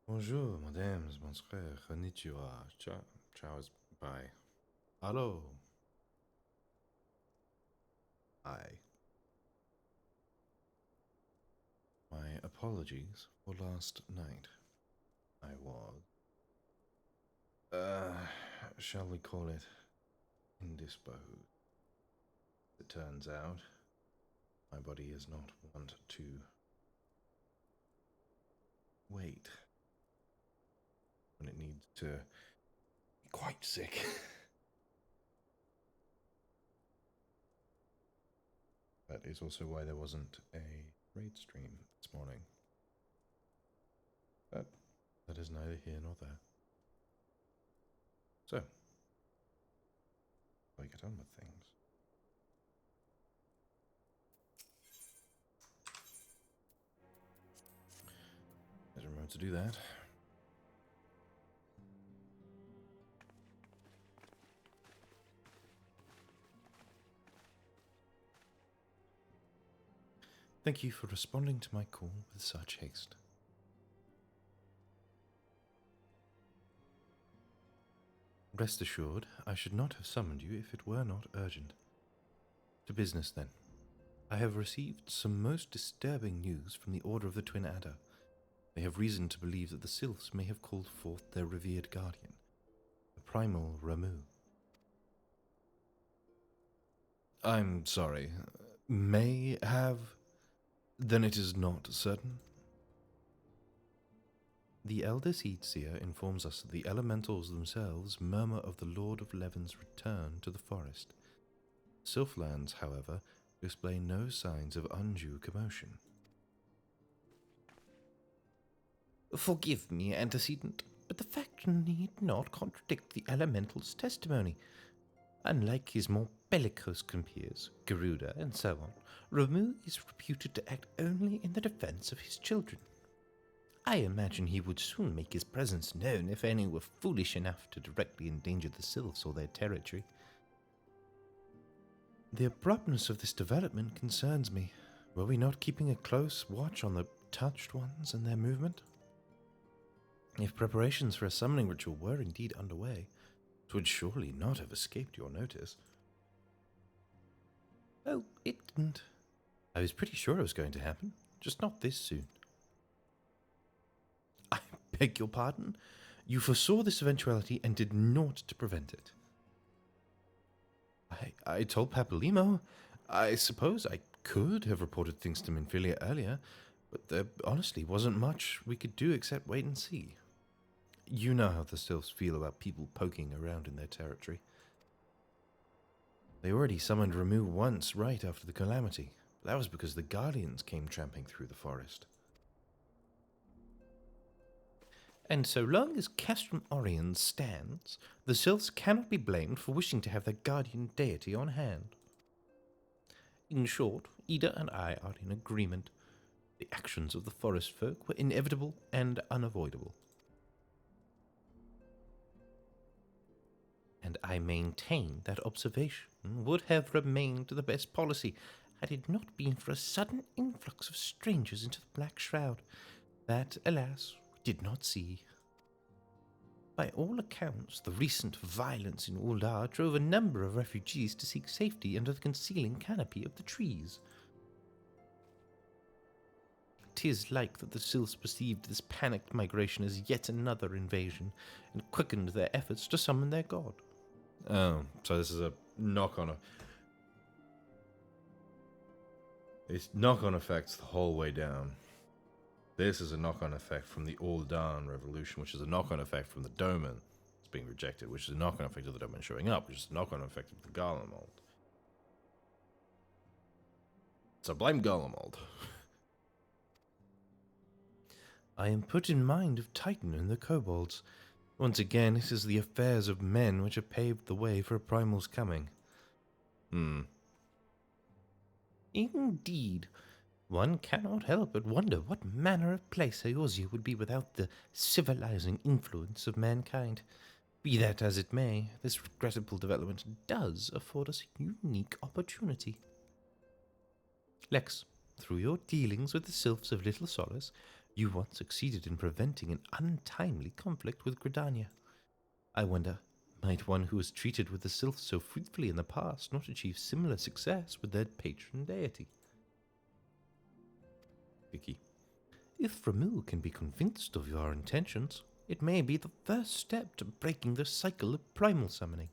Bonjour, mesdames, mon frère, konnichiwa, ciao is bye. Hello. Hi. My apologies for last night. I was, uh, shall we call it, indisposed. It turns out, my body is not wont to wait when it needs to be quite sick. That is also why there wasn't a raid stream this morning. But that is neither here nor there. So, I get on with things. There's a remember to do that. Thank you for responding to my call with such haste. Rest assured, I should not have summoned you if it were not urgent. To business, then. I have received some most disturbing news from the Order of the Twin Adder. They have reason to believe that the Sylphs may have called forth their revered guardian, the primal Ramu. I'm sorry. May have? Then it is not certain? The Elder Seedseer informs us that the elementals themselves murmur of the Lord of Leven's return to the forest. Sylphlands, however, display no signs of undue commotion. Forgive me, antecedent, but the fact need not contradict the elemental's testimony. Unlike his more bellicose compeers, Garuda and so on, Ramu is reputed to act only in the defense of his children. I imagine he would soon make his presence known if any were foolish enough to directly endanger the Sylphs or their territory. The abruptness of this development concerns me. Were we not keeping a close watch on the touched ones and their movement? If preparations for a summoning ritual were indeed underway, it would surely not have escaped your notice. Oh, it didn't. I was pretty sure it was going to happen, just not this soon. I beg your pardon? You foresaw this eventuality and did naught to prevent it. I told Papalimo. I suppose I could have reported things to Minfilia earlier, but there honestly wasn't much we could do except wait and see. You know how the Sylphs feel about people poking around in their territory. They already summoned Ramu once right after the calamity, but that was because the Guardians came tramping through the forest. And so long as Castrum Orion stands, the Sylphs cannot be blamed for wishing to have their guardian deity on hand. In short, Ida and I are in agreement. The actions of the forest folk were inevitable and unavoidable. And I maintain that observation would have remained the best policy had it not been for a sudden influx of strangers into the Black Shroud that, alas, we did not see. By all accounts, the recent violence in Uldar drove a number of refugees to seek safety under the concealing canopy of the trees. 'Tis like that the Sylphs perceived this panicked migration as yet another invasion, and quickened their efforts to summon their god. Oh, so this is a knock-on. It's knock-on effects the whole way down. This is a knock-on effect from the Uldan revolution, which is a knock-on effect from the Doman it's being rejected, which is a knock-on effect of the Doman showing up, which is a knock-on effect of the Garlemald. So blame Garlemald. I am put in mind of Titan and the kobolds. Once again, it is the affairs of men which have paved the way for a primal's coming. Indeed. One cannot help but wonder what manner of place Eorzea would be without the civilizing influence of mankind. Be that as it may, this regrettable development does afford us a unique opportunity. Lex, through your dealings with the Sylphs of Little Solace, You once succeeded in preventing an untimely conflict with Gridania. I wonder, might one who has treated with the sylphs so fruitfully in the past not achieve similar success with their patron deity? Vicky. If Ramu can be convinced of your intentions, it may be the first step to breaking the cycle of primal summoning.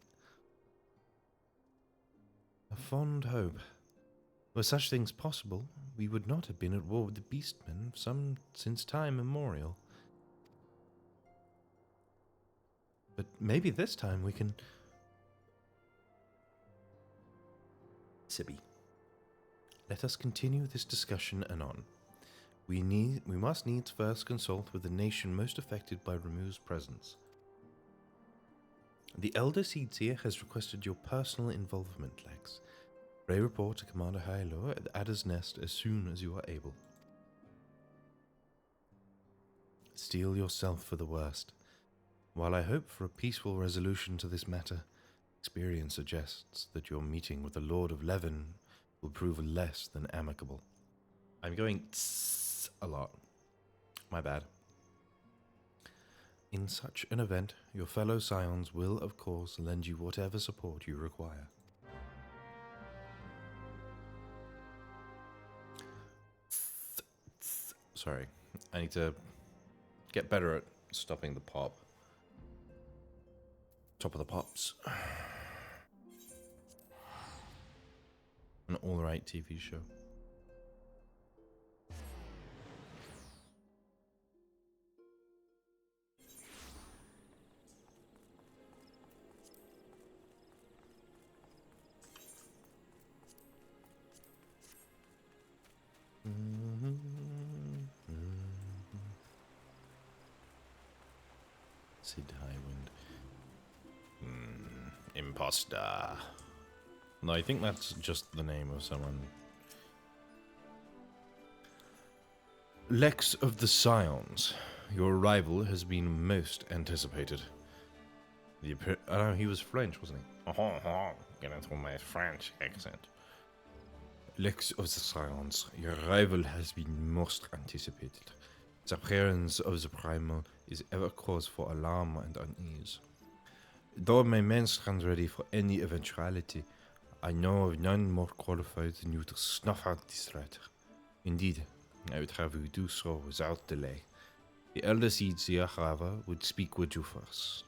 A fond hope. Were such things possible, we would not have been at war with the beastmen since time immemorial. But maybe this time we can... Sibi, let us continue this discussion anon. We must needs first consult with the nation most affected by Ramu's presence. The Elder Seedseer has requested your personal involvement, Lex. Pray report to Commander Hylo at the Adder's Nest as soon as you are able. Steel yourself for the worst. While I hope for a peaceful resolution to this matter, experience suggests that your meeting with the Lord of Levin will prove less than amicable. I'm going tss a lot. My bad. In such an event, your fellow scions will, of course, lend you whatever support you require. Sorry, I need to get better at stopping the pop. Top of the Pops. An alright TV show. Sid Highwind. Imposter. No, I think that's just the name of someone. Lex of the Scions. Your arrival has been most anticipated. He was French, wasn't he? Get into my French accent. Lex of the Scions. Your arrival has been most anticipated. The appearance of the primal is ever cause for alarm and unease. Though my men stand ready for any eventuality, I know of none more qualified than you to snuff out this threat. Indeed, I would have you do so without delay. The Elder Seedseer, however, would speak with you first.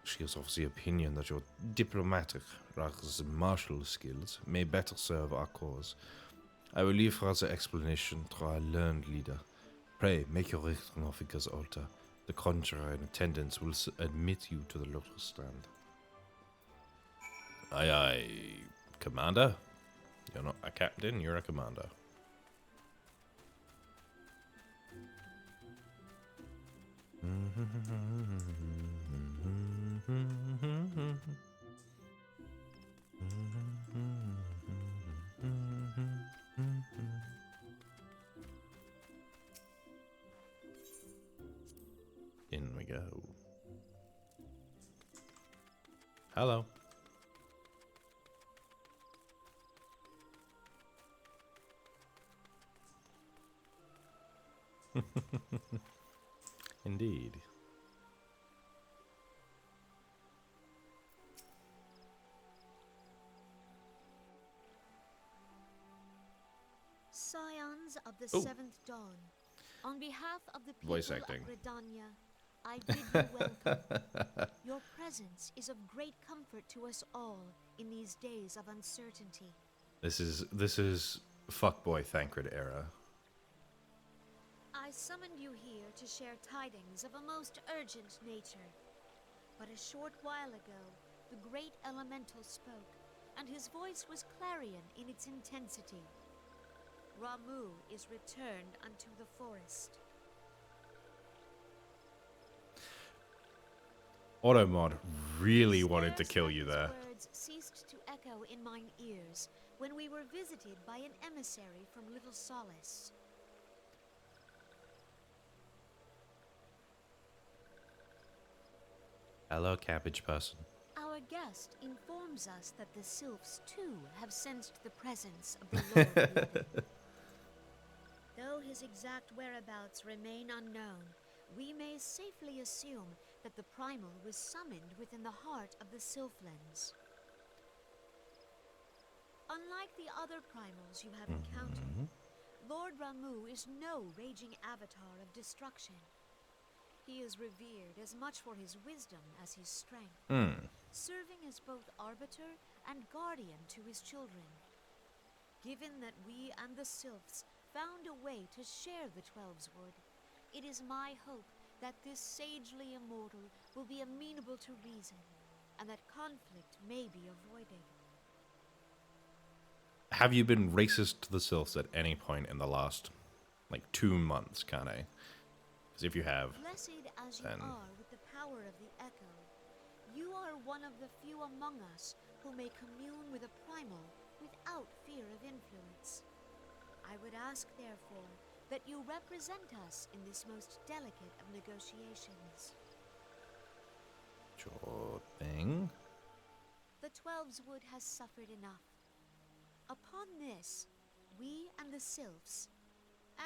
She is of the opinion that your diplomatic, rather than martial skills may better serve our cause. I will leave further explanation to our learned leader. Pray, make your return of Vicar's altar. The conjurer in attendance will admit you to the lotus stand. Aye, aye, Commander. You're not a captain, you're a commander. In we go. Hello. Indeed. Scions of the Seventh Dawn, on behalf of the people Voice acting. of Redania, I bid you welcome. Your presence is of great comfort to us all in these days of uncertainty. This is fuckboy Thancred era. I summoned you here to share tidings of a most urgent nature. But a short while ago, the great elemental spoke, and his voice was clarion in its intensity. Ramu is returned unto the forest. Automod really wanted to kill you there. Words ceased to echo in mine ears when we were visited by an emissary from Little Solace. Hello, cabbage person. Our guest informs us that the sylphs too have sensed the presence of the Lord. Though his exact whereabouts remain unknown, we may safely assume that the primal was summoned within the heart of the Sylphlands. Unlike the other primals you have encountered, Lord Ramu is no raging avatar of destruction. He is revered as much for his wisdom as his strength, serving as both arbiter and guardian to his children. Given that we and the Sylphs found a way to share the Twelveswood, it is my hope that this sagely immortal will be amenable to reason, and that conflict may be avoided. Have you been racist to the Sylphs at any point in the last, 2 months, Kane? Because if you have, Blessed as you then... are with the power of the Echo, you are one of the few among us who may commune with a primal without fear of influence. I would ask, therefore, that you represent us in this most delicate of negotiations. Sure thing. The Twelveswood has suffered enough. Upon this, we and the Sylphs,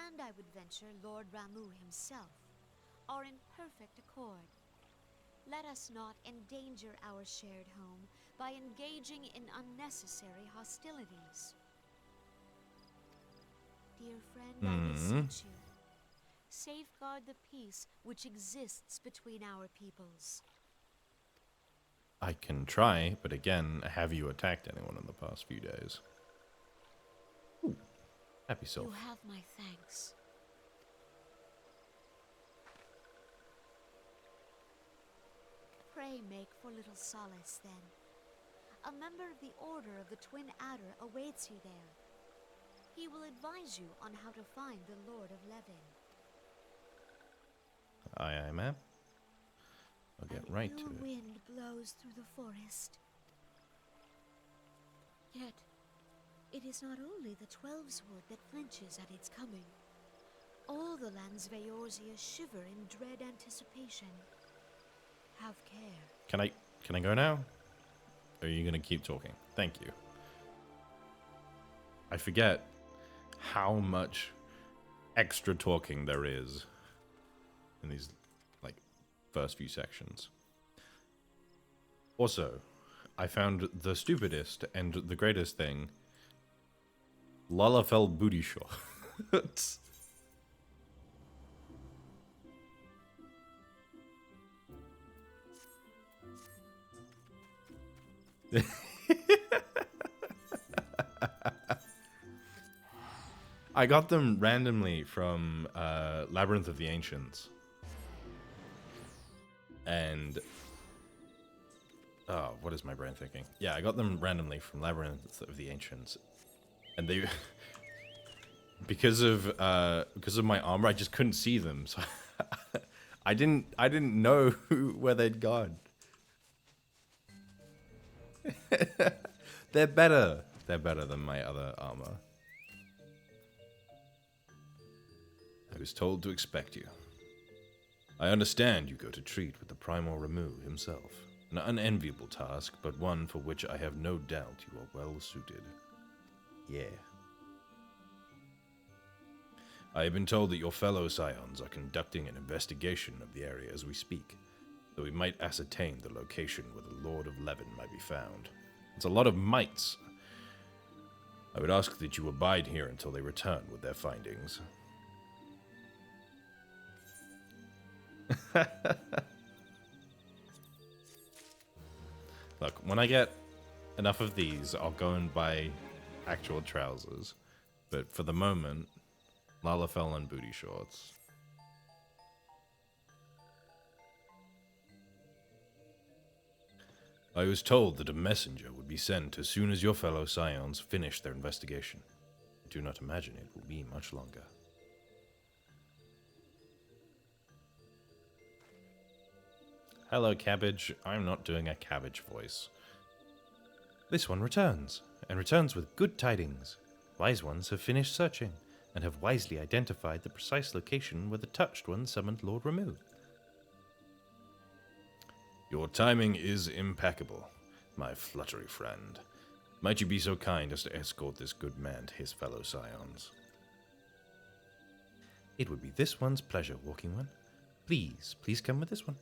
and I would venture Lord Ramu himself, are in perfect accord. Let us not endanger our shared home by engaging in unnecessary hostilities. Dear friend, I beseech you, safeguard the peace which exists between our peoples. I can try, but again, have you attacked anyone in the past few days? Ooh, happy Sylph. You have my thanks. Pray make for little solace, then. A member of the Order of the Twin Adder awaits you there. He will advise you on how to find the Lord of Levin. Aye, ma'am. I'll get right to it. A wind blows through the forest. Yet, it is not only the Twelveswood that flinches at its coming. All the lands Vaorzia shiver in dread anticipation. Have care. Can I go now? Or are you gonna keep talking? Thank you. I forget how much extra talking there is in these, first few sections. Also, I found the stupidest and the greatest thing. Lalafell booty shorts. I got them randomly from Labyrinth of the Ancients. And... oh, what is my brain thinking? Yeah, I got them randomly from Labyrinth of the Ancients. And they... because of my armor, I just couldn't see them. So I didn't know where they'd gone. They're better. They're better than my other armor. I was told to expect you. I understand you go to treat with the Primal Ramu himself. An unenviable task, but one for which I have no doubt you are well suited. Yeah. I have been told that your fellow scions are conducting an investigation of the area as we speak, so we might ascertain the location where the Lord of Levin might be found. It's a lot of mites. I would ask that you abide here until they return with their findings. Look, when I get enough of these, I'll go and buy actual trousers. But for the moment, Lalafell and booty shorts. I was told that a messenger would be sent as soon as your fellow scions finish their investigation. I do not imagine it will be much longer. Hello, Cabbage. I'm not doing a cabbage voice. This one returns, and returns with good tidings. Wise ones have finished searching, and have wisely identified the precise location where the touched one summoned Lord Ramu. Your timing is impeccable, my fluttery friend. Might you be so kind as to escort this good man to his fellow scions? It would be this one's pleasure, Walking One. Please, please come with this one.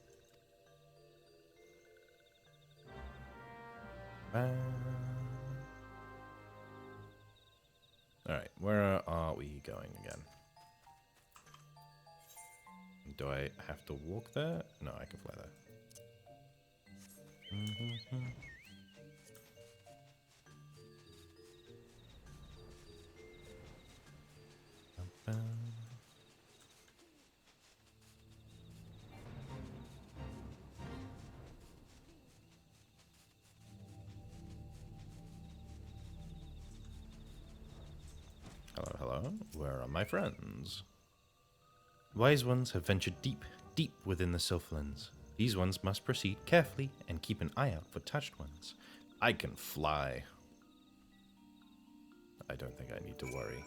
Alright, where are we going again? Do I have to walk there? No, I can fly there. Hello, hello. Where are my friends? Wise ones have ventured deep, deep within the Sylphlins. These ones must proceed carefully and keep an eye out for touched ones. I can fly. I don't think I need to worry.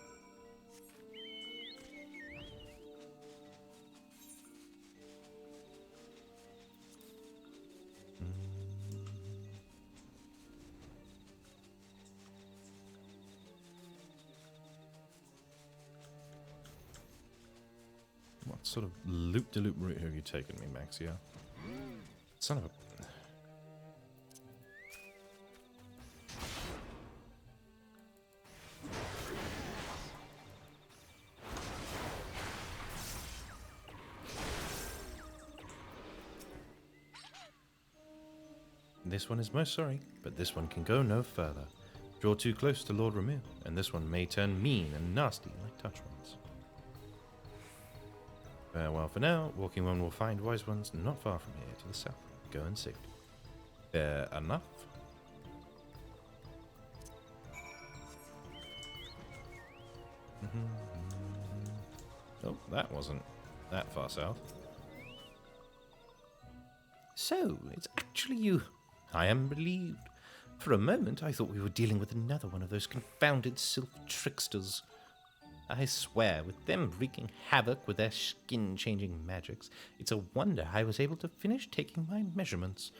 What sort of loop-de-loop route have you taken me, Maxia? Son of a... This one is most sorry, but this one can go no further. Draw too close to Lord Ramu, and this one may turn mean and nasty like touch ones. Farewell for now. Walking One will find wise ones not far from here to the south. Go in safety. Fair enough. Oh, that wasn't that far south. So, it's actually you. I am relieved. For a moment, I thought we were dealing with another one of those confounded sylph tricksters. I swear, with them wreaking havoc with their skin-changing magics, it's a wonder I was able to finish taking my measurements.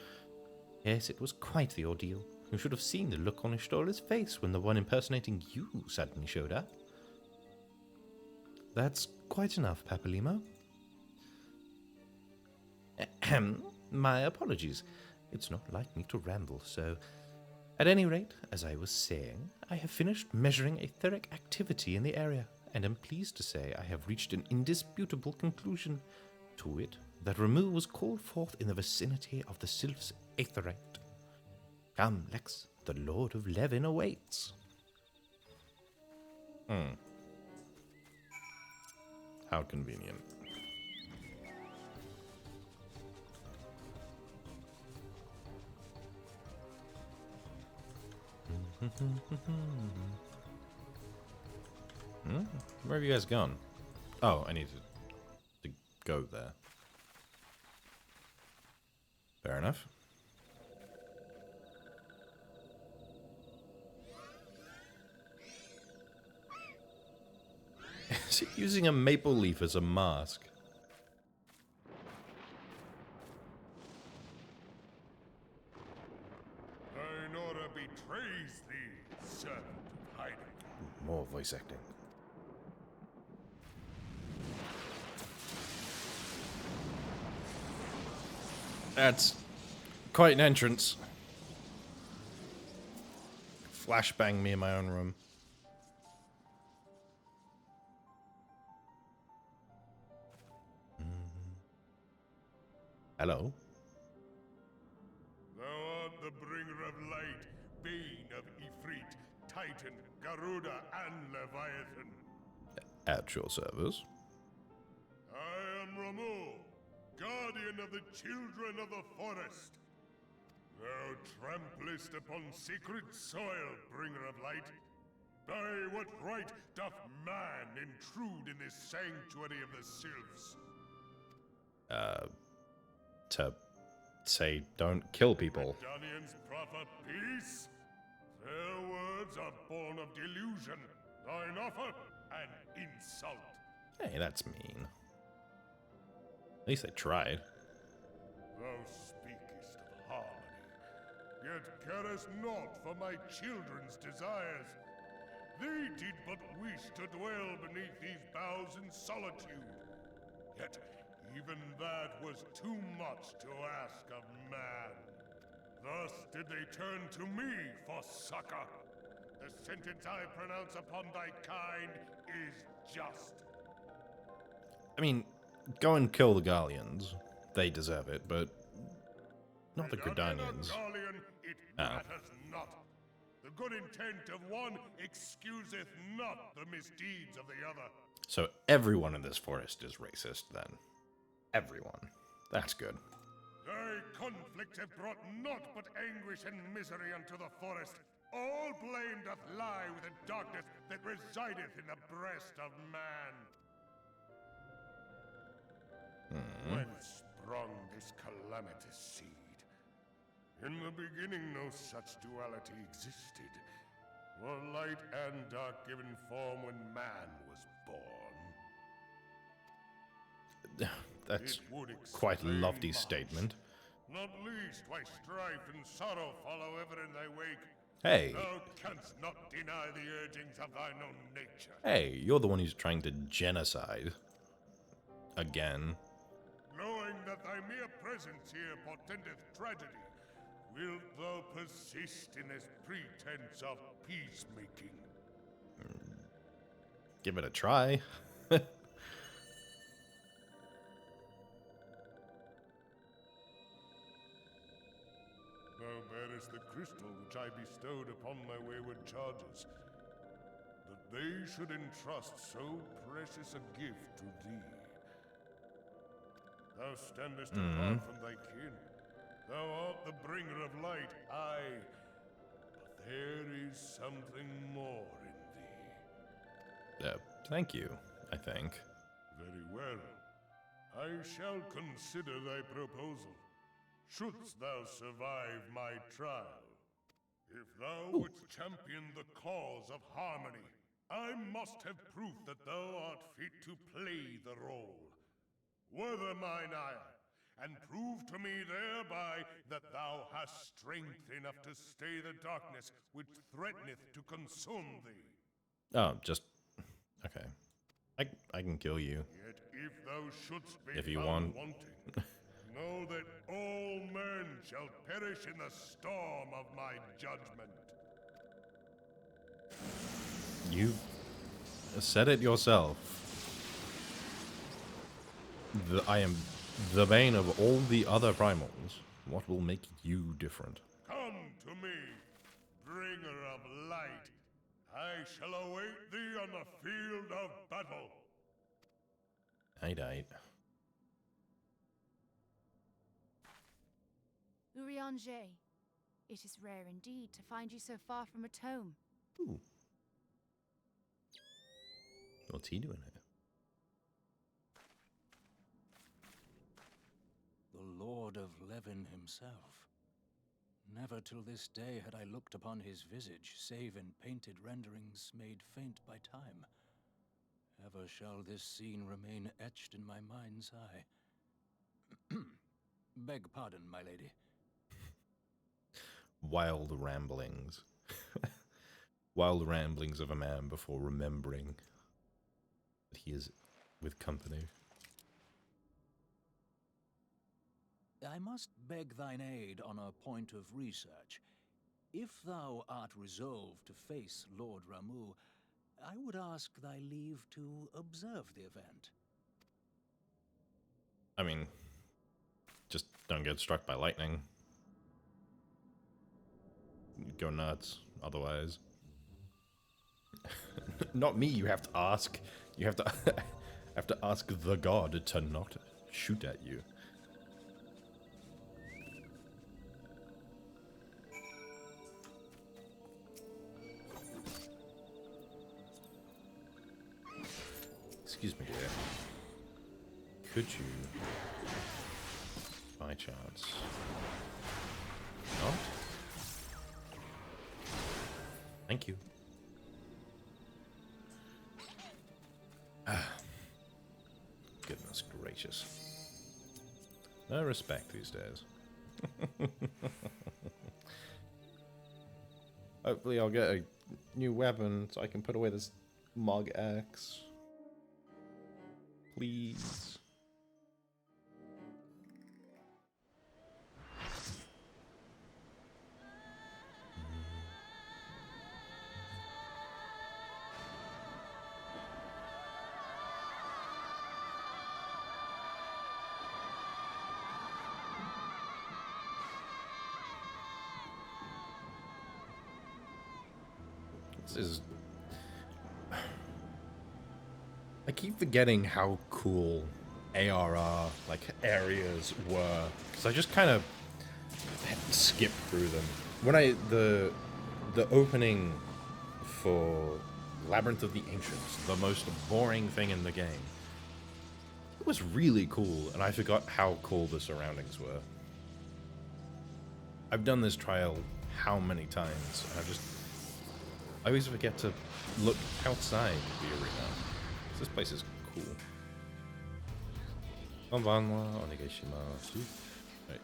Yes, it was quite the ordeal. You should have seen the look on Ishtola's face when the one impersonating you suddenly showed up. That's quite enough, Papalimo. Ahem. My apologies. It's not like me to ramble, so... At any rate, as I was saying, I have finished measuring etheric activity in the area, and am pleased to say I have reached an indisputable conclusion. To wit, that Ramu was called forth in the vicinity of the Sylph's aetherite. Come, Lex, the Lord of Levin awaits. How convenient. Where have you guys gone? Oh, I need to go there. Fair enough. Is he using a maple leaf as a mask? Nora betrays thee, servant of hiding. More voice acting. That's quite an entrance. Flashbang me in my own room. Hello. Thou art the bringer of light, bane of Ifrit, Titan, Garuda, and Leviathan. At your service. I am Ramu, guardian of the children of the forest. Thou tramplest upon sacred soil, bringer of light. By what right doth man intrude in this sanctuary of the sylphs? To say don't kill people. Danians proffer peace? Their words are born of delusion, thine offer an insult. Hey, that's mean. At least they tried. Thou speakest of harmony, yet carest naught for my children's desires. They did but wish to dwell beneath these boughs in solitude. Yet, even that was too much to ask of man. Thus did they turn to me for succor. The sentence I pronounce upon thy kind is just. I mean, go and kill the Garleans. They deserve it, but not the Gridanians. Garlean, it matters not. The good intent of one excuseth not the misdeeds of the other. So everyone in this forest is racist, then. Everyone. That's good. Thy conflicts have brought naught but anguish and misery unto the forest. All blame doth lie with the darkness that resideth in the breast of man. Whence sprung this calamitous seed? In the beginning no such duality existed. Were light and dark given form when man was born? That's quite a lofty statement. Not least why strife and sorrow follow ever in thy wake. Hey, Thou canst not deny the urgings of thine own nature. hey, you're the one who's trying to genocide. Again. Knowing that thy mere presence here portendeth tragedy, wilt thou persist in this pretense of peacemaking? Give it a try. Thou bearest the crystal which I bestowed upon thy wayward charges, that they should entrust so precious a gift to thee. Thou standest apart from thy kin. Thou art the bringer of light, aye, but there is something more in thee. Thank you, I think. Very well. I shall consider thy proposal. Shouldst thou survive my trial. If thou wouldst champion the cause of harmony, I must have proof that thou art fit to play the role. Wither mine ire, and prove to me thereby that thou hast strength enough to stay the darkness which threateneth to consume thee. Oh, just... Okay. I can kill you. Yet if thou shouldst be If you found want. wanting, know that all men shall perish in the storm of my judgment. You said it yourself. I am the bane of all the other primals. What will make you different? Come to me, bringer of light. I shall await thee on the field of battle. Aight. Urianger, it is rare indeed to find you so far from a tome. Ooh. What's he doing here? The Lord of Levin himself. Never till this day had I looked upon his visage, save in painted renderings made faint by time. Ever shall this scene remain etched in my mind's eye. Beg pardon, my lady. Wild ramblings. Wild ramblings of a man before remembering that he is with company. I must beg thine aid on a point of research. If thou art resolved to face Lord Ramu, I would ask thy leave to observe the event. I mean, just don't get struck by lightning. Go nuts, otherwise. Not me, you have to ask. You have to have to ask the god to not shoot at you. Excuse me, dear. Could you, by chance, not? Thank you. Goodness gracious. No respect these days. Hopefully I'll get a new weapon so I can put away this Mog Axe. Please. This is... I keep forgetting how cool ARR, like, areas were. Because I just kind of skip through them. When the opening for Labyrinth of the Ancients, the most boring thing in the game, it was really cool, and I forgot how cool the surroundings were. I've done this trial how many times, and I always forget to look outside the arena. This place is cool. Konbanwa, onegaishimasu. Right.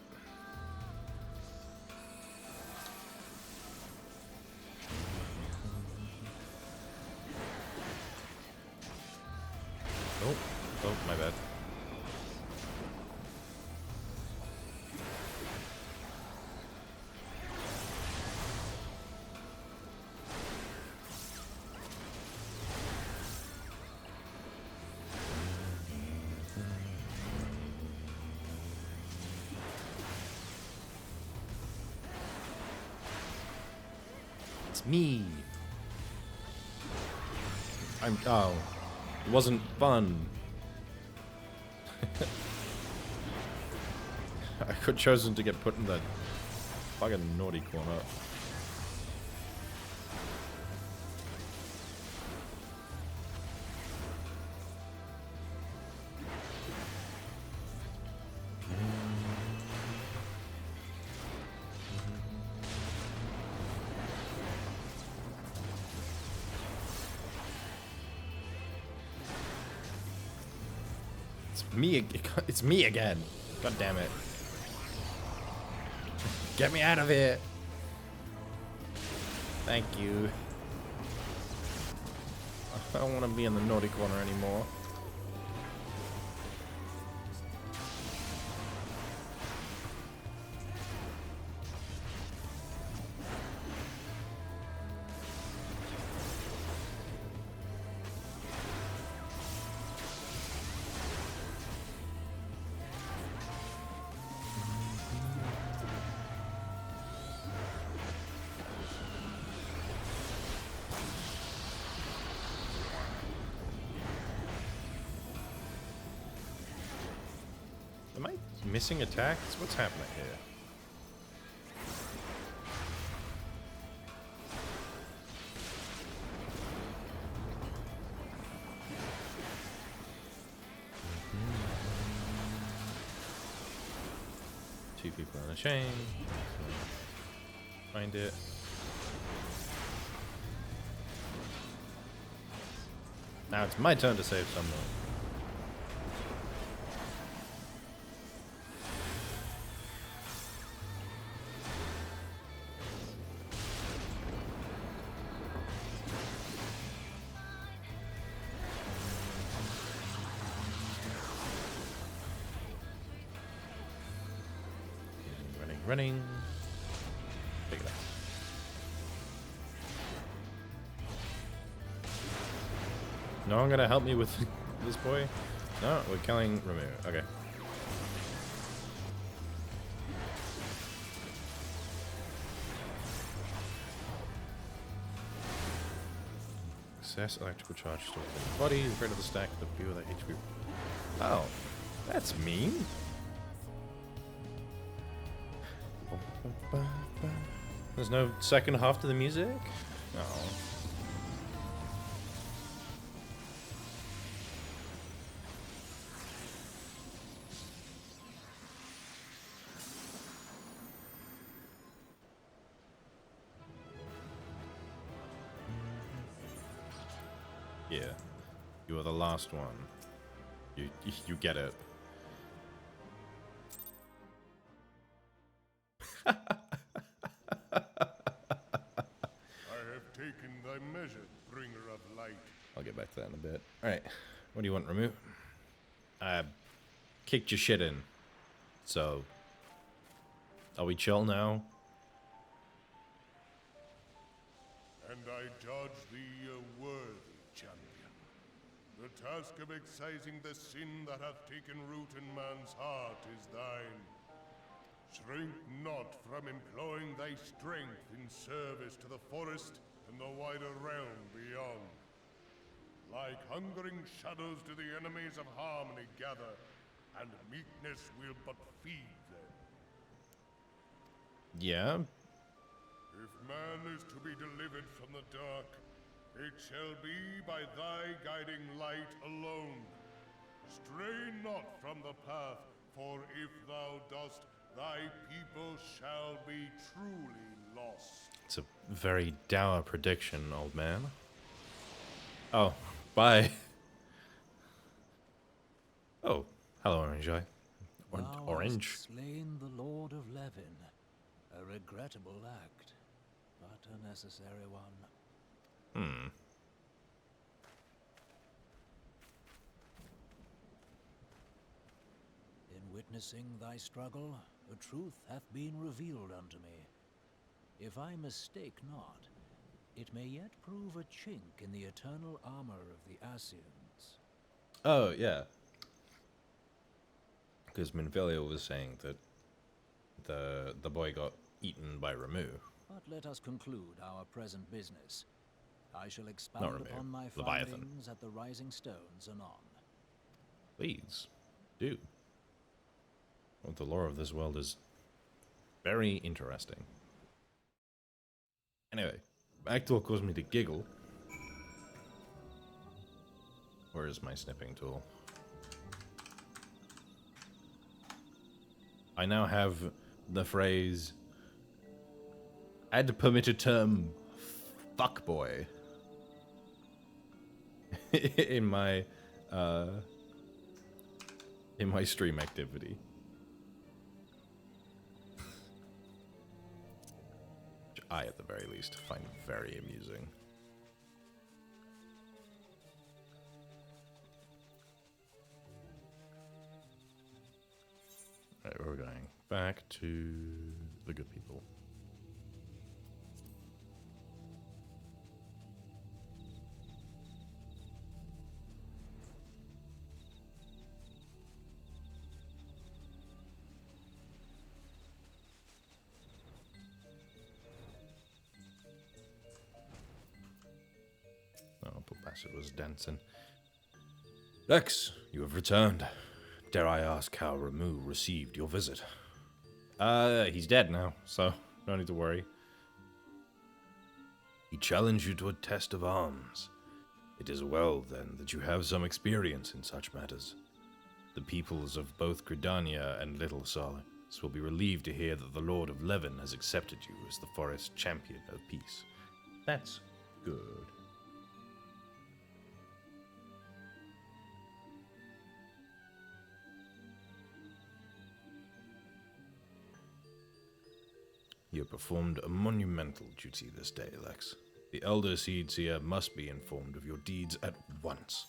Oh, my bad. It's me. Oh, it wasn't fun. I could have chosen to get put in that fucking naughty corner. It's me again. God damn it. Get me out of here. Thank you. I don't want to be in the naughty corner anymore. Am I missing attacks? What's happening here? Two people in a chain. Find it. Now it's my turn to save someone. Running. Pick it up. No one gonna help me with this boy? No, we're killing Ramiro. Okay. Access electrical charge stored in the body. The greater the stack, the fewer the HP. Oh, that's mean. There's no second half to the music? Oh. Yeah. You are the last one. You get it. get back to that in a bit. Alright, what do you want, Ramu? I kicked your shit in. So, are we chill now? And I judge thee a worthy champion. The task of excising the sin that hath taken root in man's heart is thine. Shrink not from employing thy strength in service to the forest and the wider realm beyond. Like hungering shadows do the enemies of harmony gather, and meekness will but feed them. Yeah? If man is to be delivered from the dark, it shall be by thy guiding light alone. Stray not from the path, for if thou dost, thy people shall be truly lost. It's a very dour prediction, old man. Oh, bye. Oh, hello, Orange Eye. Orange. Hast slain the Lord of Levin. A regrettable act, but a necessary one. In witnessing thy struggle, a truth hath been revealed unto me. If I mistake not, it may yet prove a chink in the eternal armor of the Asians. Oh, yeah. Because Minvelio was saying that the boy got eaten by Ramu. But let us conclude our present business. I shall expound Ramu, upon my Leviathan. findings at the Rising Stones anon. Please, do. Well, the lore of this world is very interesting. Anyway, back to what caused me to giggle. Where is my snipping tool? I now have the phrase ad permitted term fuckboy in my stream activity. Which I, at the very least, find very amusing. Alright, we're going back to the good people. Oh, poor bastard was dancing. Rex, you have returned. Dare I ask how Ramu received your visit? He's dead now, so no need to worry. He challenged you to a test of arms. It is well, then, that you have some experience in such matters. The peoples of both Gridania and Little Solace will be relieved to hear that the Lord of Levin has accepted you as the forest champion of peace. That's good. You have performed a monumental duty this day, Lex. The Elder Seed Seer must be informed of your deeds at once.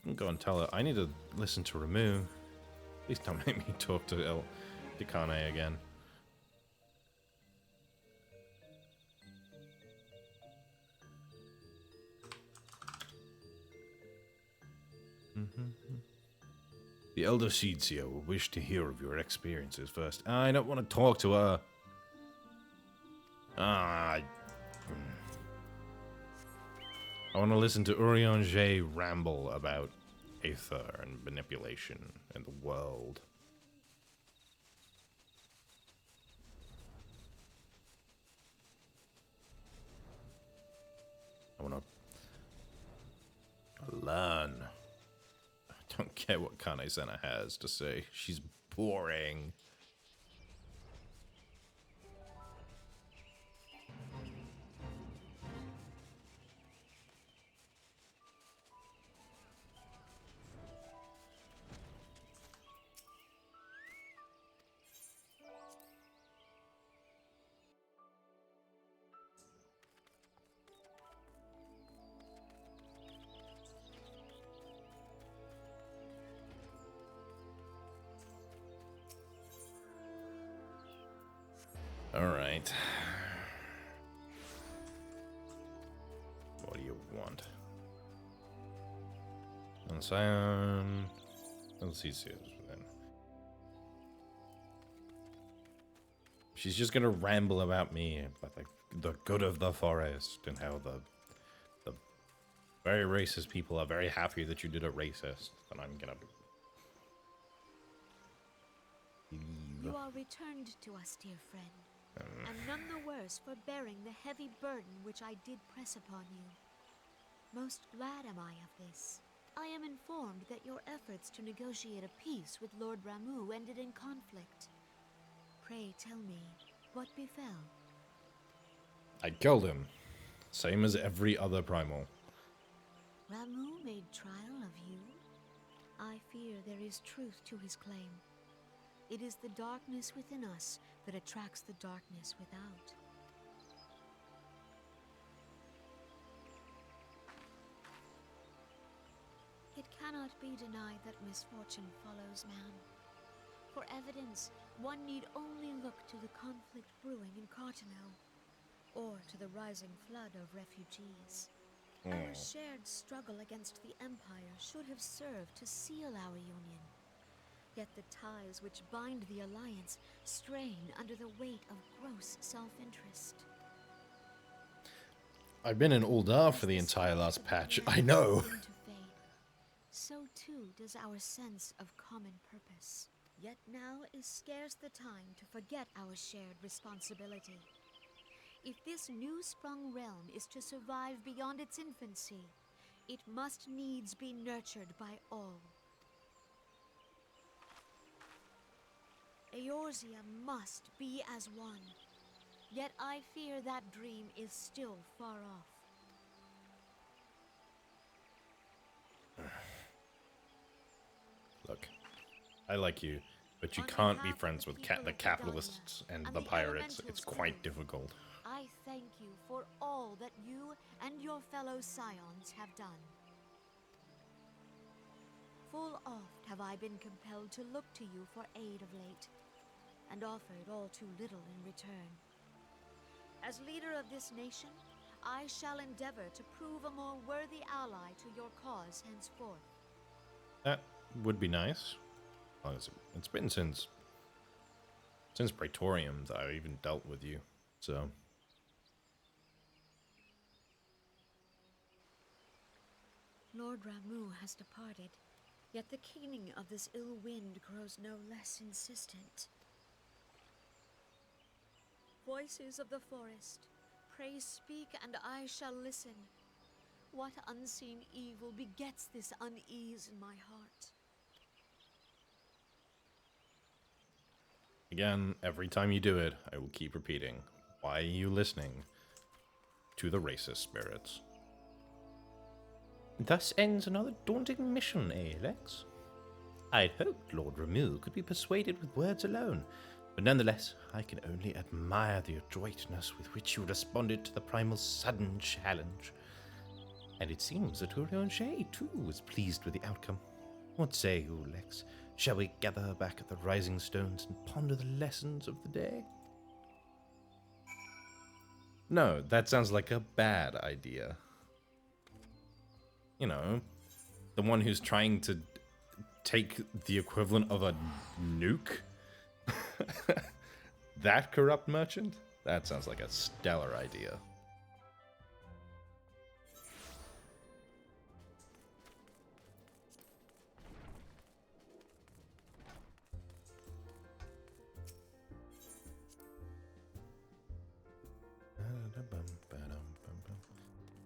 You can go and tell her, I need to listen to Ramu. Please don't make me talk to El Dikane again. The Elder Seed Seer will wish to hear of your experiences first. I don't want to talk to her. I want to listen to Urianger ramble about Aether and manipulation and the world. I want to learn. I don't care what Kane-sama has to say. She's boring. Alright. What do you want? And Scion. Let's see then. She's just gonna ramble about me, about like the good of the forest and how the very racist people are very happy that you did a racist. And I'm gonna You are returned to us, dear friend, and none the worse for bearing the heavy burden which I did press upon you. Most glad am I of this. I am informed that your efforts to negotiate a peace with Lord Ramu ended in conflict. Pray tell me, what befell? I killed him. Same as every other primal. Ramu made trial of you? I fear there is truth to his claim. It is the darkness within us that attracts the darkness without. It cannot be denied that misfortune follows man. For evidence, one need only look to the conflict brewing in Cartano, or to the rising flood of refugees. Our shared struggle against the Empire should have served to seal our union. Yet the ties which bind the Alliance strain under the weight of gross self-interest. I've been in Uldar for the entire last patch. I know. So too does our sense of common purpose. Yet now is scarce the time to forget our shared responsibility. If this new-sprung realm is to survive beyond its infancy, it must needs be nurtured by all. Eorzea must be as one. Yet I fear that dream is still far off. Look, I like you, but you can't be friends with the capitalists and the pirates. It's quite difficult. I thank you for all that you and your fellow scions have done. Full oft have I been compelled to look to you for aid of late, and offered all too little in return. As leader of this nation, I shall endeavor to prove a more worthy ally to your cause henceforth. That would be nice. It's been since Praetorium that I even dealt with you, so. Lord Ramu has departed, yet the keening of this ill wind grows no less insistent. Voices of the forest, pray speak and I shall listen. What unseen evil begets this unease in my heart? Again, every time you do it, I will keep repeating. Why are you listening to the racist spirits? Thus ends another daunting mission, eh, Lex? I'd hoped Lord Ramu could be persuaded with words alone, but nonetheless, I can only admire the adroitness with which you responded to the Primal's sudden challenge. And it seems that Urianger, too, was pleased with the outcome. What say you, Lex? Shall we gather back at the Rising Stones and ponder the lessons of the day? No, that sounds like a bad idea. You know, the one who's trying to take the equivalent of a nuke? That corrupt merchant? That sounds like a stellar idea.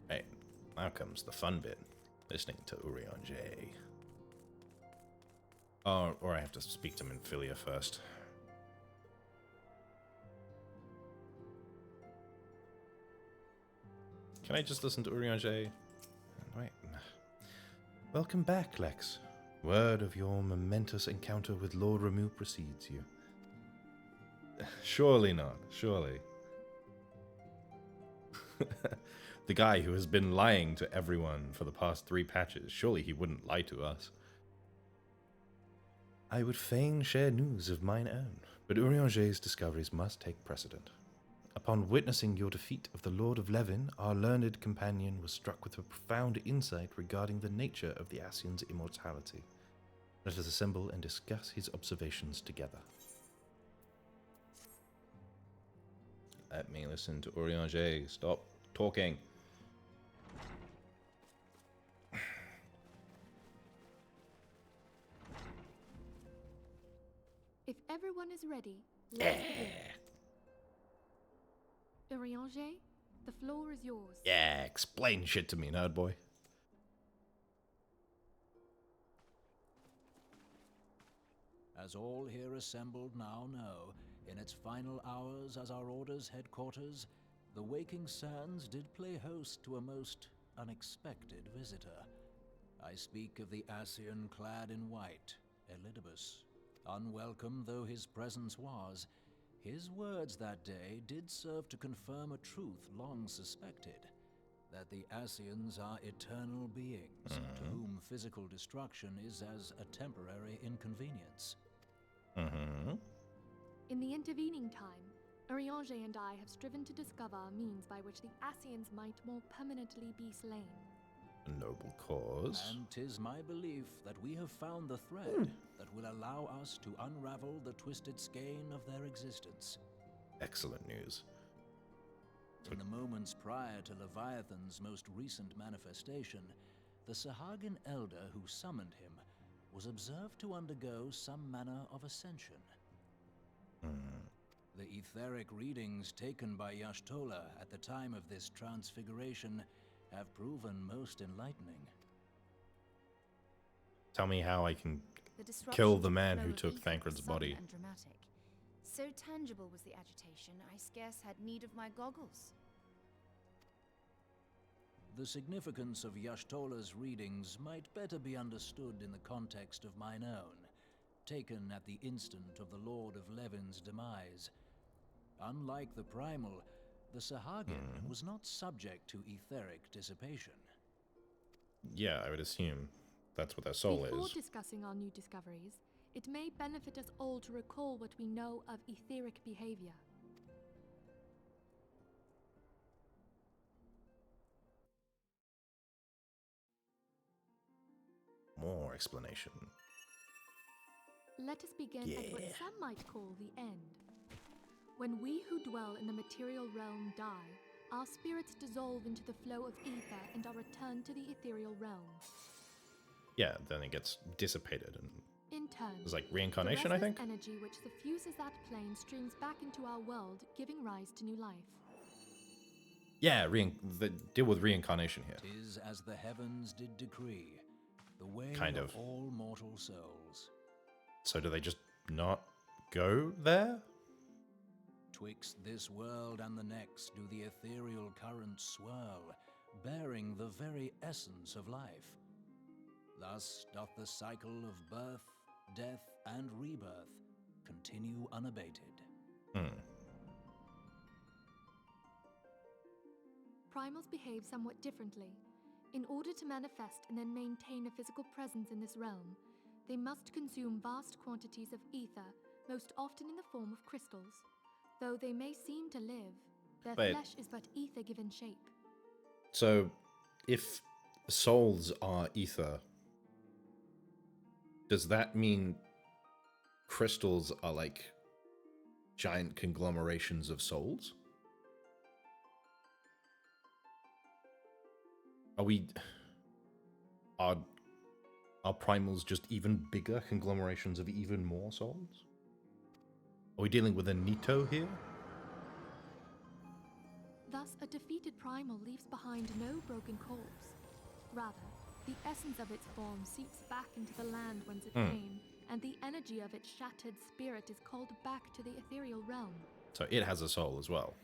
Hey, now comes the fun bit. Listening to Urianger. Oh, or I have to speak to Minfilia first. Can I just listen to Urianger? Wait. Welcome back, Lex. Word of your momentous encounter with Lord Ramu precedes you. Surely not. Surely. The guy who has been lying to everyone for the past 3 patches. Surely he wouldn't lie to us. I would fain share news of mine own, But Urianger's discoveries must take precedent. Upon witnessing your defeat of the Lord of Levin, our learned companion was struck with a profound insight regarding the nature of the Ascian's immortality. Let us assemble and discuss his observations together. Let me listen to Urianger. Stop talking. If everyone is ready, let's begin. Urianger, the floor is yours. Yeah, explain shit to me, nerd boy. As all here assembled now know, in its final hours as our Order's headquarters, the Waking Sands did play host to a most unexpected visitor. I speak of the Ascian clad in white, Elidibus. Unwelcome though his presence was, his words that day did serve to confirm a truth long suspected, that the Ascians are eternal beings, to whom physical destruction is as a temporary inconvenience. In the intervening time, Urianger and I have striven to discover a means by which the Ascians might more permanently be slain. A noble cause. And 'tis my belief that we have found the thread that will allow us to unravel the twisted skein of their existence. Excellent news. In the moments prior to Leviathan's most recent manifestation, the Sahagin elder who summoned him was observed to undergo some manner of ascension. The etheric readings taken by Y'shtola at the time of this transfiguration have proven most enlightening. Tell me how I can The disruption kill to the man flow who of took ether Thancred's was sudden body. and dramatic. So tangible was the agitation, I scarce had need of my goggles. The significance of Y'shtola's readings might better be understood in the context of mine own, taken at the instant of the Lord of Levin's demise. Unlike the Primal, the Sahagin was not subject to etheric dissipation. Yeah, I would assume that's what their soul Before is. discussing our new discoveries, it may benefit us all to recall what we know of etheric behavior. More explanation. Let us begin at what some might call the end. When we who dwell in the material realm die, our spirits dissolve into the flow of ether and are returned to the ethereal realm. Yeah, then it gets dissipated and In turn, it's like reincarnation, I the think? restless energy which suffuses that plane streams back into our world, giving rise to new life. Yeah, deal with reincarnation here. 'Tis as the heavens did decree, the way Kind of of. all mortal souls. So do they just not go there? Twixt this world and the next do the ethereal currents swirl, bearing the very essence of life. Thus doth the cycle of birth, death, and rebirth continue unabated. Primals behave somewhat differently. In order to manifest and then maintain a physical presence in this realm, they must consume vast quantities of ether, most often in the form of crystals. Though they may seem to live, their Wait. flesh is but ether given shape. So, if souls are ether, does that mean crystals are like giant conglomerations of souls? Are primals just even bigger conglomerations of even more souls? Are we dealing with a Nito here? Thus, a defeated primal leaves behind no broken corpse. Rather, the essence of its form seeps back into the land whence it came, and the energy of its shattered spirit is called back to the ethereal realm. So it has a soul as well.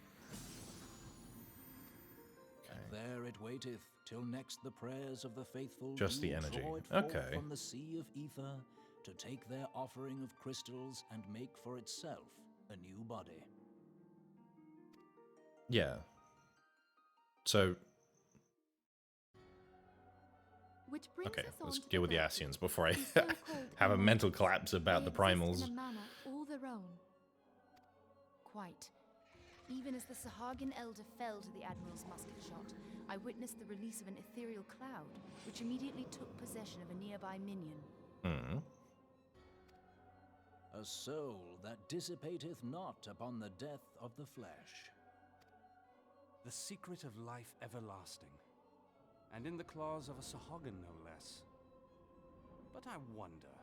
And there it waiteth, till next the prayers of the faithful Just the do energy. draw it forth Okay. from the sea of ether, to take their offering of crystals and make for itself a new body. Yeah. So, Which brings okay, us on let's to deal with the birth Ascians before I of the so-called have a immortals. mental collapse about They the exist primals. in a manner all their own, quite. Even as the Sahagin elder fell to the Admiral's musket shot, I witnessed the release of an ethereal cloud, which immediately took possession of a nearby minion. Hmm. A soul that dissipateth not upon the death of the flesh. The secret of life everlasting, and in the claws of a Sahagin no less. But I wonder,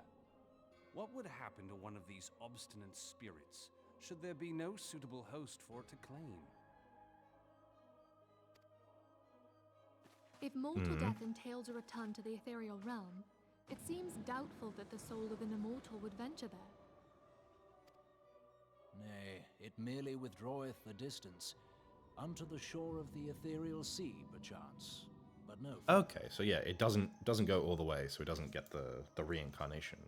what would happen to one of these obstinate spirits should there be no suitable host for it to claim? If mortal death entails a return to the ethereal realm, it seems doubtful that the soul of an immortal would venture there. Nay, it merely withdraweth the distance, unto the shore of the ethereal sea, perchance. But no. Okay, so yeah, it doesn't go all the way, so it doesn't get the reincarnation.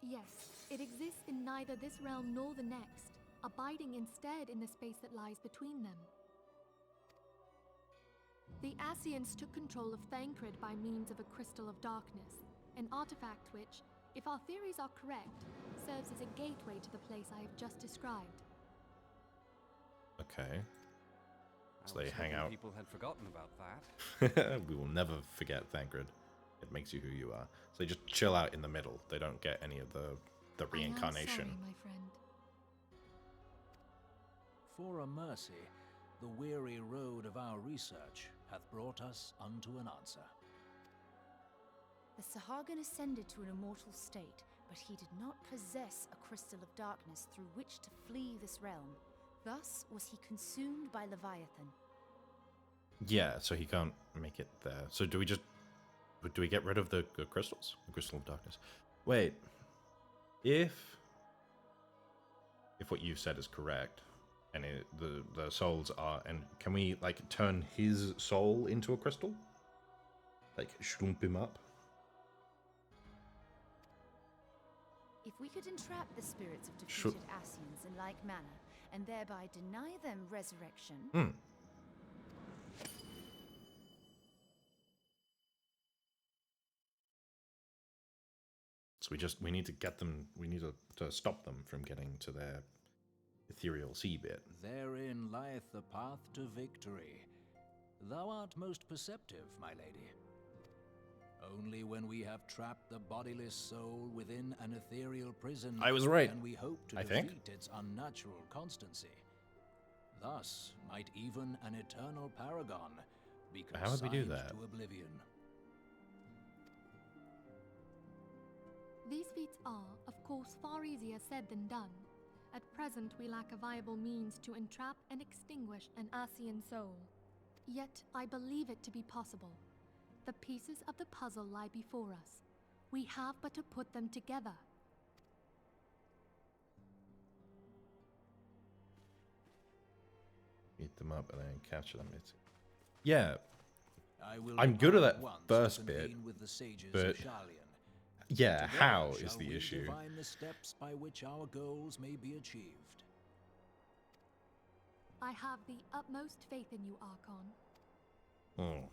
Yes, it exists in neither this realm nor the next, abiding instead in the space that lies between them. The Ascians took control of Thancred by means of a crystal of darkness, an artifact which, if our theories are correct, serves as a gateway to the place I have just described. Okay. So I they was hang hoping out. people had forgotten about that. We will never forget Thancred. It makes you who you are. So they just chill out in the middle. They don't get any of the reincarnation. I am sorry, my friend. For a mercy, the weary road of our research hath brought us unto an answer. The Sahagin ascended to an immortal state, but he did not possess a crystal of darkness through which to flee this realm. Thus was he consumed by Leviathan. Yeah, so he can't make it there. So do we get rid of the crystals? The crystal of darkness. Wait. If what you said is correct, and the souls are, and can we like turn his soul into a crystal? Like shrump him up? If we could entrap the spirits of defeated Ascians in like manner, and thereby deny them resurrection... So we need to get them, we need to stop them from getting to their ethereal sea bit. Therein lieth the path to victory. Thou art most perceptive, my lady. Only when we have trapped the bodiless soul within an ethereal prison I was right, can we hope to I defeat think. its unnatural constancy. Thus might even an eternal paragon be How would we do consigned that? to oblivion. These feats are, of course, far easier said than done. At present, we lack a viable means to entrap and extinguish an Ascian soul. Yet, I believe it to be possible. The pieces of the puzzle lie before us. We have but to put them together. Beat them up and then capture them. Yeah, I I'm good at depart that once first to bit, convene with the sages but of Sharlayan. yeah, Together how is shall the we issue? divine the steps by which our goals may be achieved. I have the utmost faith in you, Archon. Oh.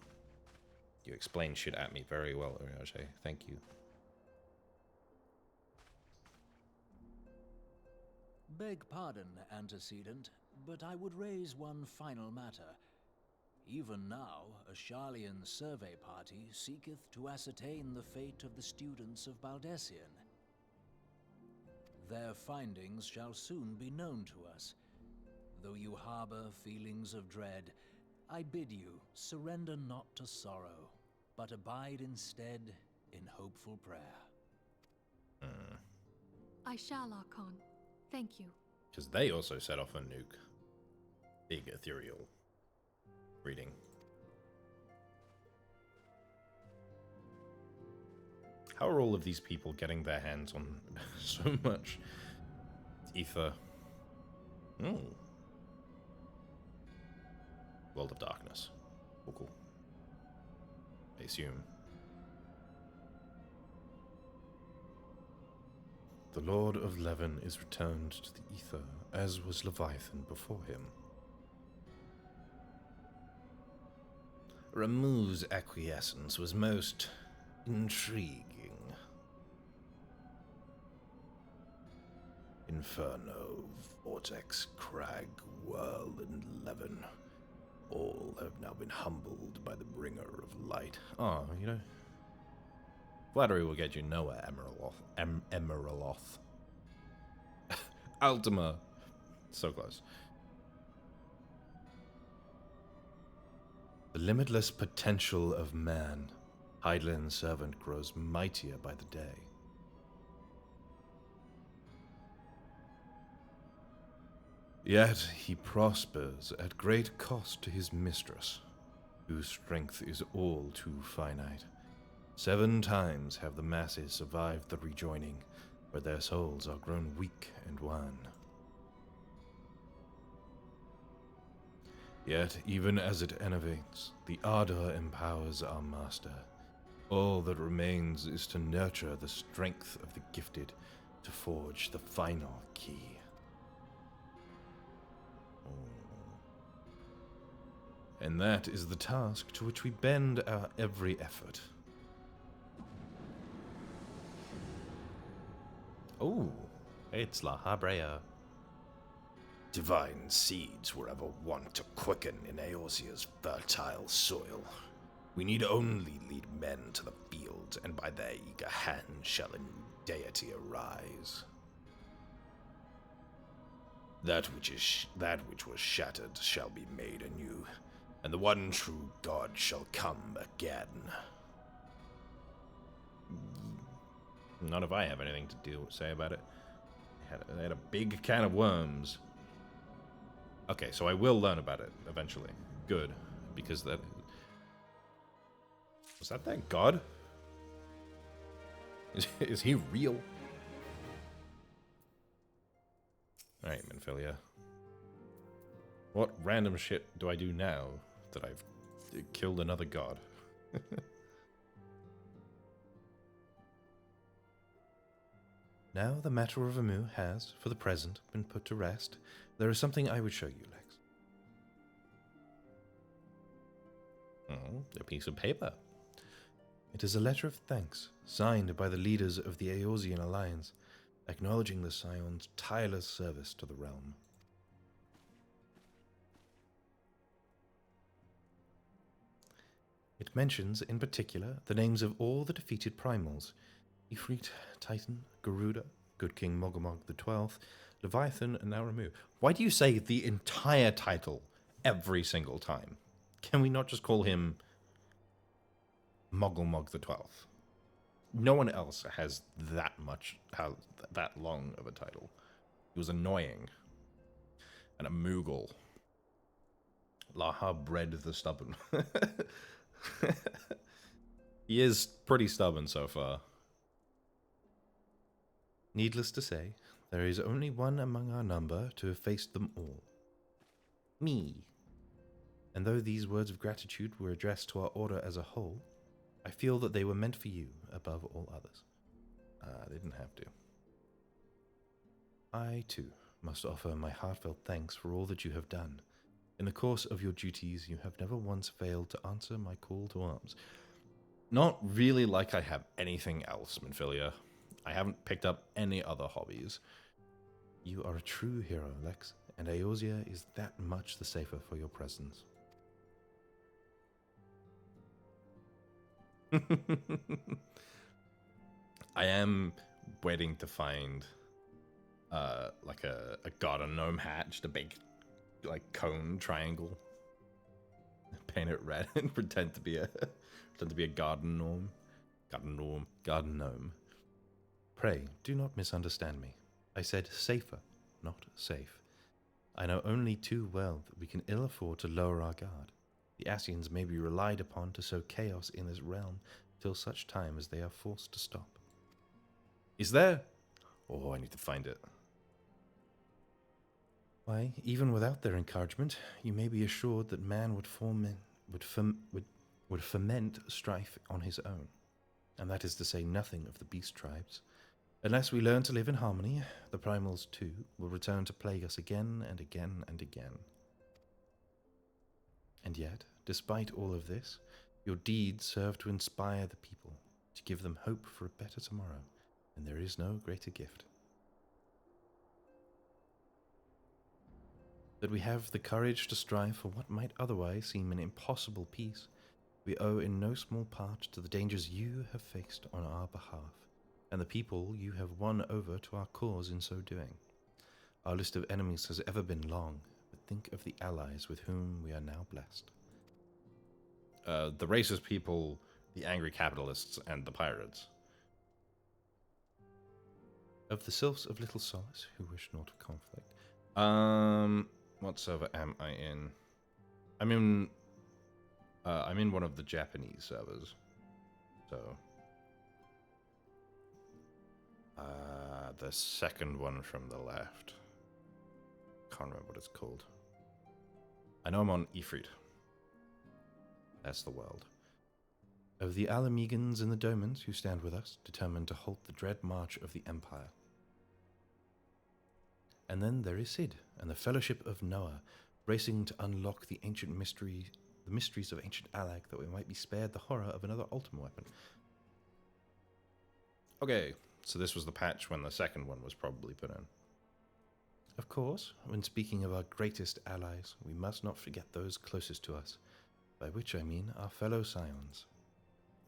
You explain shit at me very well, Uriaje. Thank you. Beg pardon, antecedent, but I would raise one final matter. Even now, a Sharlayan survey party seeketh to ascertain the fate of the students of Baldessian. Their findings shall soon be known to us. Though you harbor feelings of dread, I bid you surrender not to sorrow, but abide instead in hopeful prayer. I shall, Archon. Thank you. Because they also set off a nuke. Big ethereal reading. How are all of these people getting their hands on so much ether? Oh. World of Darkness. Oh, cool. I assume. The Lord of Levin is returned to the ether, as was Leviathan before him. Ramu's acquiescence was most intriguing. Inferno, Vortex, Crag, Whirl, and Levin. All have now been humbled by the bringer of light. Oh, you know, flattery will get you nowhere, Emeraloth. Ultima. So close. The limitless potential of man. Hydaelyn's servant grows mightier by the day. Yet he prospers at great cost to his mistress, whose strength is all too finite. 7 times have the masses survived the rejoining, but their souls are grown weak and wan. Yet, even as it enervates, the ardor empowers our master. All that remains is to nurture the strength of the gifted to forge the final key. And that is the task to which we bend our every effort. Oh, it's La Habrea. Divine seeds were ever wont to quicken in Eorzea's fertile soil. We need only lead men to the field, and by their eager hand shall a new deity arise. That which was shattered shall be made anew, and the one true God shall come again. Not if I have anything to say about it. They had a big can of worms. Okay, so I will learn about it eventually. Good, because that... Was that god? Is he real? Alright, Minfilia. What random shit do I do now that I've killed another god? Now the matter of Amu has, for the present, been put to rest. There is something I would show you, Lex. Oh, a piece of paper. It is a letter of thanks, signed by the leaders of the Eorzean Alliance, acknowledging the Scion's tireless service to the realm. It mentions, in particular, the names of all the defeated primals: Ifrit, Titan, Garuda, Good King Mogomog XII, Leviathan, and Naramu. Why do you say the entire title every single time? Can we not just call him Mogomog XII? No one else has that long of a title. He was annoying. And a Moogle. Laha bred the stubborn. He is pretty stubborn so far. Needless to say, there is only one among our number to have faced them all. Me. And though these words of gratitude were addressed to our order as a whole, I feel that they were meant for you above all others. They didn't have to. I, too, must offer my heartfelt thanks for all that you have done. In the course of your duties, you have never once failed to answer my call to arms. Not really like I have anything else, Minfilia. I haven't picked up any other hobbies. You are a true hero, Lex, and Eorzea is that much the safer for your presence. I am waiting to find like a garden gnome hat, just a big like cone triangle. Paint it red and pretend to be a garden gnome. Pray, do not misunderstand me. I said safer, not safe. I know only too well that we can ill afford to lower our guard. The Ascians may be relied upon to sow chaos in this realm till such time as they are forced to stop. Is there? Oh, I need to find it. Why, even without their encouragement, you may be assured that man would foment strife on his own. And that is to say nothing of the beast tribes. Unless we learn to live in harmony, the primals too will return to plague us again and again and again. And yet, despite all of this, your deeds serve to inspire the people, to give them hope for a better tomorrow, and there is no greater gift. that we have the courage to strive for what might otherwise seem an impossible peace, we owe in no small part to the dangers you have faced on our behalf, and the people you have won over to our cause in so doing. Our list of enemies has ever been long, but think of the allies with whom we are now blessed. The racist people, the angry capitalists, and the pirates. Of the sylphs of little solace who wish not conflict. What server am I in? I'm in one of the Japanese servers. So, the second one from the left. Can't remember what it's called. I know I'm on Ifrit. That's the world. Of the Alamegans and the Domans who stand with us, determined to halt the dread march of the Empire. And then there is Sid and the Fellowship of Noah, racing to unlock the mysteries of ancient Alag, that we might be spared the horror of another Ultima weapon. Okay, so this was the patch when the second one was probably put in. Of course, when speaking of our greatest allies, we must not forget those closest to us, by which I mean our fellow Scions.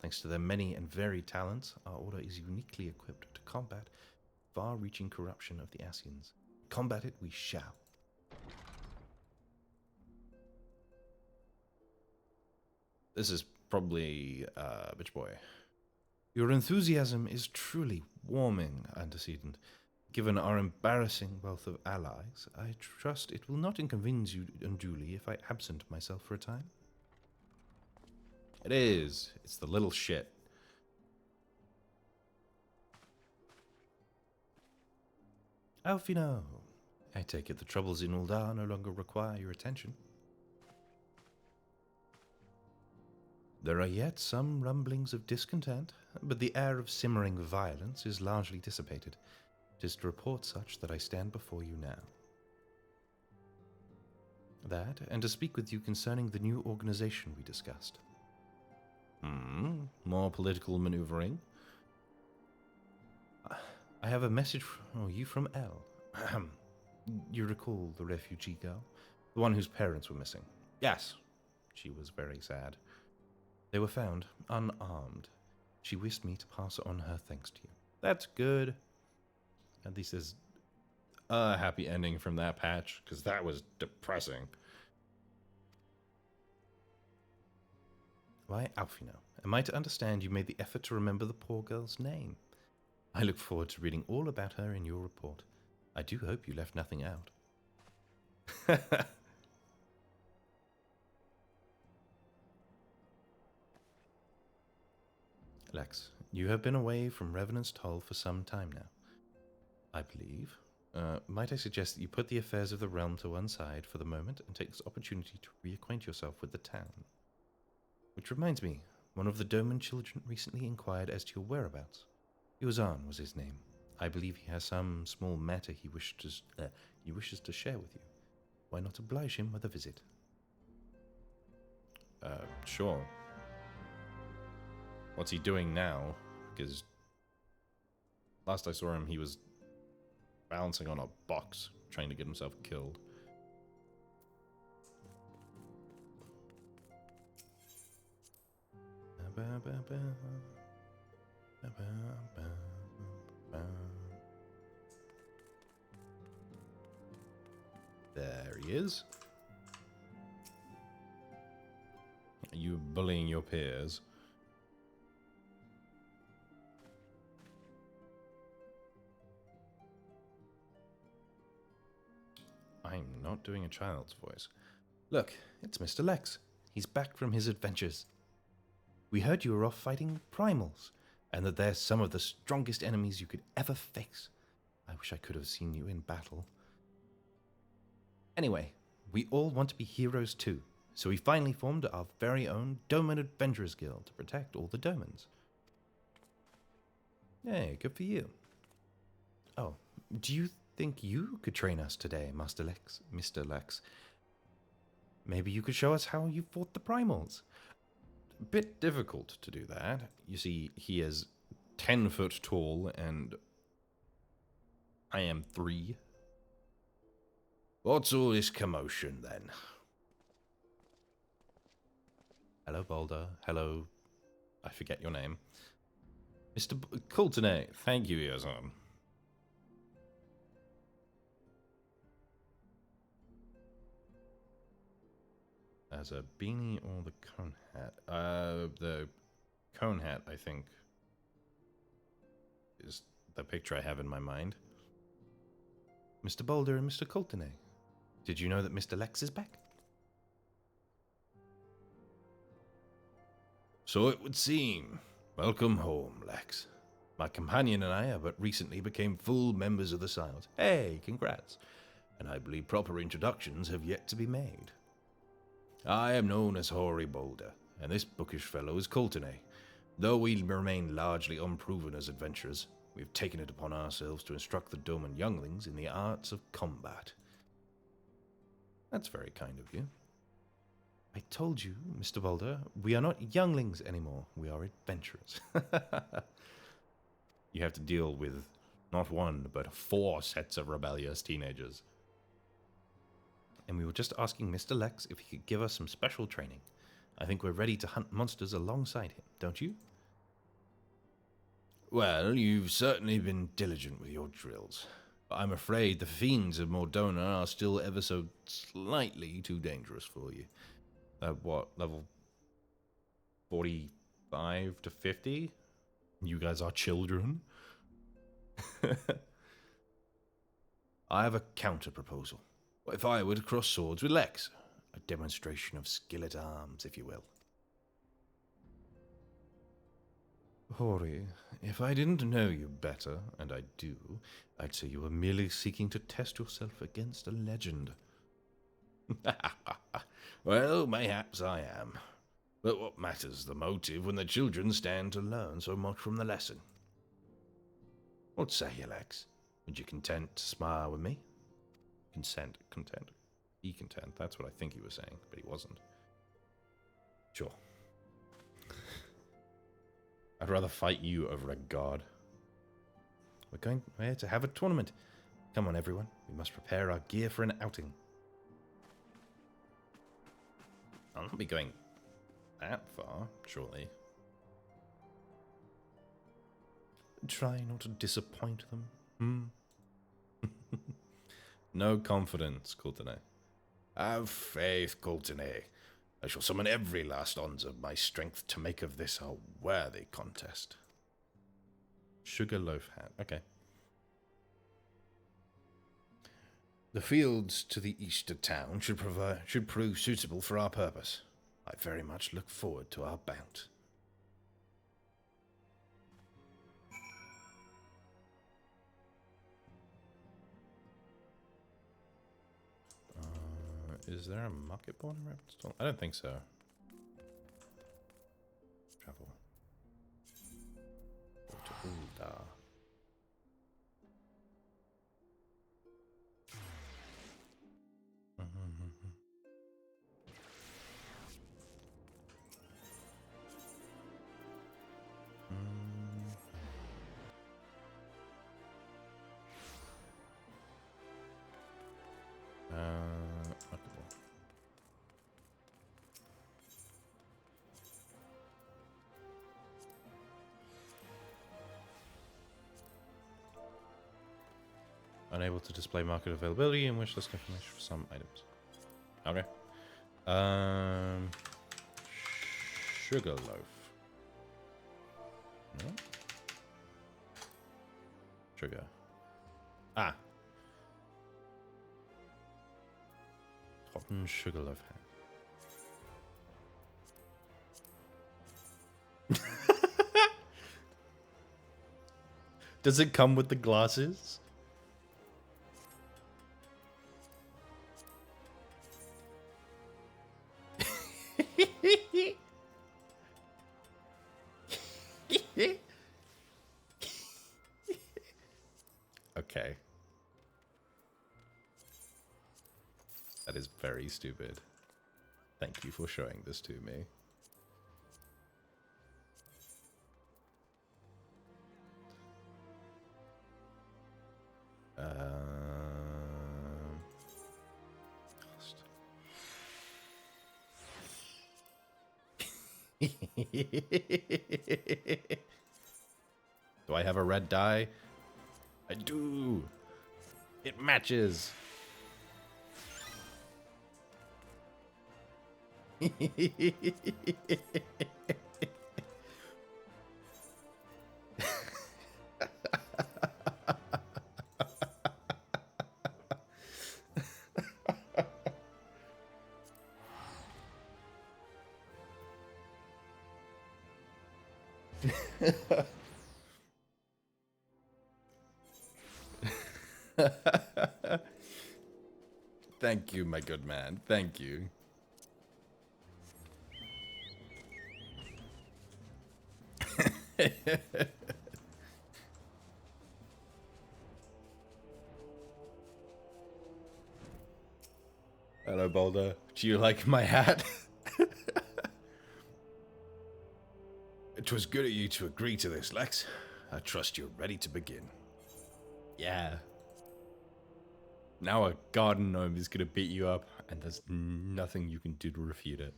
Thanks to their many and varied talents, our order is uniquely equipped to combat far-reaching corruption of the Ascians. Combat it we shall. This is probably, Bitch Boy. Your enthusiasm is truly warming, Antecedent. Given our embarrassing wealth of allies, I trust it will not inconvenience you unduly if I absent myself for a time. It is. It's the little shit. Alfino, I take it the troubles in Uldar no longer require your attention. There are yet some rumblings of discontent, but the air of simmering violence is largely dissipated. It is to report such that I stand before you now. That, and to speak with you concerning the new organization we discussed. More political maneuvering. I have a message for you from Elle. You recall the refugee girl? The one whose parents were missing? Yes. She was very sad. They were found, unarmed. She wished me to pass on her thanks to you. That's good. At least there's a happy ending from that patch, because that was depressing. Why, Alfino, am I to understand you made the effort to remember the poor girl's name? I look forward to reading all about her in your report. I do hope you left nothing out. Lex, you have been away from Revenant's Toll for some time now, I believe. Might I suggest that you put the affairs of the realm to one side for the moment and take this opportunity to reacquaint yourself with the town? Which reminds me, one of the Doman children recently inquired as to your whereabouts. Yuzan was his name. I believe he has some small matter he wishes to share with you. Why not oblige him with a visit? Sure. What's he doing now? Because last I saw him, he was balancing on a box, trying to get himself killed. There he is. Are you bullying your peers? I'm not doing a child's voice. Look, it's Mr. Lex. He's back from his adventures. We heard you were off fighting primals, and that they're some of the strongest enemies you could ever face. I wish I could have seen you in battle. Anyway, we all want to be heroes too, so we finally formed our very own Doman Adventurers Guild to protect all the Domans. Hey, good for you. Oh, do you think you could train us today, Mr. Lex? Maybe you could show us how you fought the primals. A bit difficult to do that. You see, he is 10 foot tall and I am 3. What's all this commotion, then? Hello, Boulder. Hello. I forget your name. Mr. Coultonay. Thank you, Yazan. As a beanie or the cone hat? The cone hat, I think, is the picture I have in my mind. Mr. Boulder and Mr. Coultonay. Did you know that Mr. Lex is back? So it would seem. Welcome home, Lex. My companion and I but recently became full members of the Silence. Hey, congrats. And I believe proper introductions have yet to be made. I am known as Hoary Boulder, and this bookish fellow is Coultonay. Though we remain largely unproven as adventurers, we have taken it upon ourselves to instruct the Doman younglings in the arts of combat. That's very kind of you. I told you, Mr. Boulder, we are not younglings anymore. We are adventurers. You have to deal with not one, but 4 sets of rebellious teenagers. And we were just asking Mr. Lex if he could give us some special training. I think we're ready to hunt monsters alongside him, don't you? Well, you've certainly been diligent with your drills. But I'm afraid the fiends of Mordona are still ever so slightly too dangerous for you. What, level 45 to 50? You guys are children? I have a counter-proposal. What if I were to cross swords with Lex? A demonstration of skill at arms, if you will. Hori, if I didn't know you better, and I do, I'd say you were merely seeking to test yourself against a legend. Well, mayhaps I am. But what matters the motive when the children stand to learn so much from the lesson? What say you, Lex? Would you content to smile with me? Content. Be content. That's what I think he was saying, but he wasn't. Sure. I'd rather fight you over a god. We're going here to have a tournament. Come on, everyone. We must prepare our gear for an outing. I'll not be going that far, surely. Try not to disappoint them. No confidence, Coultonay. Have faith, Coultonay. I shall summon every last ounce of my strength to make of this a worthy contest. Sugarloaf hat. Okay. The fields to the east of town should prove suitable for our purpose. I very much look forward to our bout. Is there a market board in Ravenstall? I don't think so. Travel. Go to Uldar. Unable to display market availability and wish list information for some items. Okay. Sugarloaf. No? Sugar. Ah. Cotton sugarloaf hat. Does it come with the glasses? Okay. That is very stupid. Thank you for showing this to me. Do I have a red die? I do. It matches. Thank you, my good man. Thank you. Hello, Boulder. Do you like my hat? It was good of you to agree to this, Lex. I trust you're ready to begin. Yeah. Now a garden gnome is gonna beat you up, and there's nothing you can do to refute it.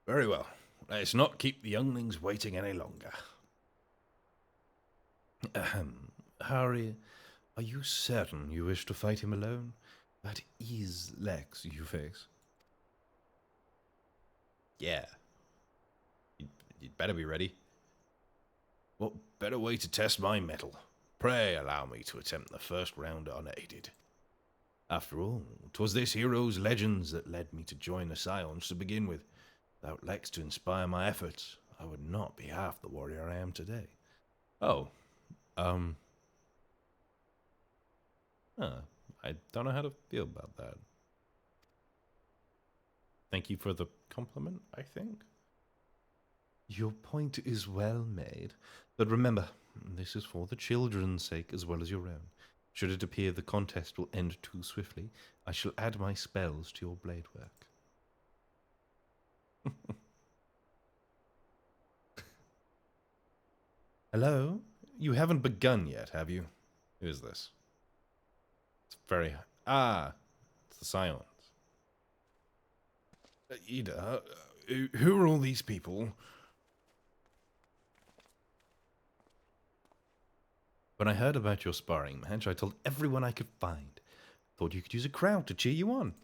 Very well. Let's not keep the younglings waiting any longer. Harry, are you certain you wish to fight him alone? That is Lex you face. Yeah. You'd better be ready. What better way to test my mettle? Pray allow me to attempt the first round unaided. After all, 'twas this hero's legends that led me to join the Scions to begin with. Without Lex to inspire my efforts, I would not be half the warrior I am today. Oh, I don't know how to feel about that. Thank you for the compliment, I think. Your point is well made, but remember, this is for the children's sake as well as your own. Should it appear the contest will end too swiftly, I shall add my spells to your blade work. Hello? You haven't begun yet, have you? Who is this? It's very... Ah! It's the Scions. Ida, who are all these people? When I heard about your sparring match, I told everyone I could find. Thought you could use a crowd to cheer you on.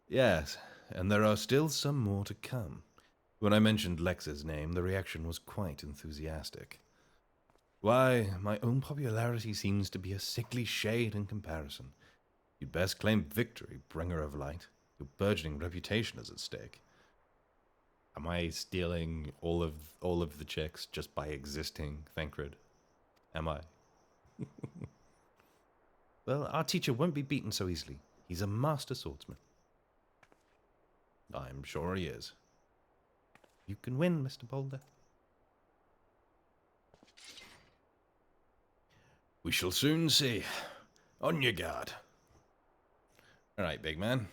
Yes, and there are still some more to come. When I mentioned Lex's name, the reaction was quite enthusiastic. Why, my own popularity seems to be a sickly shade in comparison. You'd best claim victory, bringer of light. Your burgeoning reputation is at stake. Am I stealing all of the chicks just by existing, Thancred? Am I? Well, our teacher won't be beaten so easily. He's a master swordsman. I'm sure he is. You can win, Mr. Boulder. We shall soon see. On your guard. All right, big man.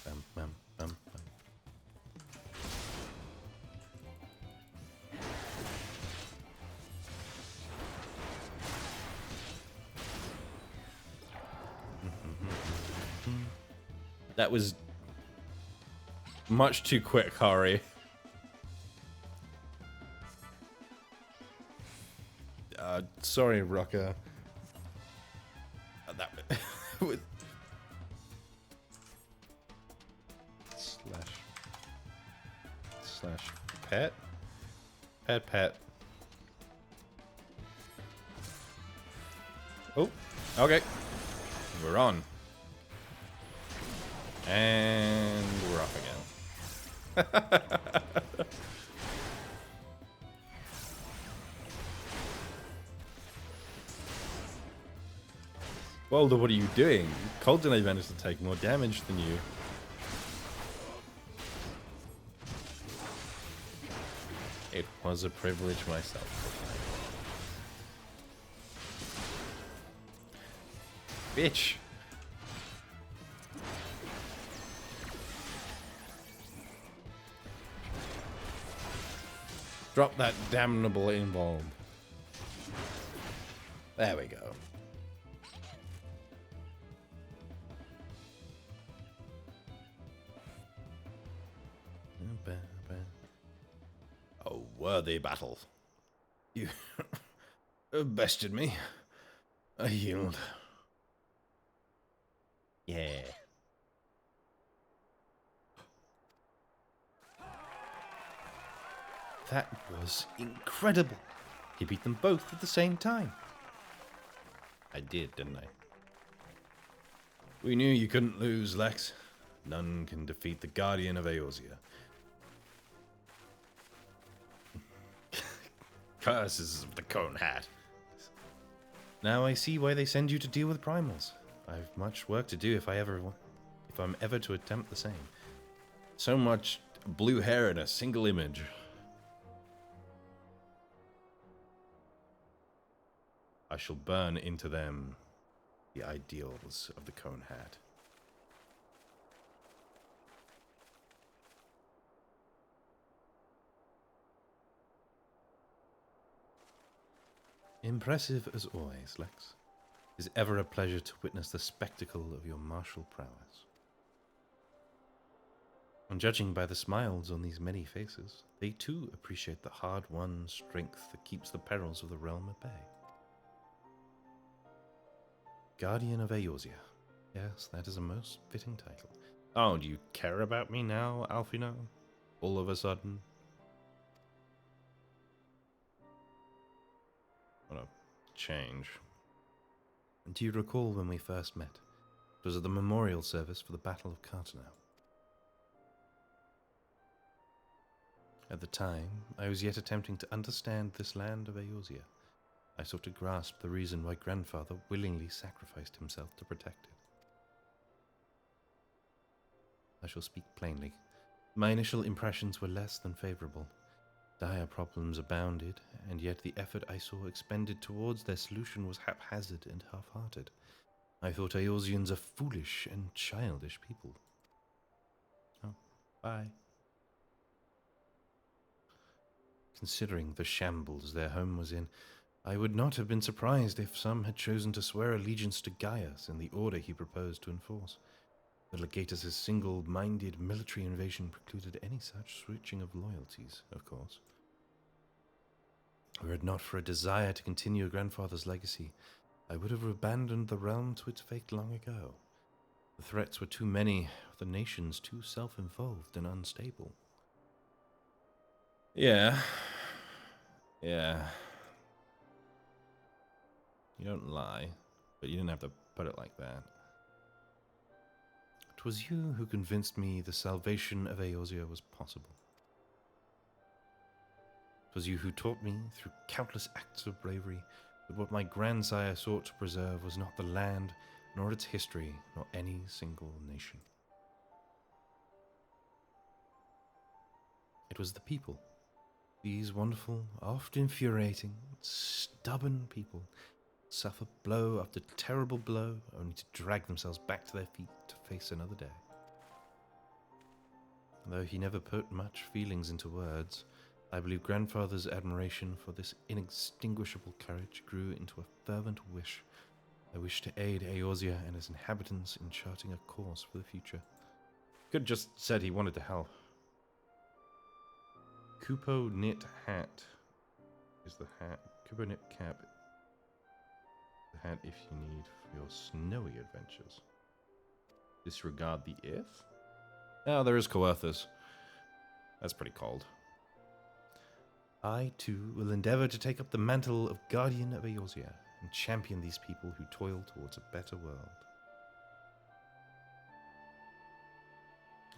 Bum, bum, bum, bum. That was much too quick, Hari. Sorry, Rucker. That with slash pet pet. Oh, okay. We're on. And we're off again. Boulder, what are you doing? Colton, I managed to take more damage than you. It was a privilege myself. Bitch. Drop that damnable involve. There we go. worthy battle. You bested me. I yield. Yeah. That was incredible. He beat them both at the same time. I did, didn't I? We knew you couldn't lose, Lex. None can defeat the Guardian of Eorzea. Curses of the Cone Hat. Now I see why they send you to deal with primals. I've much work to do if I'm ever to attempt the same. So much blue hair in a single image. I shall burn into them the ideals of the Cone Hat. Impressive as always, Lex. It is ever a pleasure to witness the spectacle of your martial prowess. And judging by the smiles on these many faces, they too appreciate the hard-won strength that keeps the perils of the realm at bay. Guardian of Eorzea. Yes, that is a most fitting title. Oh, do you care about me now, Alfino? All of a sudden? What a change. Do you recall when we first met? It was at the memorial service for the Battle of Cartenow. At the time, I was yet attempting to understand this land of Eorzea. I sought to grasp the reason why grandfather willingly sacrificed himself to protect it. I shall speak plainly. My initial impressions were less than favorable. Dire problems abounded, and yet the effort I saw expended towards their solution was haphazard and half-hearted. I thought Eorzeans a foolish and childish people. Oh, bye. Considering the shambles their home was in, I would not have been surprised if some had chosen to swear allegiance to Gaius and the order he proposed to enforce. The Legatus' single-minded military invasion precluded any such switching of loyalties, of course. Were it not for a desire to continue grandfather's legacy, I would have abandoned the realm to its fate long ago. The threats were too many, the nations too self-involved and unstable. Yeah. You don't lie, but you didn't have to put it like that. It was you who convinced me the salvation of Eorzea was possible. It was you who taught me, through countless acts of bravery, that what my grandsire sought to preserve was not the land, nor its history, nor any single nation. It was the people. These wonderful, oft infuriating, stubborn people suffer blow after terrible blow, only to drag themselves back to their feet to face another day. Though he never put much feelings into words, I believe grandfather's admiration for this inextinguishable courage grew into a fervent wish. I wish to aid Eorzea and its inhabitants in charting a course for the future. Could just said he wanted to help. Kupo knit hat is the hat. Kupo knit cap. The hat if you need for your snowy adventures. Disregard the if? Oh, there is Coerthus. That's pretty cold. I, too, will endeavor to take up the mantle of Guardian of Eorzea and champion these people who toil towards a better world.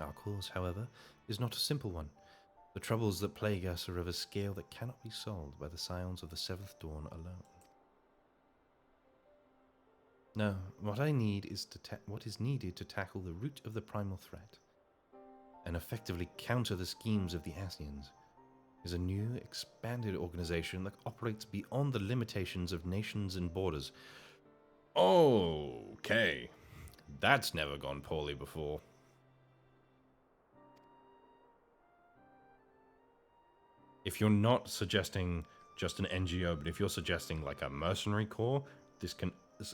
Our cause, however, is not a simple one. The troubles that plague us are of a scale that cannot be solved by the scions of the Seventh Dawn alone. No, what is needed to tackle the root of the primal threat and effectively counter the schemes of the Ascians is a new, expanded organization that operates beyond the limitations of nations and borders. Okay. That's never gone poorly before. If you're not suggesting just an NGO, but if you're suggesting like a mercenary corps, this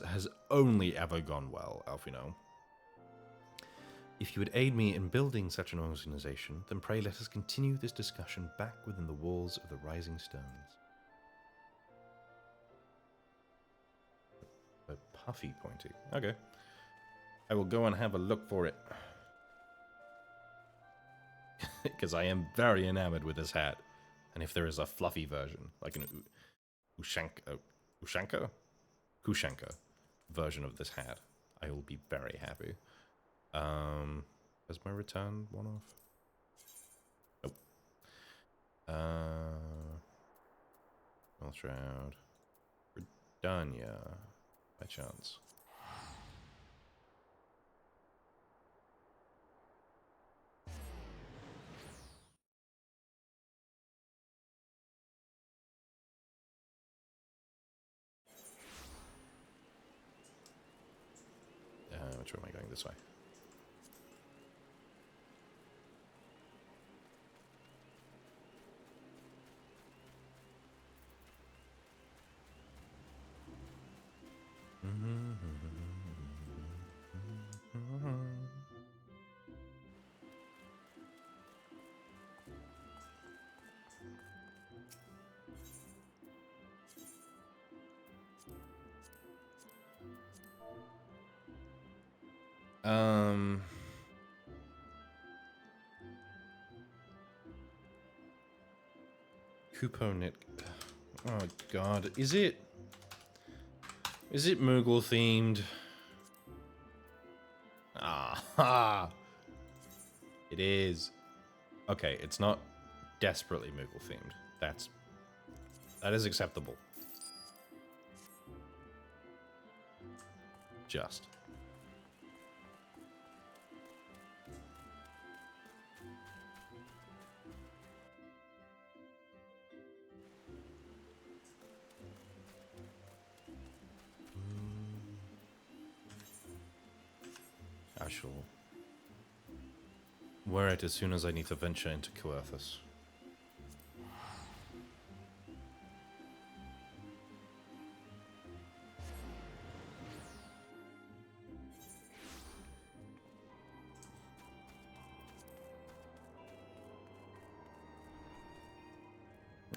has only ever gone well, Alfino. If you would aid me in building such an organization, then pray let us continue this discussion back within the walls of the Rising Stones. A puffy pointy. Okay. I will go and have a look for it. Because I am very enamored with this hat. And if there is a fluffy version, like an Ushanka version of this hat, I will be very happy. Has my return one off? Nope. North Shroud. Redania, by chance. Which way am I going? This way. Kuponit. Oh god, is it Moogle themed? Ah, it is. Okay, it's not desperately Moogle themed. That is acceptable. Just. I shall wear it as soon as I need to venture into Coerthus.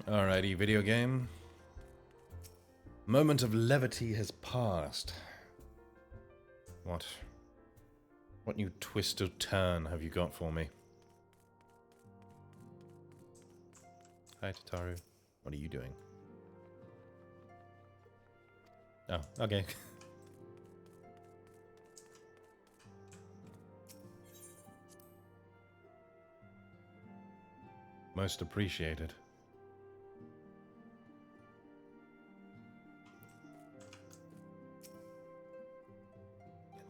Alrighty, video game. Moment of levity has passed. What new twist or turn have you got for me? Hi, Tataru. What are you doing? Oh, okay. Most appreciated.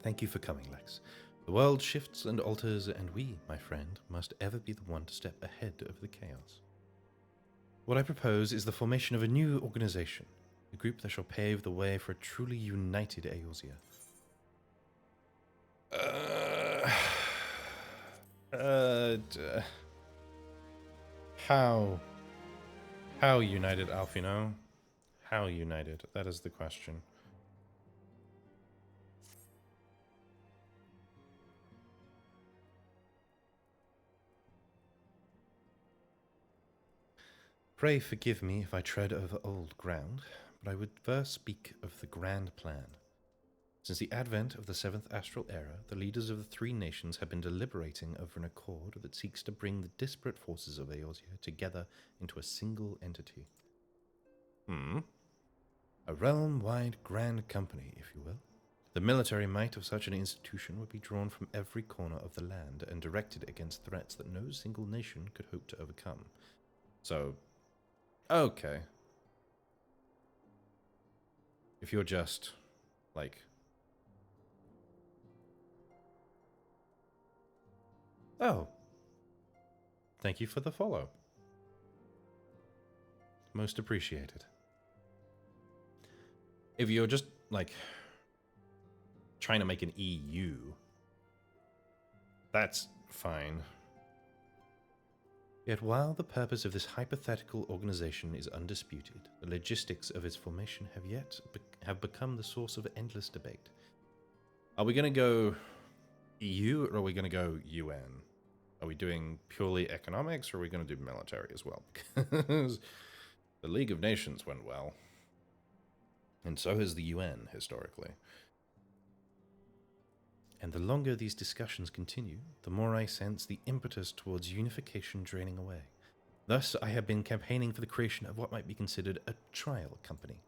Thank you for coming, Lex. The world shifts and alters, and we, my friend, must ever be the one to step ahead of the chaos. What I propose is the formation of a new organization, a group that shall pave the way for a truly united Eorzea. How united, Alfino? How united? That is the question. Pray forgive me if I tread over old ground, but I would first speak of the grand plan. Since the advent of the 7th Astral Era, the leaders of the three nations have been deliberating over an accord that seeks to bring the disparate forces of Eorzea together into a single entity. A realm-wide grand company, if you will. The military might of such an institution would be drawn from every corner of the land and directed against threats that no single nation could hope to overcome. So, okay. If you're just, like... Oh. Thank you for the follow. Most appreciated. If you're just, like, trying to make an EU, that's fine. Yet while the purpose of this hypothetical organization is undisputed, the logistics of its formation have become the source of endless debate. Are we going to go EU, or are we going to go UN? Are we doing purely economics, or are we going to do military as well? Because the League of Nations went well. And so has the UN, historically. And the longer these discussions continue, the more I sense the impetus towards unification draining away. Thus, I have been campaigning for the creation of what might be considered a trial company.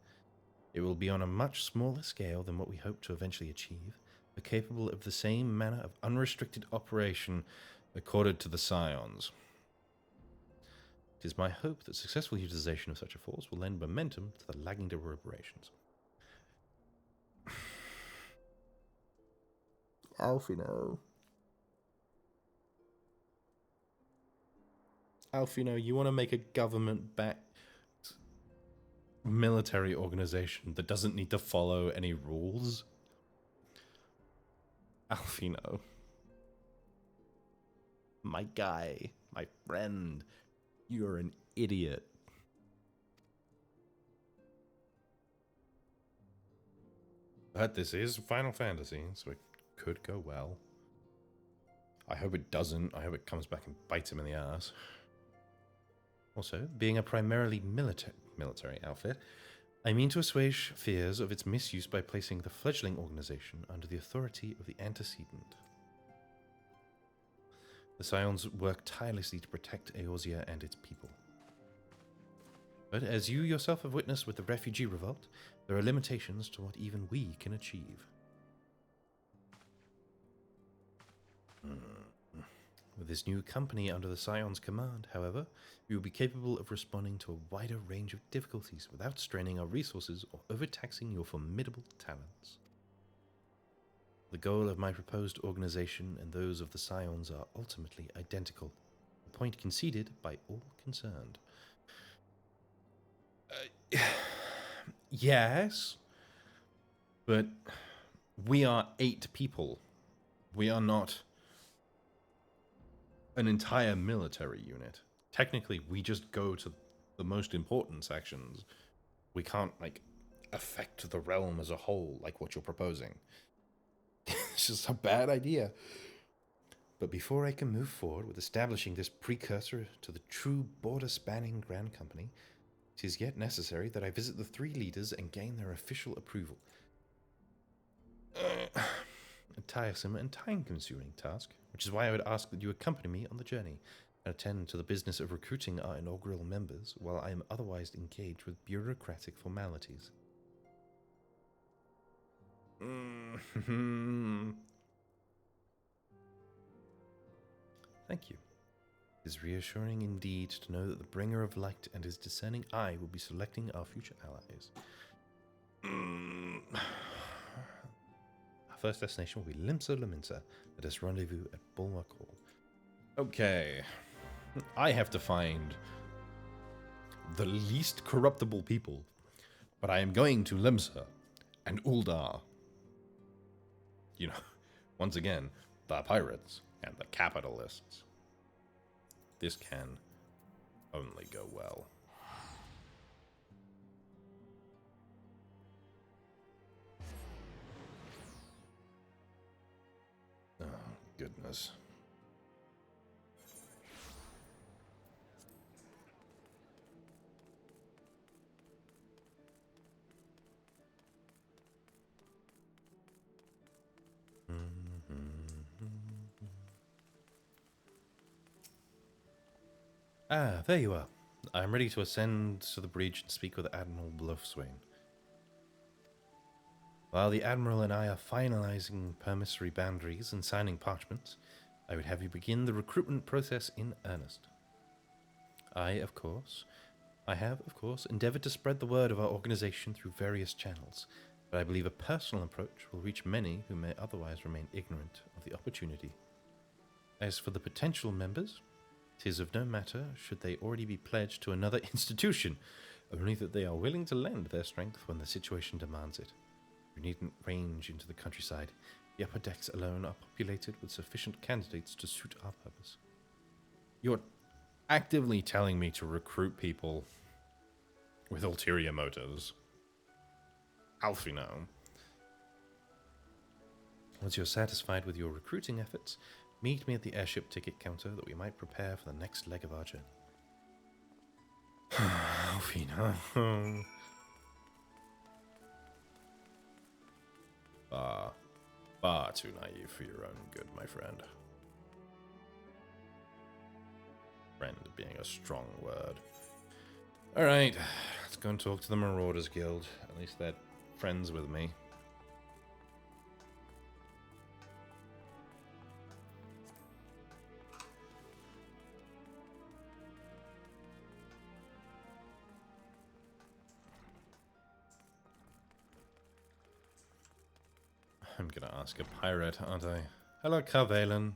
It will be on a much smaller scale than what we hope to eventually achieve, but capable of the same manner of unrestricted operation accorded to the Scions. It is my hope that successful utilization of such a force will lend momentum to the lagging deliberations. Alfino. Alfino, you want to make a government-backed military organization that doesn't need to follow any rules? Alfino. My guy, my friend, you're an idiot. But this is Final Fantasy, so it could go well. I hope it doesn't. I hope it comes back and bites him in the ass. Also, being a primarily military outfit, I mean to assuage fears of its misuse by placing the fledgling organization under the authority of the antecedent. The Scions work tirelessly to protect Eorzea and its people. But as you yourself have witnessed with the refugee revolt, there are limitations to what even we can achieve. With this new company under the Scion's command, however, we will be capable of responding to a wider range of difficulties without straining our resources or overtaxing your formidable talents. The goal of my proposed organization and those of the Scions are ultimately identical, a point conceded by all concerned. Yes, but we are 8 people. We are not an entire military unit. Technically, we just go to the most important sections. We can't, like, affect the realm as a whole, like what you're proposing. It's just a bad idea. But before I can move forward with establishing this precursor to the true border-spanning Grand Company, it is yet necessary that I visit the 3 leaders and gain their official approval. A tiresome and time-consuming task, which is why I would ask that you accompany me on the journey and attend to the business of recruiting our inaugural members while I am otherwise engaged with bureaucratic formalities. Thank you. It is reassuring indeed to know that the bringer of light and his discerning eye will be selecting our future allies. Our first destination will be Limsa Laminsa. Let us rendezvous at Bulwark Hall. Okay. I have to find the least corruptible people, but I am going to Limsa and Uldar. You know, once again, the pirates and the capitalists. This can only go well. Oh, goodness. Ah, there you are. I am ready to ascend to the breach and speak with Admiral Bluffswain. While the Admiral and I are finalizing permissory boundaries and signing parchments, I would have you begin the recruitment process in earnest. I have, of course, endeavored to spread the word of our organization through various channels, but I believe a personal approach will reach many who may otherwise remain ignorant of the opportunity. As for the potential members, 'tis of no matter should they already be pledged to another institution, only that they are willing to lend their strength when the situation demands it. You needn't range into the countryside. The upper decks alone are populated with sufficient candidates to suit our purpose. You're actively telling me to recruit people with ulterior motives. Alfino. Once you're satisfied with your recruiting efforts, meet me at the airship ticket counter that we might prepare for the next leg of our journey. Alfina. Far too naive for your own good, my friend. Friend being a strong word. Alright, let's go and talk to the Marauders Guild. At least they're friends with me. I'm gonna ask a pirate, aren't I? Hello, Carvalen.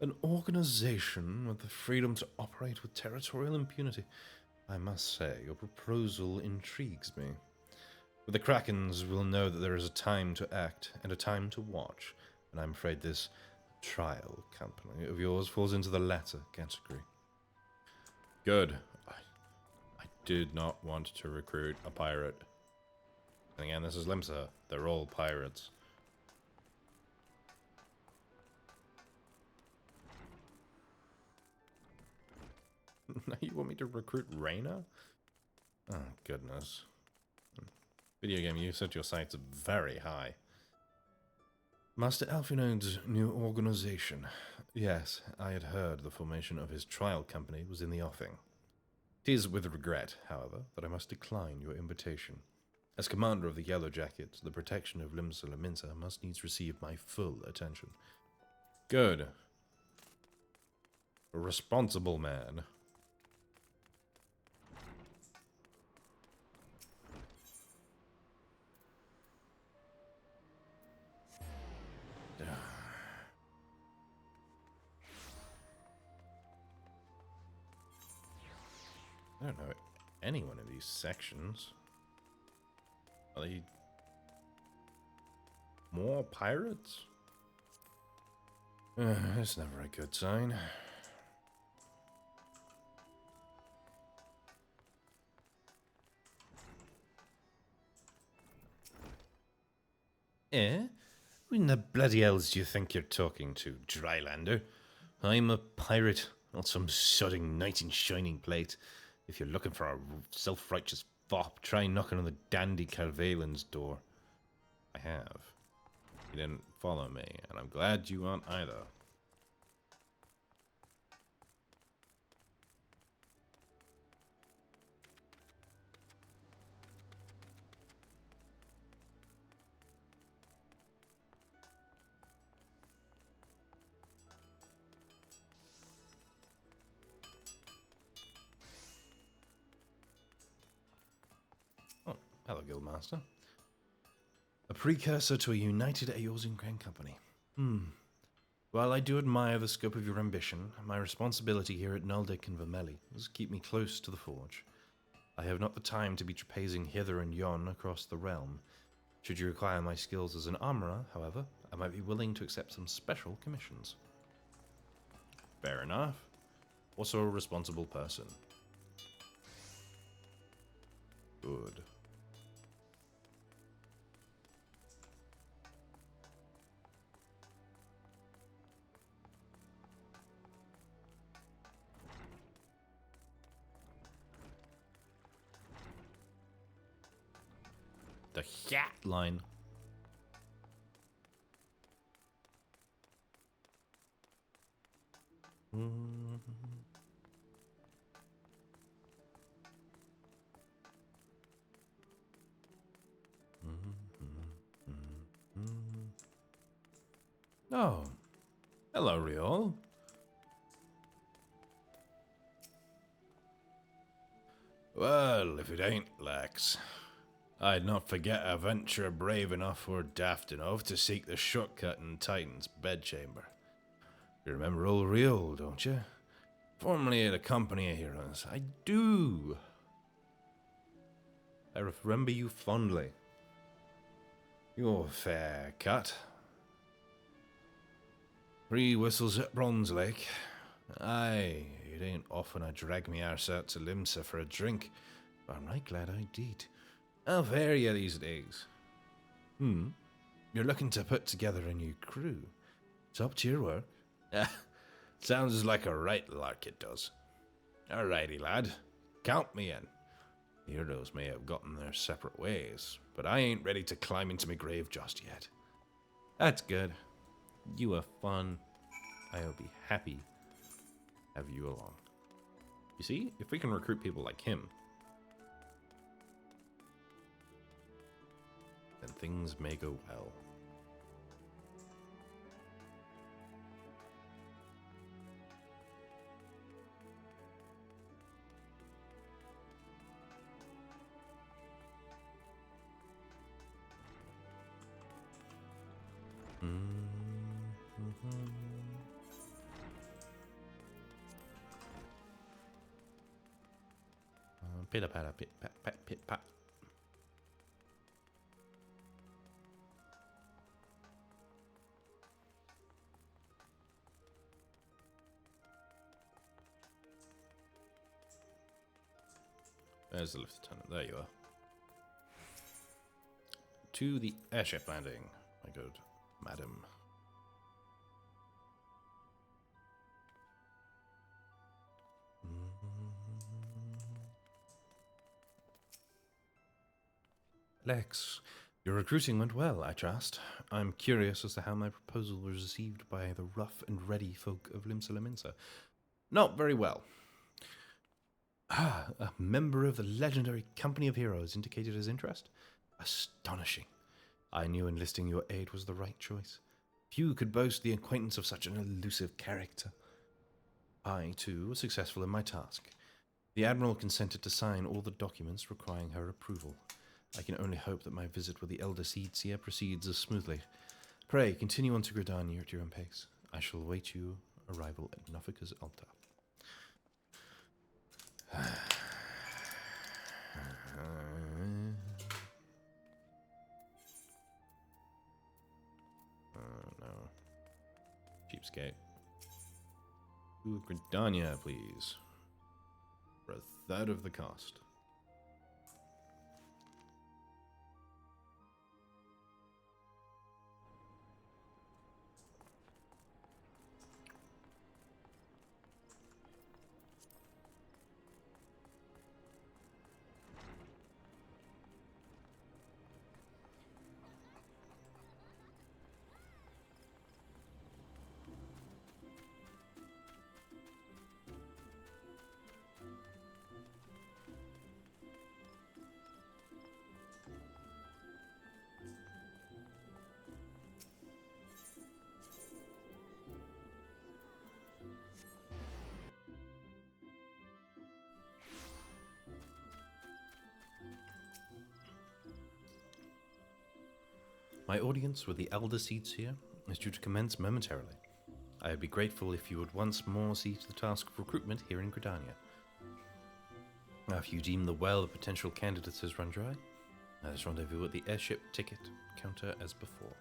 An organization with the freedom to operate with territorial impunity. I must say, your proposal intrigues me. With the Krakens, we'll know that there is a time to act and a time to watch, and I'm afraid this trial company of yours falls into the latter category. Good. I did not want to recruit a pirate. And again, this is Limsa. They're all pirates. Now you want me to recruit Reyna? Oh, goodness. Video game, you set your sights very high. Master Alfinode's new organization. Yes, I had heard the formation of his trial company was in the offing. It is with regret, however, that I must decline your invitation. As commander of the Yellow Jackets, the protection of Limsa Laminsa must needs receive my full attention. Good. A responsible man. I don't know anyone in these sections. Are they more pirates? That's never a good sign. Eh? Who in the bloody hells do you think you're talking to, Drylander? I'm a pirate, not some sodding knight in shining plate. If you're looking for a self-righteous fop, try knocking on the dandy Carvalen's door. I have. You didn't follow me, and I'm glad you aren't either. Oh, hello, Guildmaster. A precursor to a united Eorzean Grand Company. While I do admire the scope of your ambition, my responsibility here at Nuldic and Vermelli is to keep me close to the forge. I have not the time to be trapezing hither and yon across the realm. Should you require my skills as an armorer, however, I might be willing to accept some special commissions. Fair enough. Also a responsible person. Good. The hat line. Oh, hello, Riol. Well, if it ain't Lex, I'd not forget a venture brave enough or daft enough to seek the shortcut in Titan's bedchamber. You remember old Riol, don't you? Formerly a company of heroes. I do. I remember you fondly. You're fair cut. 3 whistles at Bronze Lake. Aye, it ain't often I drag me arse out to Limsa for a drink, but I'm right glad I did. How fare ye these days? You you're looking to put together a new crew. It's up to your work. Sounds like a right lark it does. Alrighty, lad. Count me in. The heroes may have gotten their separate ways, but I ain't ready to climb into my grave just yet. That's good. You are fun. I'll be happy to have you along. You see, if we can recruit people like him, then things may go well. Pitter patter, pit pat pat pit pat. There's the lieutenant. There you are. To the airship landing, my good madam. Lex, your recruiting went well, I trust. I'm curious as to how my proposal was received by the rough and ready folk of Limsa Lominsa. Not very well. Ah, a member of the legendary Company of Heroes indicated his interest? Astonishing. I knew enlisting your aid was the right choice. Few could boast the acquaintance of such an elusive character. I, too, was successful in my task. The Admiral consented to sign all the documents requiring her approval. I can only hope that my visit with the Elder Seedseer proceeds as smoothly. Pray, continue on to Gridania at your own pace. I shall await your arrival at Nofika's altar. No. Cheapskate. Ooh, Gridania, please. For a third of the cost. My audience with the Elder Seedseer is due to commence momentarily. I would be grateful if you would once more see to the task of recruitment here in Gridania. If you deem the well of potential candidates has run dry, let us rendezvous at the airship ticket counter as before.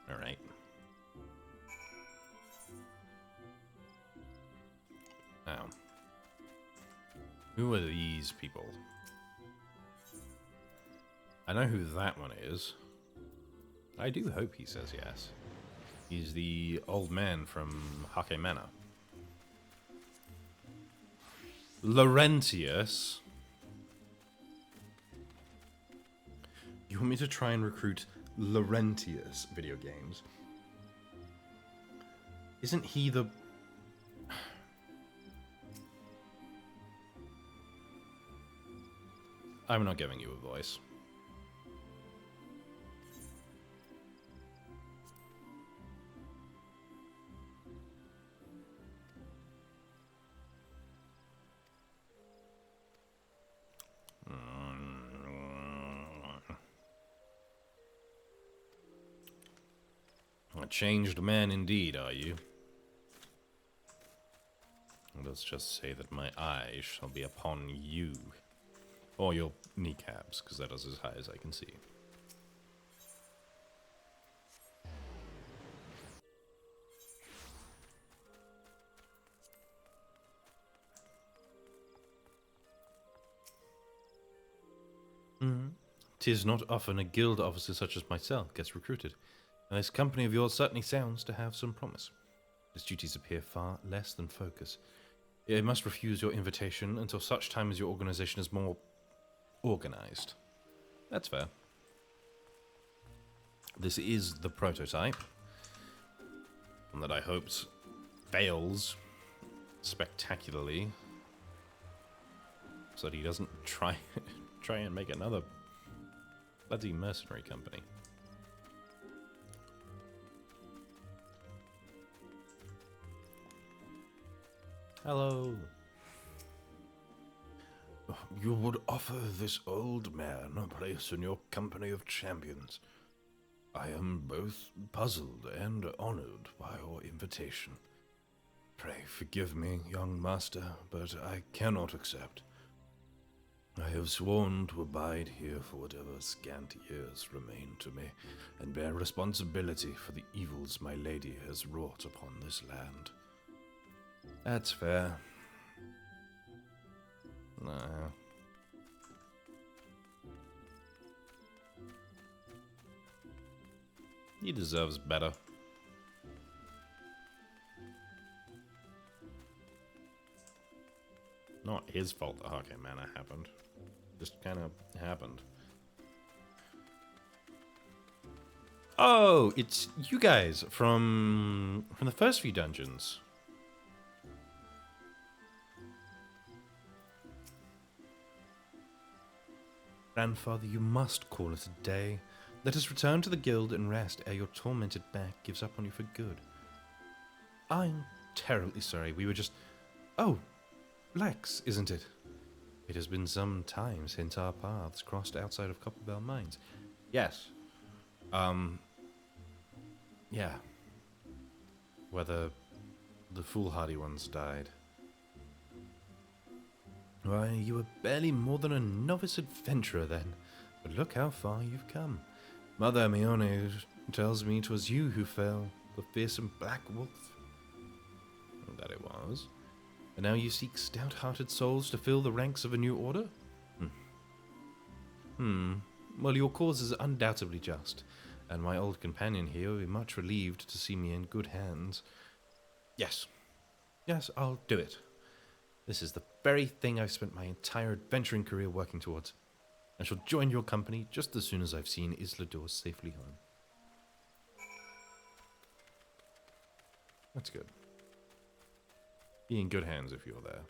Alright. Now, who are these people? I know who that one is. I do hope he says yes. He's the old man from Hake Manor. Laurentius. You want me to try and recruit Laurentius video games? Isn't he the... I'm not giving you a voice. A changed man indeed, are you? Let's just say that my eye shall be upon you. Or your kneecaps, because that is as high as I can see. 'Tis not often a guild officer such as myself gets recruited, and this company of yours certainly sounds to have some promise. Its duties appear far less than focus. I must refuse your invitation until such time as your organization is more organized. That's fair. This is the prototype, one that I hoped fails spectacularly, so that he doesn't try and make another bloody mercenary company. Hello. You would offer this old man a place in your company of champions. I am both puzzled and honored by your invitation. Pray forgive me, young master, but I cannot accept. I have sworn to abide here for whatever scant years remain to me, and bear responsibility for the evils my lady has wrought upon this land. That's fair. Nah. He deserves better. Not his fault the Hawkeye Manor happened. Just kind of happened. Oh, it's you guys from the first few dungeons. Grandfather, you must call it a day. Let us return to the guild and rest ere your tormented back gives up on you for good. I'm terribly sorry. We were just... Oh, Lex, isn't it? It has been some time since our paths crossed outside of Copperbell Mines. Yes. Yeah. Whether the foolhardy ones died. Why, you were barely more than a novice adventurer then. But look how far you've come. Mother Hermione tells me 'twas you who fell, the fearsome Black Wolf. That it was. And now you seek stout-hearted souls to fill the ranks of a new order? Well, your cause is undoubtedly just, and my old companion here will be much relieved to see me in good hands. Yes. Yes, I'll do it. This is the very thing I've spent my entire adventuring career working towards. I shall join your company just as soon as I've seen Islador safely home. That's good. Be in good hands if you're there.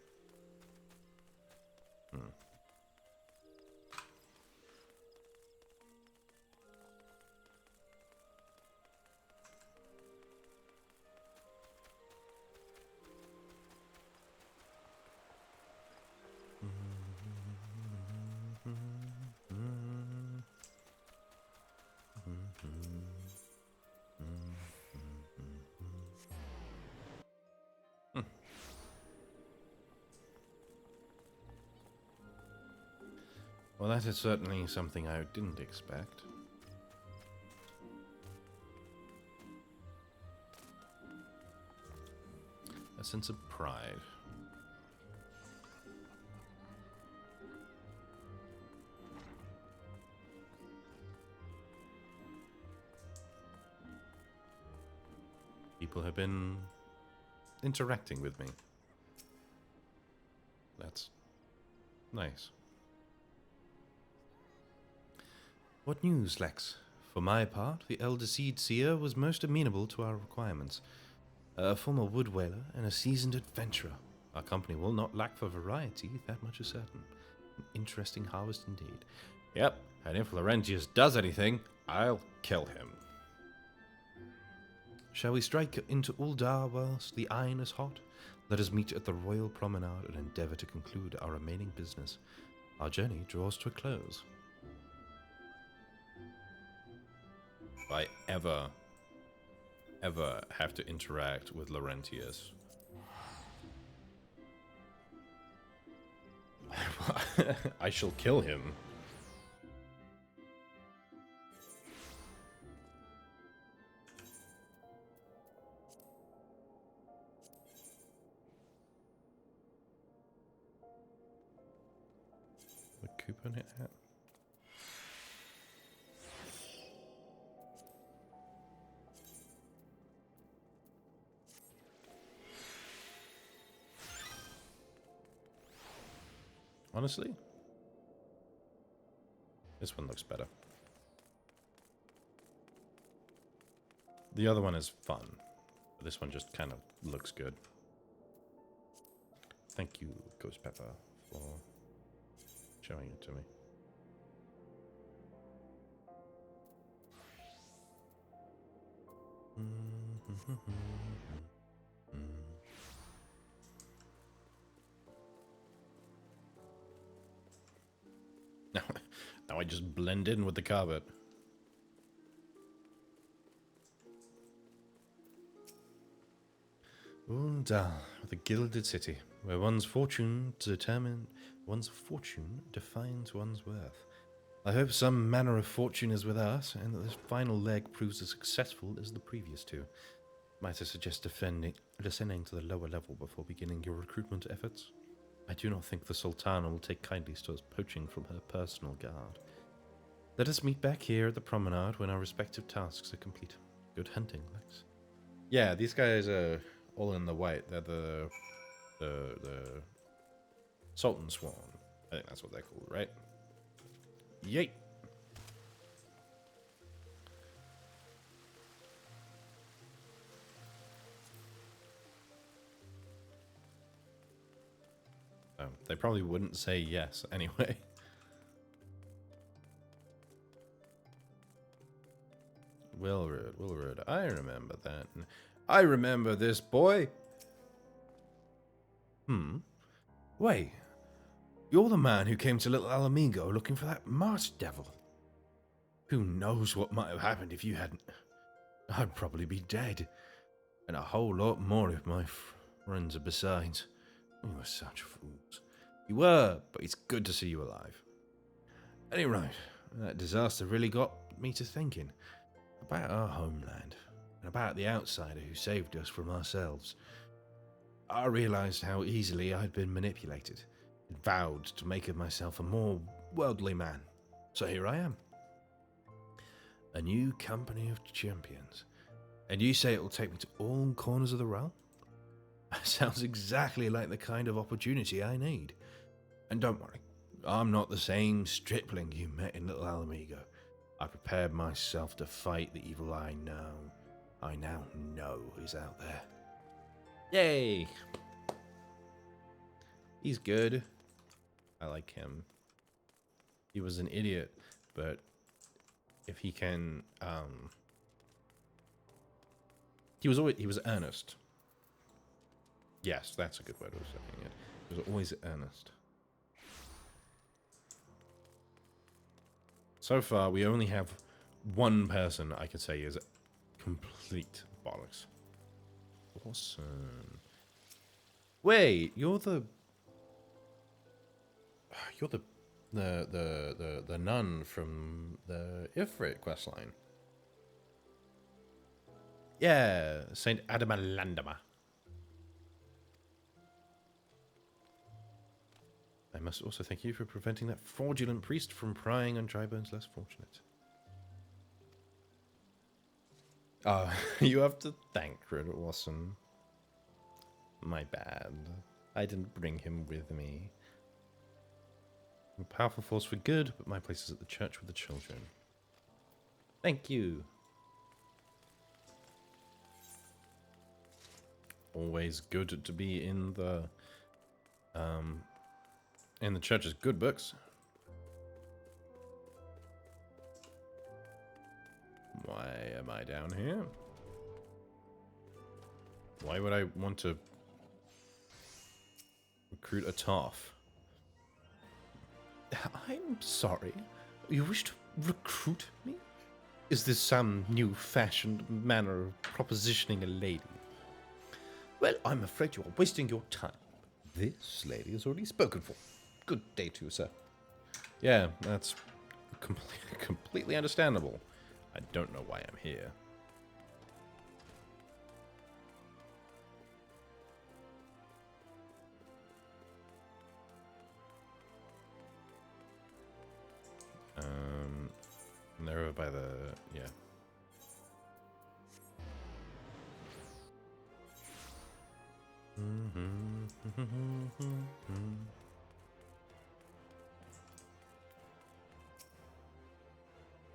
Well, that is certainly something I didn't expect. A sense of pride. People have been interacting with me. That's nice. What news, Lex? For my part, the Elder Seed Seer was most amenable to our requirements. A former wood whaler and a seasoned adventurer. Our company will not lack for variety, that much is certain. An interesting harvest indeed. Yep, and if Laurentius does anything, I'll kill him. Shall we strike into Uldar whilst the iron is hot? Let us meet at the Royal Promenade and endeavour to conclude our remaining business. Our journey draws to a close. If I ever have to interact with Laurentius, I shall kill him. What coupon it at? honestly. This one looks better. The other one is fun. But this one just kind of looks good. Thank you, Ghost Pepper, for showing it to me. Now I just blend in with the carpet. Undal, the gilded city, where one's fortune defines one's worth. I hope some manner of fortune is with us, and that this final leg proves as successful as the previous two. Might I suggest descending to the lower level before beginning your recruitment efforts? I do not think the Sultana will take kindly to us poaching from her personal guard. Let us meet back here at the promenade when our respective tasks are complete. Good hunting, Lex. Yeah, these guys are all in the white. They're the Sultan Swan. I think that's what they're called, right? Yay! They probably wouldn't say yes anyway. Wilrud, I remember that. I remember this boy. Wait, you're the man who came to Little Alamingo looking for that Mars devil. Who knows what might have happened if you hadn't. I'd probably be dead. And a whole lot more if my friends are besides. You were such fools. You were, but it's good to see you alive. Anyway, that disaster really got me to thinking about our homeland and about the outsider who saved us from ourselves. I realized how easily I'd been manipulated and vowed to make of myself a more worldly man. So here I am. A new company of champions. And you say it will take me to all corners of the realm? Sounds exactly like the kind of opportunity I need. And don't worry, I'm not the same stripling you met in Little Alamingo. I prepared myself to fight the evil I now know is out there. Yay! He's good. I like him. He was an idiot, but if he can, he was earnest. Yes, that's a good word of saying it. He was always earnest. So far, we only have one person I could say is complete bollocks. Awesome. Wait, you're the nun from the Ifrit questline. Yeah, Saint Adamalandama. I must also thank you for preventing that fraudulent priest from prying on Drybone's less fortunate. You have to thank Red Awesome. My bad. I didn't bring him with me. I'm a powerful force for good, but my place is at the church with the children. Thank you. Always good to be in the church's good books. Why am I down here? Why would I want to recruit a Toff? I'm sorry. You wish to recruit me? Is this some new-fashioned manner of propositioning a lady? Well, I'm afraid you are wasting your time. This lady is already spoken for. Good day to you, sir. Yeah, that's completely understandable. I don't know why I'm here. They're over by the, yeah.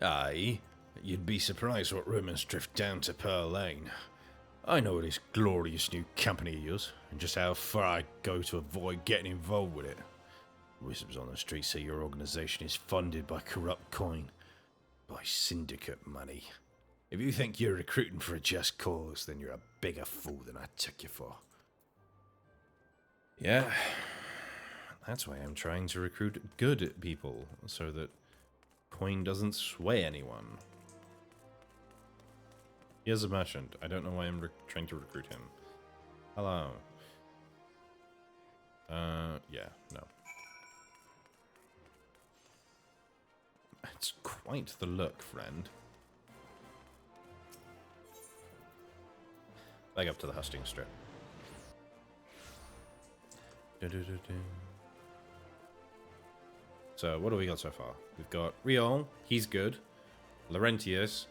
Aye, you'd be surprised what rumours drift down to Pearl Lane. I know this glorious new company of yours, and just how far I go to avoid getting involved with it. Whispers on the street say your organisation is funded by corrupt coin, by syndicate money. If you think you're recruiting for a just cause, then you're a bigger fool than I took you for. Yeah, that's why I'm trying to recruit good people, so that coin doesn't sway anyone. He is a merchant. I don't know why I'm trying to recruit him. Hello. Yeah, no. It's quite the look, friend. Back up to the husting strip. So, what do we got so far? We've got Riol, he's good. Laurentius,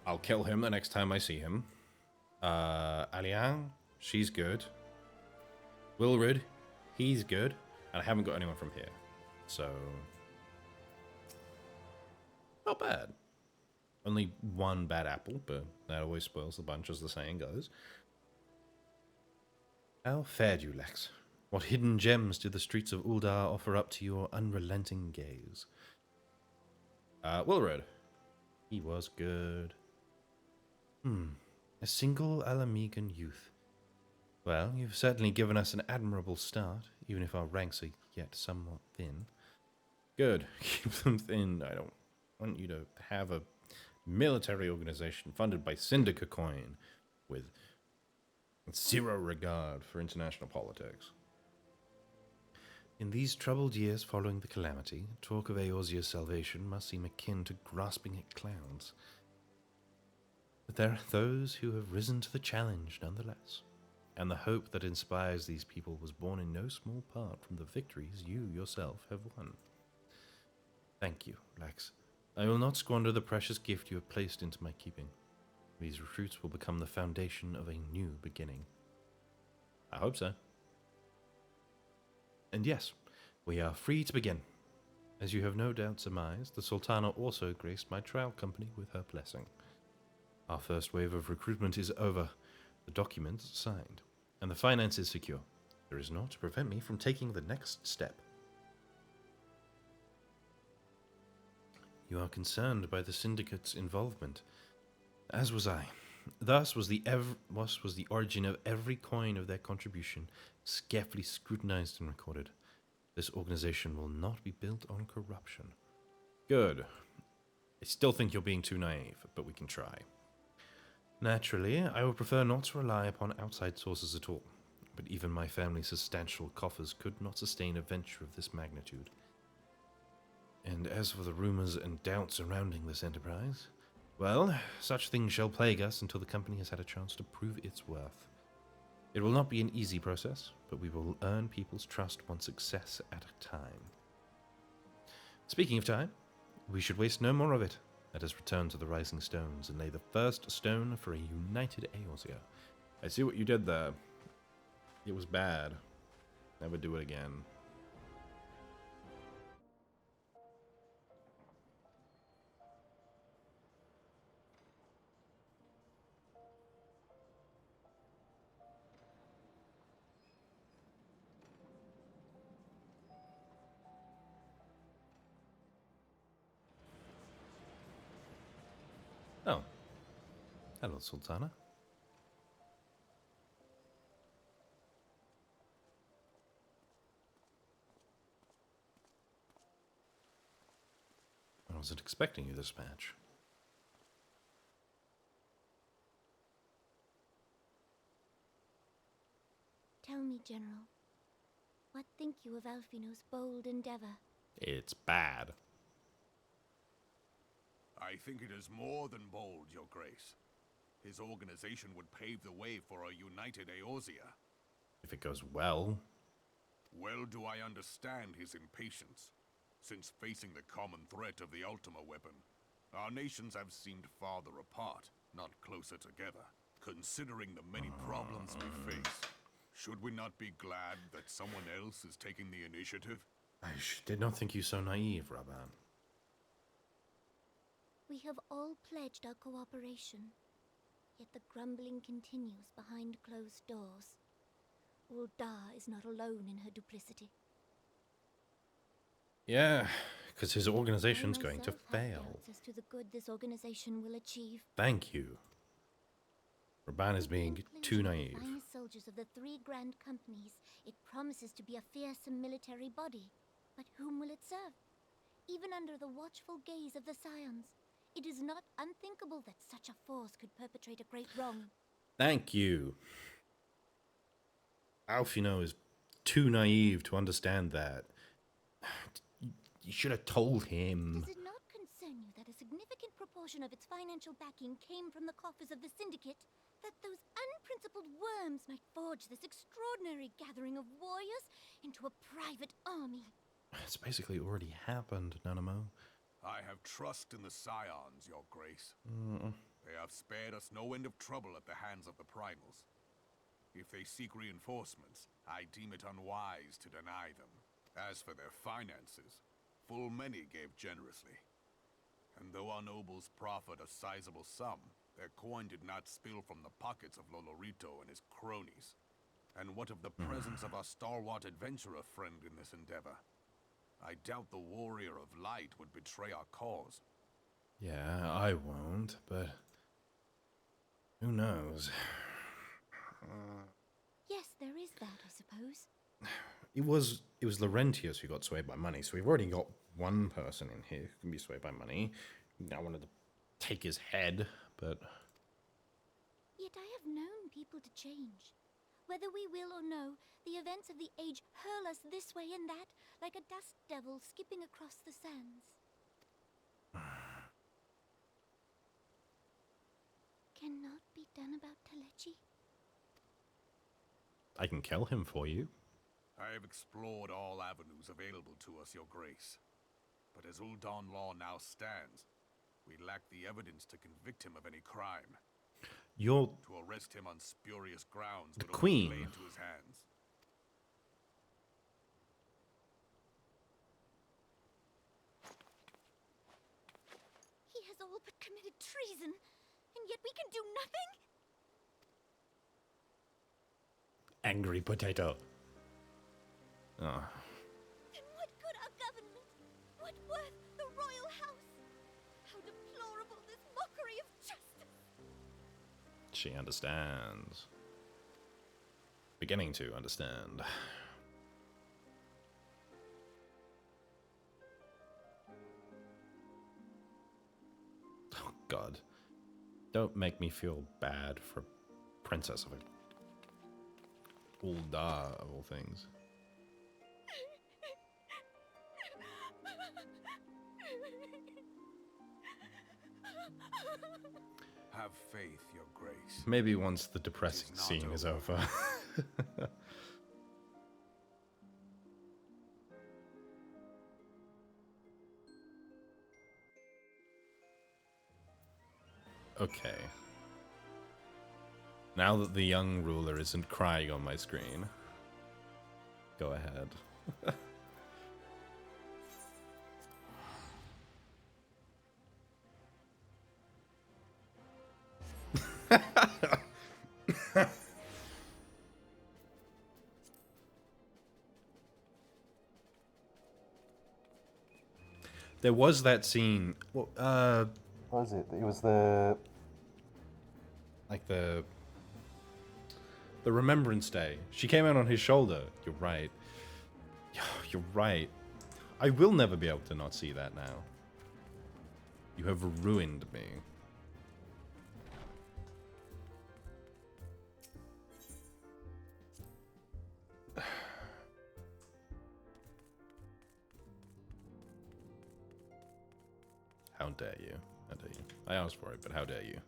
I'll kill him the next time I see him. Aliang, she's good. Wilrid, he's good. And I haven't got anyone from here. So, not bad. Only one bad apple, but that always spoils the bunch, as the saying goes. How fared you, Lex? What hidden gems do the streets of Uldar offer up to your unrelenting gaze? Wilred. He was good. A single Alamegan youth. Well, you've certainly given us an admirable start, even if our ranks are yet somewhat thin. Good. Keep them thin. I don't want you to have a military organization funded by Syndicate coin with zero regard for international politics. In these troubled years following the calamity, talk of Eorzea's salvation must seem akin to grasping at clouds. But there are those who have risen to the challenge nonetheless, and the hope that inspires these people was born in no small part from the victories you yourself have won. Thank you, Lex. I will not squander the precious gift you have placed into my keeping. These recruits will become the foundation of a new beginning. I hope so. And yes, we are free to begin. As you have no doubt surmised, the Sultana also graced my trial company with her blessing. Our first wave of recruitment is over, the documents signed, and the finances secure. There is naught to prevent me from taking the next step. You are concerned by the Syndicate's involvement, as was I. Thus was the origin of every coin of their contribution carefully scrutinized and recorded. This organization will not be built on corruption. Good. I still think you're being too naive, but we can try. Naturally, I would prefer not to rely upon outside sources at all, but even my family's substantial coffers could not sustain a venture of this magnitude. And as for the rumors and doubts surrounding this enterprise, well, such things shall plague us until the company has had a chance to prove its worth. It will not be an easy process, but we will earn people's trust one success at a time. Speaking of time, we should waste no more of it. Let us return to the Rising Stones and lay the first stone for a united Eorzea. I see what you did there. It was bad. Never do it again. Oh. Hello, Sultana. I wasn't expecting you this match. Tell me, General, what think you of Alfino's bold endeavor? It's bad. I think it is more than bold, Your Grace. His organization would pave the way for a united Eorzea. If it goes well. Well do I understand his impatience, since facing the common threat of the Ultima weapon, our nations have seemed farther apart, not closer together. Considering the many problems we face, should we not be glad that someone else is taking the initiative? I did not think you so naive, Raban. We have all pledged our cooperation, yet the grumbling continues behind closed doors. Ul'dah is not alone in her duplicity. Yeah, because his organization's I going to myself have fail. doubts as to the good this organization will achieve. Thank you. Raban is being too naive. The finest soldiers of the 3 grand companies, it promises to be a fearsome military body. But whom will it serve? Even under the watchful gaze of the Scions, it is not unthinkable that such a force could perpetrate a great wrong. Thank you. Alfino is too naive to understand that. You should have told him. Does it not concern you that a significant proportion of its financial backing came from the coffers of the Syndicate? That those unprincipled worms might forge this extraordinary gathering of warriors into a private army? It's basically already happened, Nanamo. I have trust in the Scions, Your Grace. They have spared us no end of trouble at the hands of the Primals. If they seek reinforcements, I deem it unwise to deny them. As for their finances, full many gave generously. And though our nobles proffered a sizable sum, their coin did not spill from the pockets of Lolorito and his cronies. And what of the presence of our stalwart adventurer friend in this endeavor? I doubt the warrior of light would betray our cause. Yeah, I won't, but who knows? Yes, there is that, I suppose. It was Laurentius who got swayed by money, so we've already got one person in here who can be swayed by money. I wanted to take his head, but... Yet I have known people to change. Whether we will or no, the events of the age hurl us this way and that, like a dust devil skipping across the sands. Cannot be done about Telechi? I can kill him for you. I have explored all avenues available to us, Your Grace. But as Ul'dah law now stands, we lack the evidence to convict him of any crime. You're To arrest him on spurious grounds the would only queen. play into his hands. He has all but committed treason, and yet we can do nothing? Angry potato. Oh. Then what good our government? What worth the royal house? How deplorable this mockery of justice! She understands. Beginning to understand. Oh, God. Don't make me feel bad for Princess of Ul'dah, of all things. Have faith, Your Grace. Maybe once the depressing It's not scene is over. Okay. Now that the young ruler isn't crying on my screen, go ahead. There was that scene. What was it? It was the Remembrance Day. She came out on his shoulder. You're right. You're right. I will never be able to not see that now. You have ruined me. How dare you? How dare you? I asked for it, but how dare you?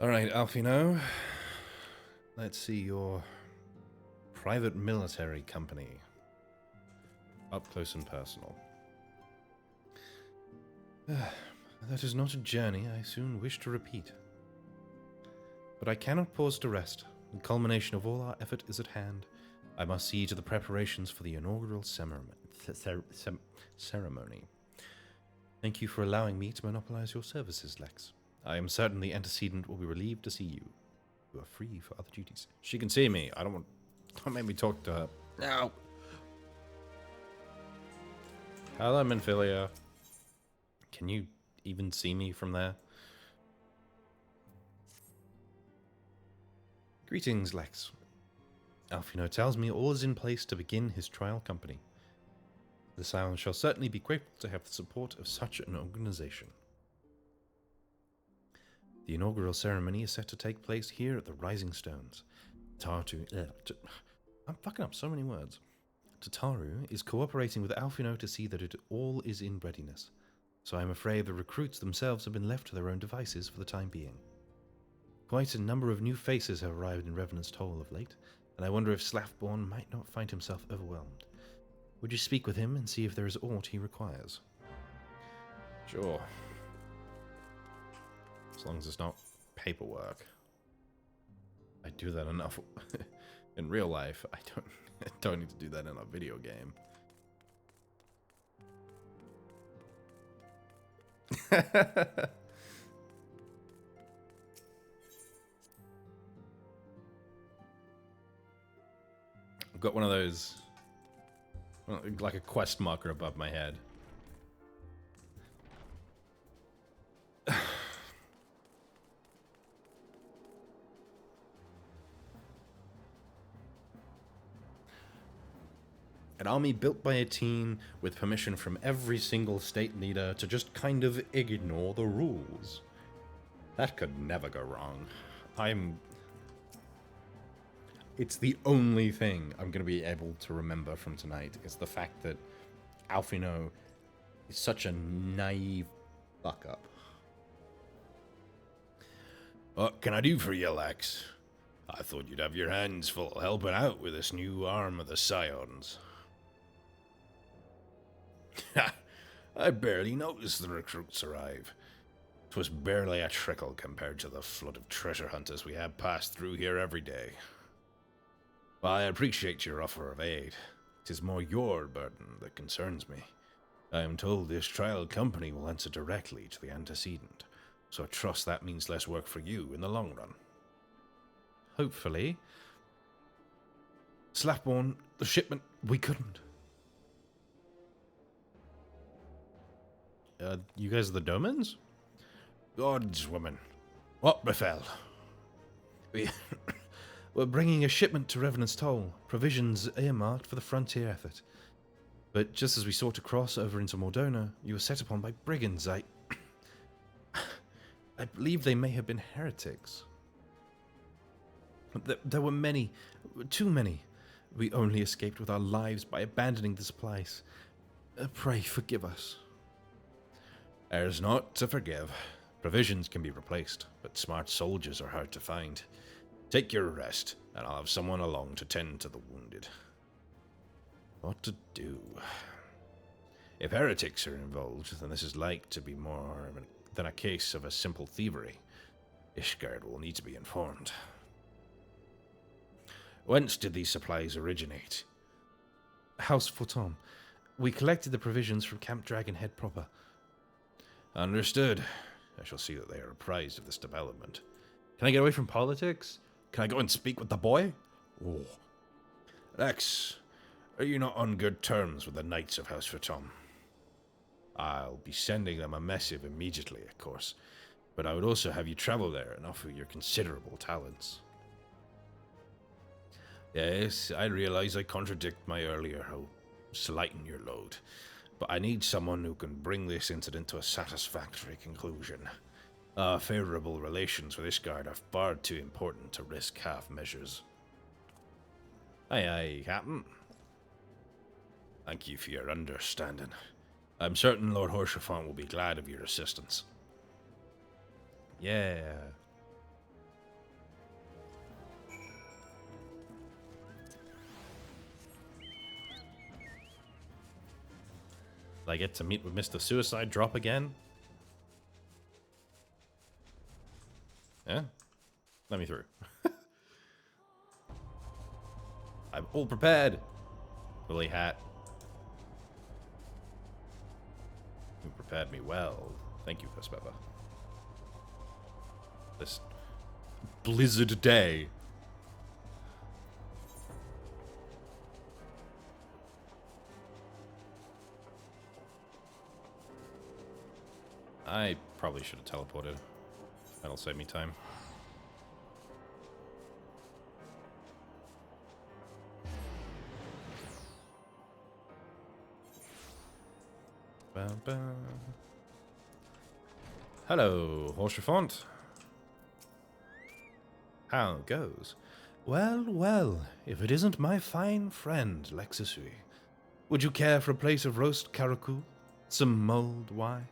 Alright, Alfino. Let's see your private military company. Up close and personal. That is not a journey I soon wish to repeat. But I cannot pause to rest. The culmination of all our effort is at hand. I must see to the preparations for the inaugural ceremony. Thank you for allowing me to monopolize your services, Lex. I am certain the antecedent will be relieved to see you. You are free for other duties. She can see me. Don't make me talk to her. No. Hello, Minfilia. Can you even see me from there? Greetings, Lex. Alfino tells me all is in place to begin his trial company. The Scions shall certainly be grateful to have the support of such an organization. The inaugural ceremony is set to take place here at the Rising Stones. I'm fucking up so many words. Tataru is cooperating with Alfino to see that it all is in readiness, so I'm afraid the recruits themselves have been left to their own devices for the time being. Quite a number of new faces have arrived in Revenant's Toll of late, and I wonder if Slaffborn might not find himself overwhelmed. Would you speak with him and see if there is aught he requires? Sure. As long as it's not paperwork. I do that enough in real life. I don't need to do that in a video game. I've got one of those, like a quest marker above my head. An army built by a team with permission from every single state leader to just kind of ignore the rules. That could never go wrong. It's the only thing I'm going to be able to remember from tonight, is the fact that Alfino is such a naive fuck-up. What can I do for you, Lex? I thought you'd have your hands full helping out with this new arm of the Scions. I barely noticed the recruits arrive. 'Twas barely a trickle compared to the flood of treasure hunters we have passed through here every day. While I appreciate your offer of aid, 'tis more your burden that concerns me. I am told this trial company will answer directly to the antecedent, so I trust that means less work for you in the long run. Hopefully. Slaffborn, the shipment, we couldn't. You guys are the Domans? God's woman, what befell? We're bringing a shipment to Revenant's Toll, provisions earmarked for the frontier effort. But just as we sought to cross over into Mordona, you were set upon by brigands. I believe they may have been heretics. There were many, too many. We only escaped with our lives by abandoning this place. Pray forgive us. There's naught to forgive. Provisions can be replaced, but smart soldiers are hard to find. Take your rest, and I'll have someone along to tend to the wounded. What to do? If heretics are involved, then this is like to be more than a case of a simple thievery. Ishgard will need to be informed. Whence did these supplies originate? House Fortom. We collected the provisions from Camp Dragonhead proper. Understood. I shall see that they are apprised of this development. Can I get away from politics? Can I go and speak with the boy? Oh. Lex, are you not on good terms with the Knights of House Fortom? I'll be sending them a missive immediately, of course, but I would also have you travel there and offer your considerable talents. Yes, I realize I contradict my earlier hope, slighting your load, but I need someone who can bring this incident to a satisfactory conclusion. Our favorable relations with Ishgard are far too important to risk half measures. Aye, aye, Captain. Thank you for your understanding. I'm certain Lord Horsefont will be glad of your assistance. Yeah. I get to meet with Mr. Suicide Drop again? Yeah? Let me through. I'm all prepared. Woolly hat. You prepared me well. Thank you, Vespeppa. This blizzard day. I probably should have teleported. That'll save me time. Ba-ba. Hello, Horchefant. How goes? Well, well, if it isn't my fine friend, Lexisui. Would you care for a plate of roast caracou? Some mulled wine?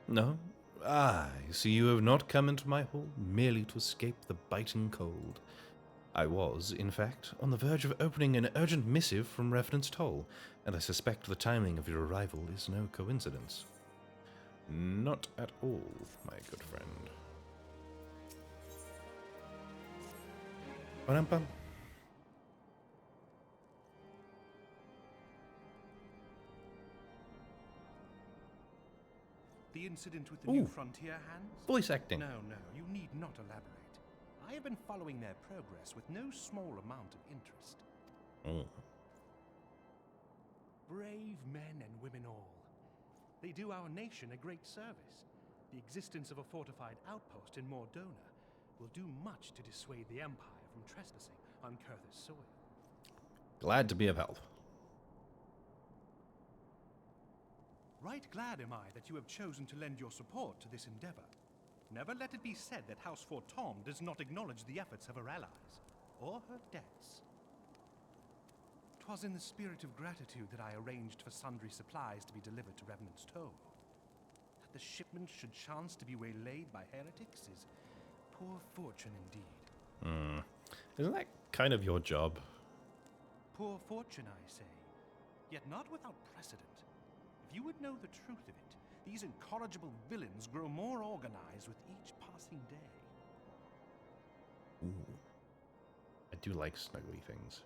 No? Ah, I see you have not come into my hall merely to escape the biting cold. I was, in fact, on the verge of opening an urgent missive from Revenant's Toll, and I suspect the timing of your arrival is no coincidence. Not at all, my good friend. Ba-dum-bum. The incident with the New Frontier hands? Voice acting. No, you need not elaborate. I have been following their progress with no small amount of interest. Brave men and women all. They do our nation a great service. The existence of a fortified outpost in Mordona will do much to dissuade the Empire from trespassing on Kurth's soil. Glad to be of help. Right glad am I that you have chosen to lend your support to this endeavor. Never let it be said that House Fortom does not acknowledge the efforts of her allies, or her debts. 'Twas in the spirit of gratitude that I arranged for sundry supplies to be delivered to Revenant's Toll. That the shipment should chance to be waylaid by heretics is poor fortune indeed. Isn't that kind of your job? Poor fortune, I say, yet not without precedent. If you would know the truth of it, these incorrigible villains grow more organized with each passing day. Ooh. I do like snuggly things.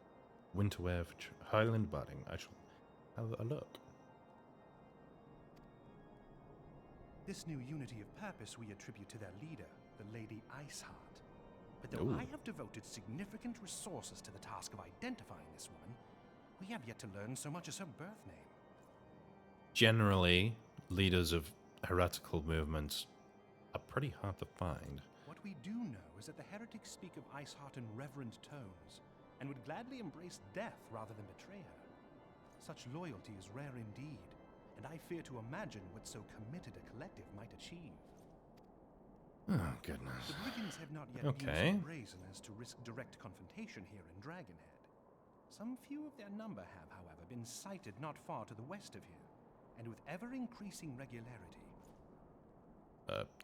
Winterwear for Highland budding. I shall have a look. This new unity of purpose we attribute to their leader, the Lady Iceheart. But though I have devoted significant resources to the task of identifying this woman, we have yet to learn so much as her birth name. Generally, leaders of heretical movements are pretty hard to find. What we do know is that the heretics speak of Iceheart in reverent tones, and would gladly embrace death rather than betray her. Such loyalty is rare indeed, and I fear to imagine what so committed a collective might achieve. Oh, goodness. The brigands have not yet been so brazen as to risk direct confrontation here in Dragonhead. Some few of their number have, however, been sighted not far to the west of here, and with ever-increasing regularity.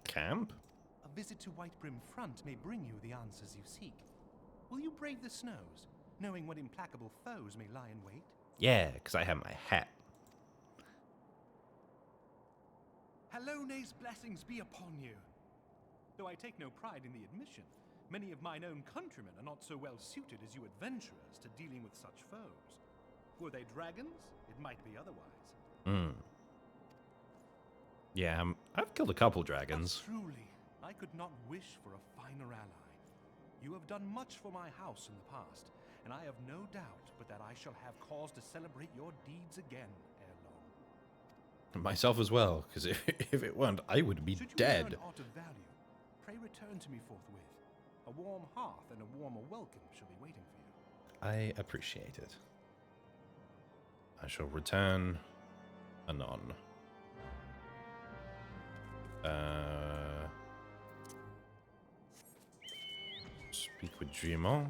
Camp? A visit to Whitebrim Front may bring you the answers you seek. Will you brave the snows, knowing what implacable foes may lie in wait? Yeah, because I have my hat. Hallone's blessings be upon you. Though I take no pride in the admission, many of mine own countrymen are not so well suited as you adventurers to dealing with such foes. Were they dragons, it might be otherwise. Yeah, I've killed a couple dragons. But truly, I could not wish for a finer ally. You have done much for my house in the past, and I have no doubt but that I shall have cause to celebrate your deeds again ere long. Myself as well, because if it weren't, I would be Should you dead. learn aught of value, pray return to me forthwith. A warm hearth and a warmer welcome shall be waiting for you. I appreciate it. I shall return anon. Speak with Jimon.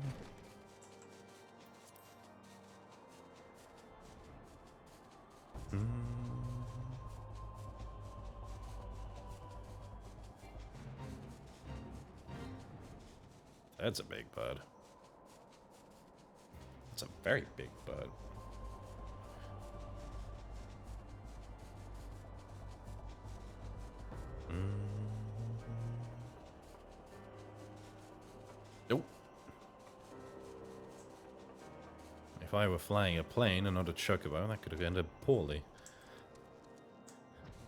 That's a big bird. That's a very big bird. Nope. If I were flying a plane and not a chocobo, that could have ended poorly.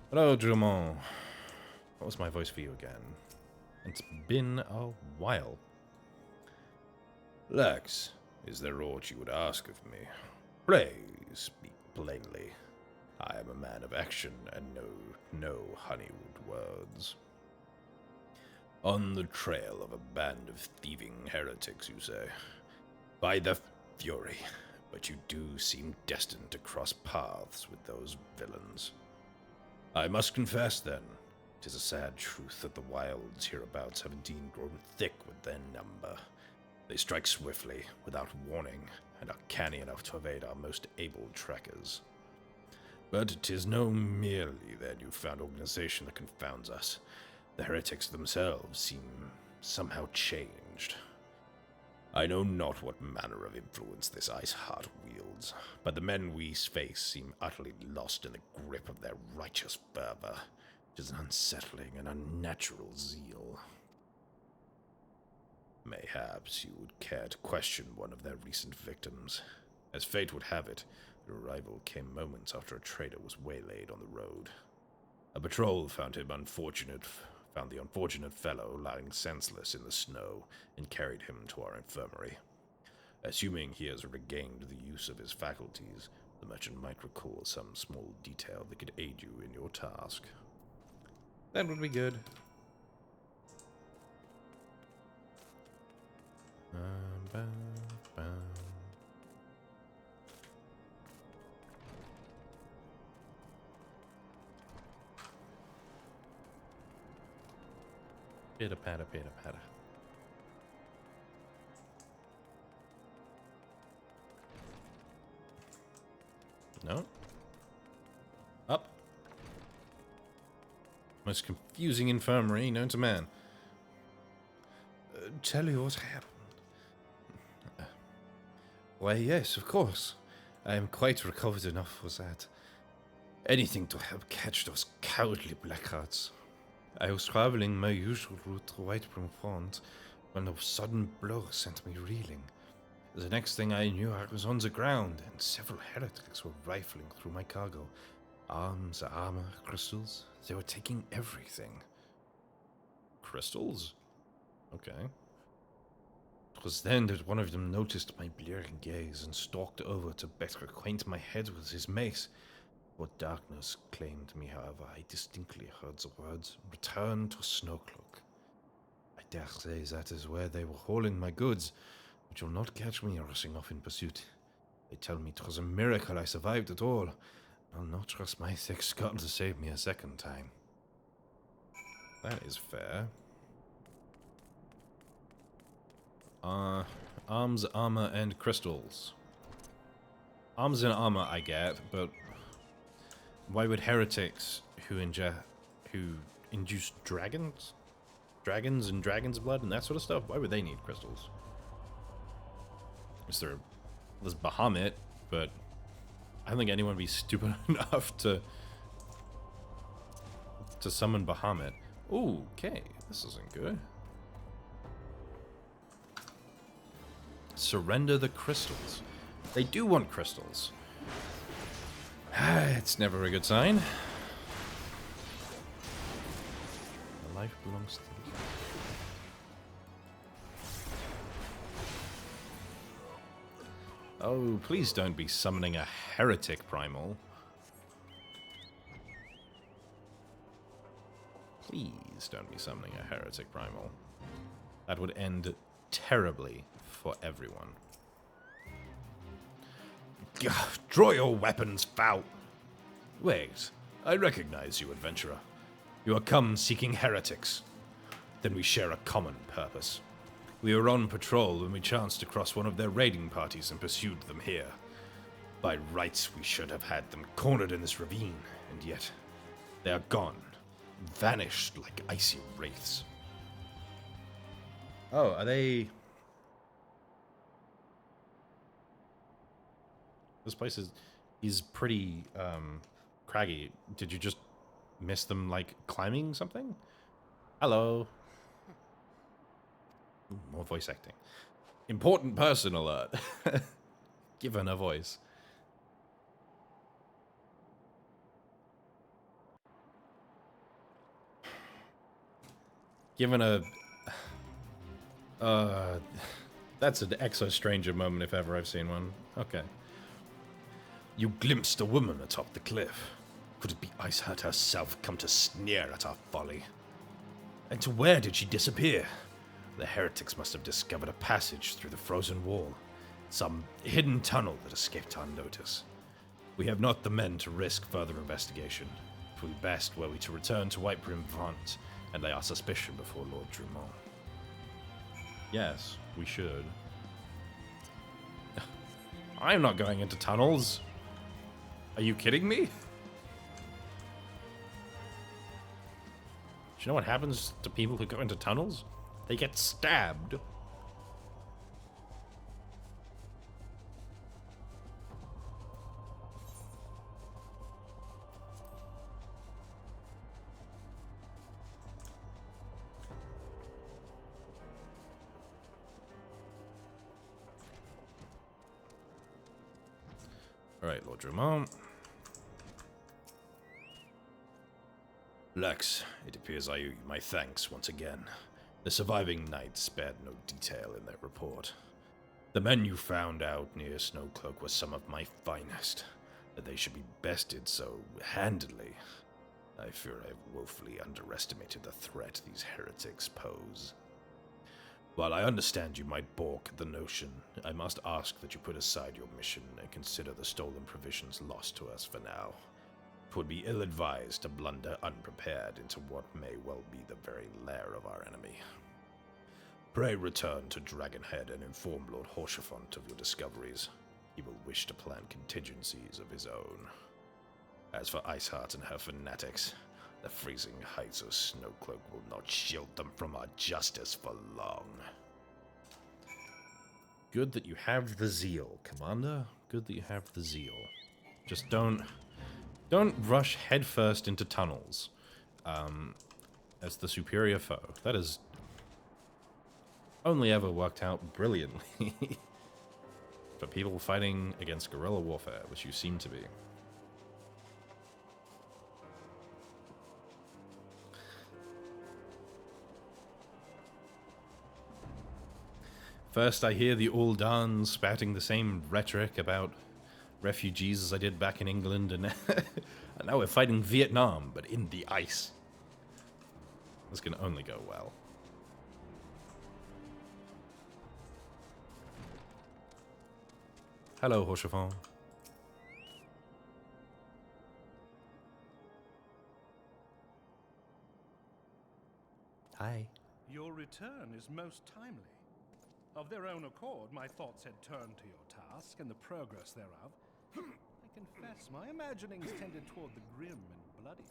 Hello, Drummond. What was my voice for you again? It's been a while. Lex, is there aught you would ask of me? Pray, speak plainly. I am a man of action and no honeywood words. On the trail of a band of thieving heretics, you say? By the fury, but you do seem destined to cross paths with those villains. I must confess, then, 'tis a sad truth that the wilds hereabouts have indeed grown thick with their number. They strike swiftly, without warning, and are canny enough to evade our most able trackers. But 'tis no merely their newfound organization that confounds us. The heretics themselves seem somehow changed. I know not what manner of influence this ice heart wields, but the men we face seem utterly lost in the grip of their righteous fervor. It is an unsettling and unnatural zeal. Mayhaps you would care to question one of their recent victims. As fate would have it, their arrival came moments after a trader was waylaid on the road. A patrol found the unfortunate fellow lying senseless in the snow and carried him to our infirmary. Assuming he has regained the use of his faculties, the merchant might recall some small detail that could aid you in your task. That would be good. Pitter patter, pitter patter. No. Up. Most confusing infirmary known to man. Tell you what happened. Why, yes, of course. I am quite recovered enough for that. Anything to help catch those cowardly blackguards. I was traveling my usual route to Whitebrim Front when a sudden blow sent me reeling. The next thing I knew, I was on the ground, and several heretics were rifling through my cargo. Arms, armor, crystals. They were taking everything. Crystals? Okay. It was then that one of them noticed my blearing gaze and stalked over to better acquaint my head with his mace. What darkness claimed me, however, I distinctly heard the words, "Return to Snowcloak." I dare say that is where they were hauling my goods, but you'll not catch me rushing off in pursuit. They tell me 'twas a miracle I survived at all. I'll not trust my thick skull to save me a second time. That is fair. Arms, armor, and crystals. Arms and armor I get, but why would heretics who induce dragons and dragon's blood and that sort of stuff, why would they need crystals? There's Bahamut, but I don't think anyone would be stupid enough to summon Bahamut. Ooh, okay, this isn't good. Surrender the crystals. They do want crystals. It's never a good sign. The life belongs to the... Oh, please don't be summoning a heretic primal. Please don't be summoning a heretic primal. That would end terribly for everyone. Draw your weapons, foul! Wait, I recognize you, adventurer. You are come seeking heretics. Then we share a common purpose. We were on patrol when we chanced to cross one of their raiding parties and pursued them here. By rights, we should have had them cornered in this ravine, and yet they are gone, vanished like icy wraiths. Oh, are they... This place is pretty craggy. Did you just miss them, like, climbing something? Hello. Ooh, more voice acting. Important person alert. given a voice. Given a... that's an Exo-Stranger moment if ever I've seen one. Okay. You glimpsed a woman atop the cliff. Could it be Iceheart herself come to sneer at our folly? And to where did she disappear? The heretics must have discovered a passage through the frozen wall. Some hidden tunnel that escaped our notice. We have not the men to risk further investigation. It will be best were we to return to White Brim Front and lay our suspicion before Lord Drummond. Yes, we should. I'm not going into tunnels. Are you kidding me? Do you know what happens to people who go into tunnels? They get stabbed. Alright, Lord Drummond. Lex, it appears I owe you my thanks once again. The surviving knights spared no detail in their report. The men you found out near Snowcloak were some of my finest. That they should be bested so handily. I fear I've woefully underestimated the threat these heretics pose. While I understand you might balk at the notion, I must ask that you put aside your mission and consider the stolen provisions lost to us for now. 'Twould be ill-advised to blunder unprepared into what may well be the very lair of our enemy. Pray return to Dragonhead and inform Lord Horshafont of your discoveries. He will wish to plan contingencies of his own. As for Iceheart and her fanatics, the freezing heights of Snowcloak will not shield them from our justice for long. Good that you have the zeal, Commander. Good that you have the zeal. Just don't rush headfirst into tunnels as the superior foe. That has only ever worked out brilliantly for people fighting against guerrilla warfare, which you seem to be. First, I hear the Uldan spouting the same rhetoric about refugees as I did back in England, and now we're fighting Vietnam, but in the ice. This can only go well. Hello, Horshafon. Hi. Your return is most timely. Of their own accord, my thoughts had turned to your task and the progress thereof. I confess, my imaginings tended toward the grim and bloody.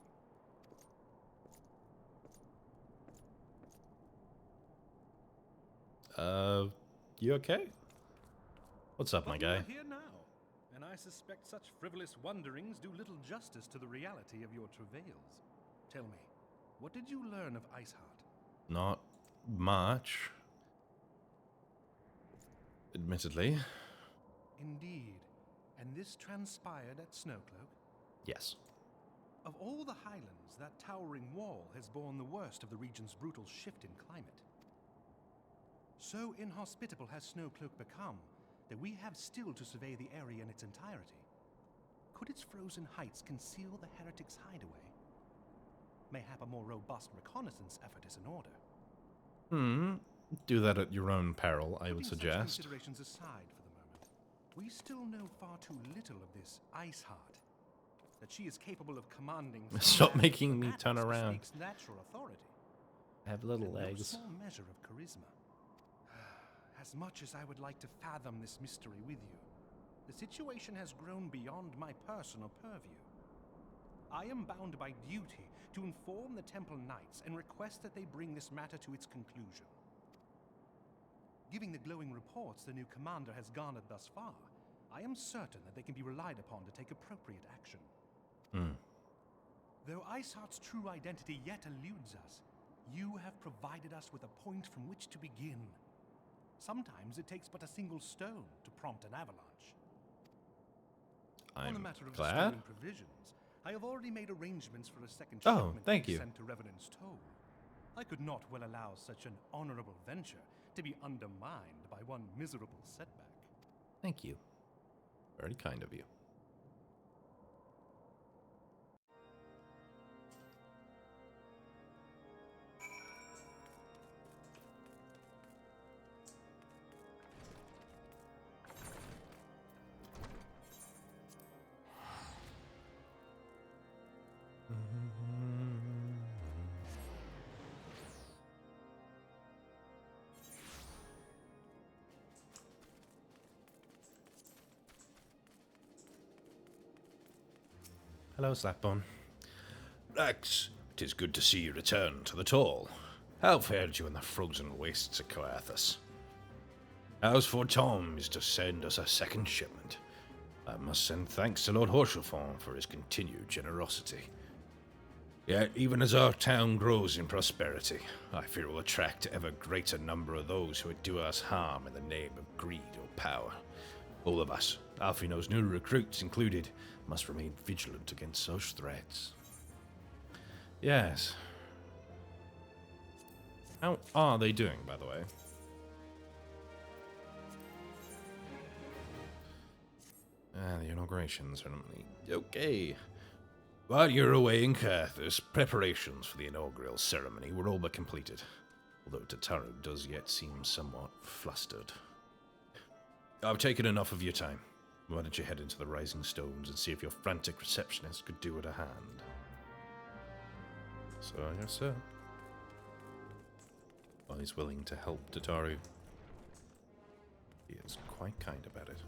You okay? What's up, my guy? You're here now, and I suspect such frivolous wonderings do little justice to the reality of your travails. Tell me, what did you learn of Iceheart? Not much. Admittedly. Indeed. And this transpired at Snowcloak? Yes. Of all the highlands, that towering wall has borne the worst of the region's brutal shift in climate. So inhospitable has Snowcloak become that we have still to survey the area in its entirety. Could its frozen heights conceal the heretics' hideaway? Mayhap a more robust reconnaissance effort is in order. Do that at your own peril, I would suggest. Such considerations aside for the moment, we still know far too little of this Iceheart. That she is capable of commanding. Stop making me turn around. Natural authority. I have little legs. No small measure of charisma. As much as I would like to fathom this mystery with you, the situation has grown beyond my personal purview. I am bound by duty to inform the Temple Knights and request that they bring this matter to its conclusion. Given the glowing reports the new commander has garnered thus far, I am certain that they can be relied upon to take appropriate action. Though Iceheart's true identity yet eludes us, you have provided us with a point from which to begin. Sometimes it takes but a single stone to prompt an avalanche. On the I'm matter of the glad. stolen provisions, I have already made arrangements for a second Oh, shipment thank to be you. sent to Revenant's Toll. I could not well allow such an honorable venture to be undermined by one miserable setback. Thank you. Very kind of you. Hello, Slapbone. Rex, 'tis good to see you return to the Toll. How fared you in the frozen wastes of Coathus? How's for Tom is to send us a second shipment? I must send thanks to Lord Horshafon for his continued generosity. Yet, even as our town grows in prosperity, I fear it will attract ever greater number of those who would do us harm in the name of greed or power. All of us, Alfino's new recruits included, must remain vigilant against such threats. Yes. How are they doing, by the way? The inauguration ceremony. Okay. While you're away in Coathus, preparations for the inaugural ceremony were all but completed, although Tataru does yet seem somewhat flustered. I've taken enough of your time. Why don't you head into the Rising Stones and see if your frantic receptionist could do it a hand? So, yes, sir. Well, he's willing to help Tataru. He is quite kind about it.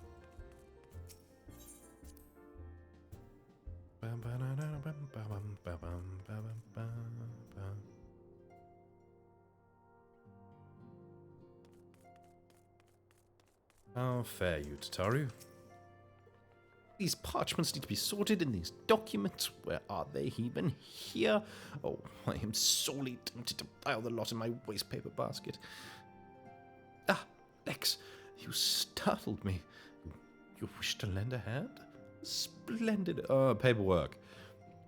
How fare you, Tataru? These parchments need to be sorted in these documents. Where are they even? Here? Oh, I am sorely tempted to pile the lot in my wastepaper basket. Ah, Lex, you startled me. You wish to lend a hand? Splendid. Paperwork.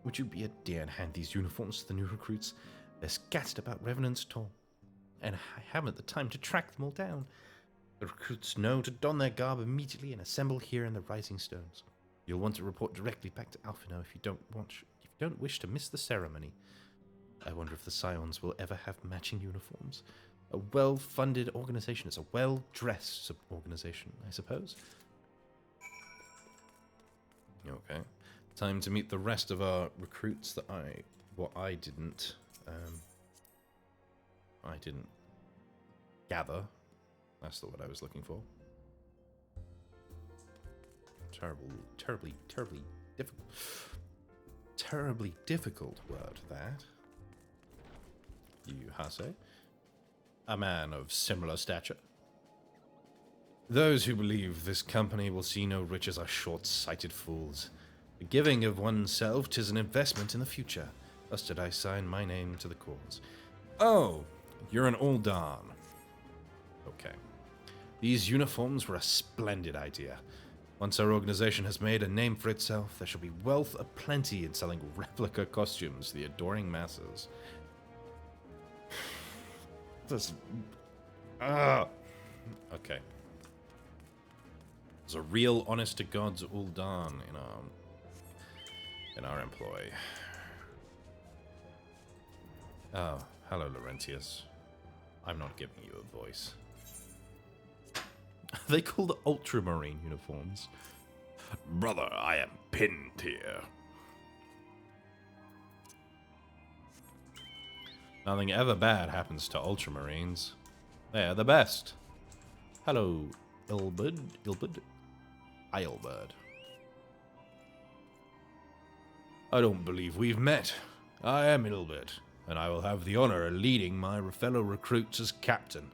Would you be a dear and hand these uniforms to the new recruits? They're scattered about Revenant's Toll, and I haven't the time to track them all down. The recruits know to don their garb immediately and assemble here in the Rising Stones. You'll want to report directly back to Alphino if you don't wish to miss the ceremony. I wonder if the Scions will ever have matching uniforms. A well-funded organization is a well-dressed organization, I suppose. Okay. Time to meet the rest of our recruits that I didn't gather. That's the word I was looking for. Terribly difficult word, that. You, Hase? A man of similar stature. Those who believe this company will see no riches are short-sighted fools. The giving of oneself 'tis an investment in the future. Thus did I sign my name to the cause. Oh, you're an Uldan. Okay. These uniforms were a splendid idea. Once our organization has made a name for itself, there shall be wealth aplenty in selling replica costumes to the adoring masses. This... Okay. There's a real honest-to-God's Uldan in our employ. Oh, hello, Laurentius. I'm not giving you a voice. They call the ultramarine uniforms. Brother, I am pinned here. Nothing ever bad happens to ultramarines. They're the best. Hello, Ilbud. Ilbud. I don't believe we've met. I am Ilbert, and I will have the honor of leading my fellow recruits as captain.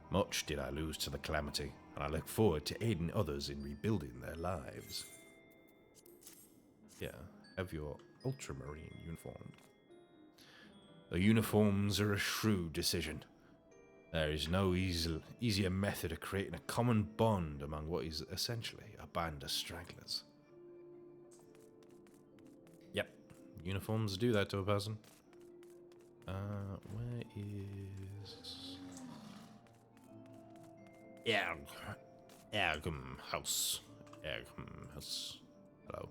Much did I lose to the calamity, and I look forward to aiding others in rebuilding their lives. Yeah, have your ultramarine uniform. The uniforms are a shrewd decision. There is no easier method of creating a common bond among what is essentially a band of stragglers. Uniforms do that to a person. Where is... Ergum House. Ergum House. Hello.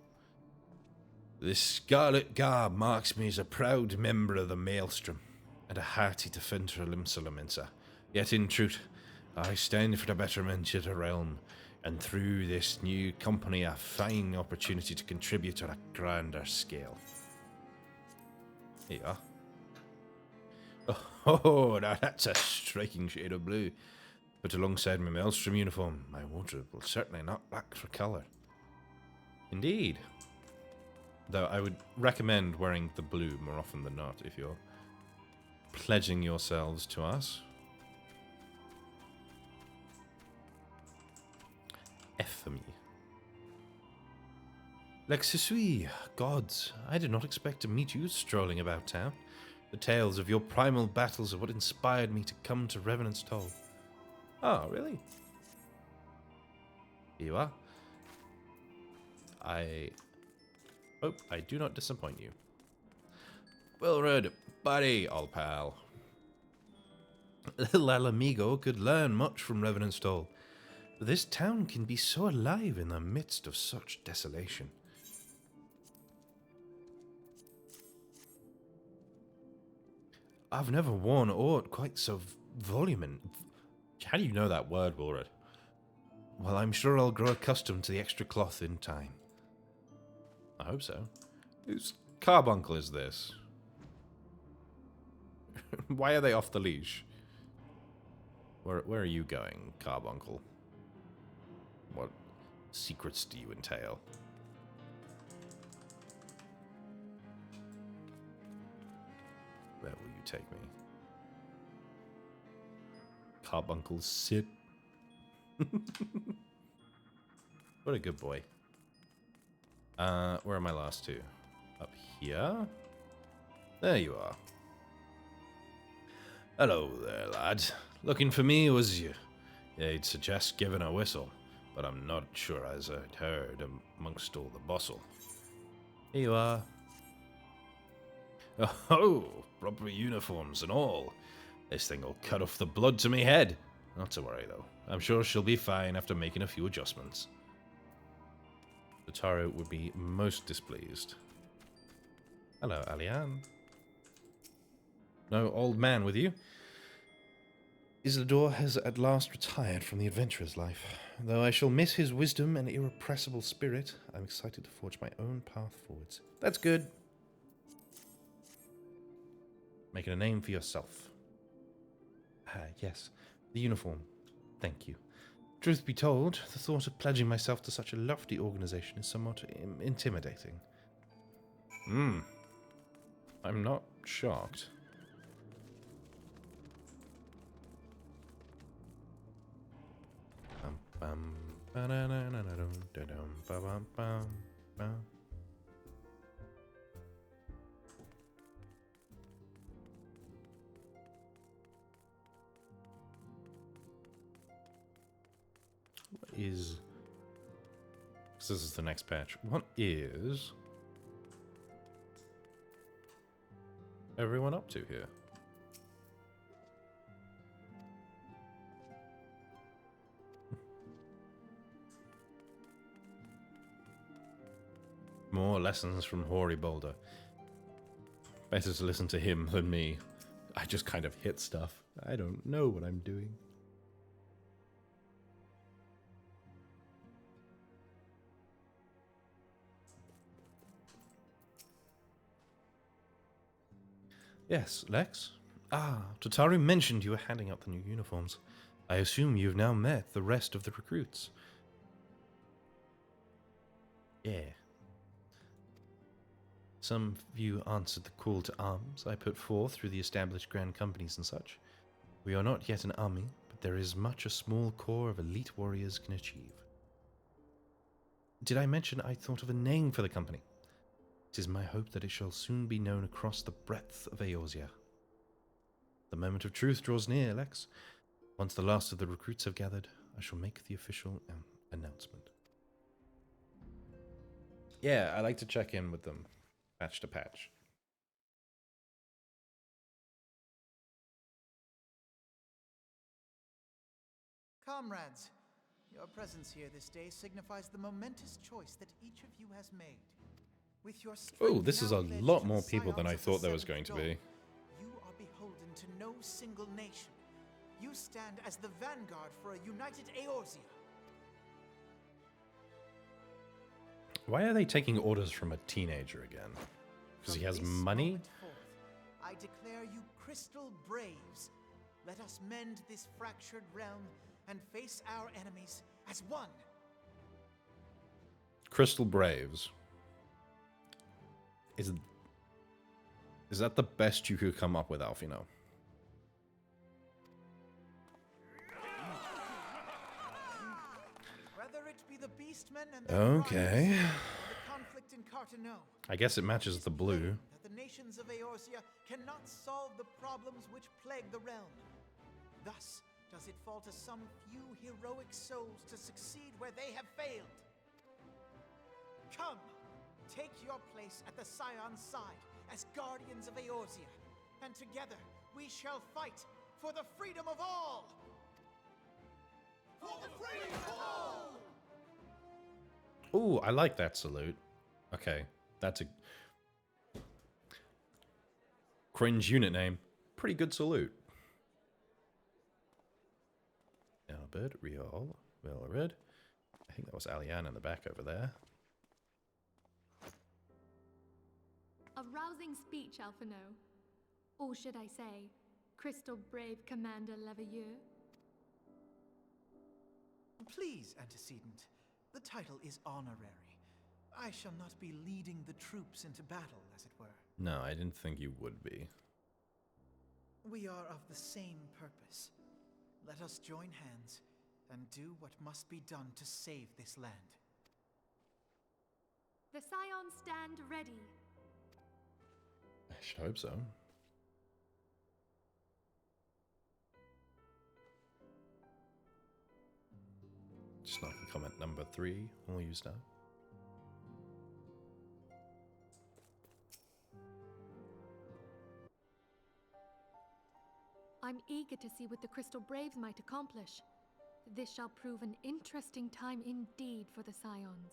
This scarlet garb marks me as a proud member of the Maelstrom, and a hearty defender of Limsa. Yet in truth, I stand for the betterment of the realm, and through this new company a fine opportunity to contribute on a grander scale. Here you are. Oh, now that's a striking shade of blue. But alongside my Maelstrom uniform, my wardrobe will certainly not lack for colour. Indeed. Though I would recommend wearing the blue more often than not if you're pledging yourselves to us. F for me. Lexisui, gods, I did not expect to meet you strolling about town. The tales of your primal battles are what inspired me to come to Revenant's Toll. Oh, really? Here you are. I hope I do not disappoint you. Well read, buddy, old pal. Little Alamigo could learn much from Revenant's Toll. This town can be so alive in the midst of such desolation. I've never worn aught quite so voluminous. How do you know that word, Wilred? Well, I'm sure I'll grow accustomed to the extra cloth in time. I hope so. Whose carbuncle is this? Why are they off the leash? Where are you going, carbuncle? What secrets do you entail? Where will you take me? Carbuncle, sit. What a good boy. Where are my last two? Up here? There you are. Hello there, lad. Looking for me, was you? You'd suggest giving a whistle, but I'm not sure as I'd heard amongst all the bustle. Here you are. Oh, proper uniforms and all. This thing will cut off the blood to me head. Not to worry, though. I'm sure she'll be fine after making a few adjustments. Taro would be most displeased. Hello, Alian. No old man with you? Isildur has at last retired from the adventurer's life. Though I shall miss his wisdom and irrepressible spirit, I'm excited to forge my own path forwards. That's good. Making a name for yourself. Yes, the uniform. Thank you. Truth be told, the thought of pledging myself to such a lofty organization is somewhat intimidating. I'm not shocked. Is, because this is the next patch. What is everyone up to here? More lessons from Hoary Boulder. Better to listen to him than me. I just kind of hit stuff. I don't know what I'm doing. Yes, Lex? Tataru mentioned you were handing out the new uniforms. I assume you've now met the rest of the recruits. Yeah. Some of you answered the call to arms I put forth through the established grand companies and such. We are not yet an army, but there is much a small core of elite warriors can achieve. Did I mention I thought of a name for the company? It is my hope that it shall soon be known across the breadth of Eorzea. The moment of truth draws near, Lex. Once the last of the recruits have gathered, I shall make the official announcement. Yeah, I like to check in with them. Patch to patch. Comrades, your presence here this day signifies the momentous choice that each of you has made. With your Oh, strength this is now a pledged lot to more the people than I scions of the thought there was Seventh going to Dawn, be. you are beholden to no single nation. You stand as the vanguard for a united Eorzea. Why are they taking orders from a teenager again? Because he has From this money? moment forth, I declare you crystal braves. Let us mend this fractured realm and face our enemies as one. Crystal Braves. Is that the best you could come up with, Alfino? Whether it be the beastmen and their Okay. crimes, or the conflict in Carteneau, I guess it matches the blue. that the nations of Eorzea cannot solve the problems which plague the realm. Thus does it fall to some few heroic souls to succeed where they have failed. Come, take your place at the Scion's side as guardians of Eorzea, and together we shall fight for the freedom of all! For the freedom of all! Ooh, I like that salute. Okay, that's a cringe unit name. Pretty good salute. Albert, Riol, Velred. I think that was Alianne in the back over there. A rousing speech, Alphino. Or should I say, Crystal Brave Commander Leveilleur? Please, Antecedent. The title is honorary. I shall not be leading the troops into battle, as it were. No, I didn't think you would be. We are of the same purpose. Let us join hands and do what must be done to save this land. The Scions stand ready. I should hope so. Snarky comment number 3, all used up. I'm eager to see what the Crystal Braves might accomplish. This shall prove an interesting time indeed for the Scions.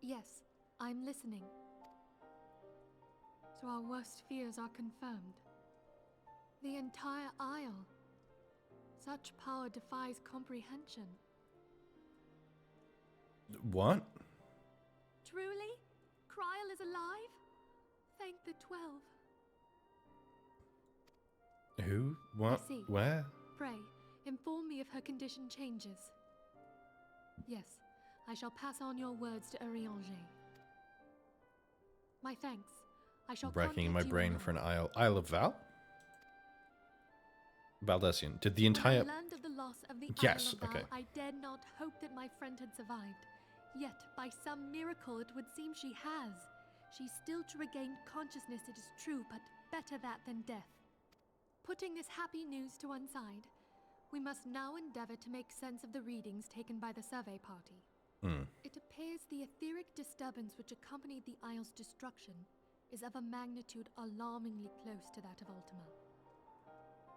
Yes, I'm listening. So our worst fears are confirmed. The entire Isle. Such power defies comprehension. What? Truly? Kryl is alive? Thank the 12. Who? What? I see. Where? Pray, inform me if her condition changes. Yes, I shall pass on your words to Urianger. My thanks. I shall Racking my contact you brain anon. for an Isle of Val? Valdesian. Did the When entire... I learned of the loss of the Yes, Isle of Val, okay. I dared not hope that my friend had survived. Yet, by some miracle, it would seem she has. She's still to regain consciousness, it is true, but better that than death. Putting this happy news to one side, we must now endeavor to make sense of the readings taken by the survey party. It appears the etheric disturbance which accompanied the Isle's destruction is of a magnitude alarmingly close to that of Ultima.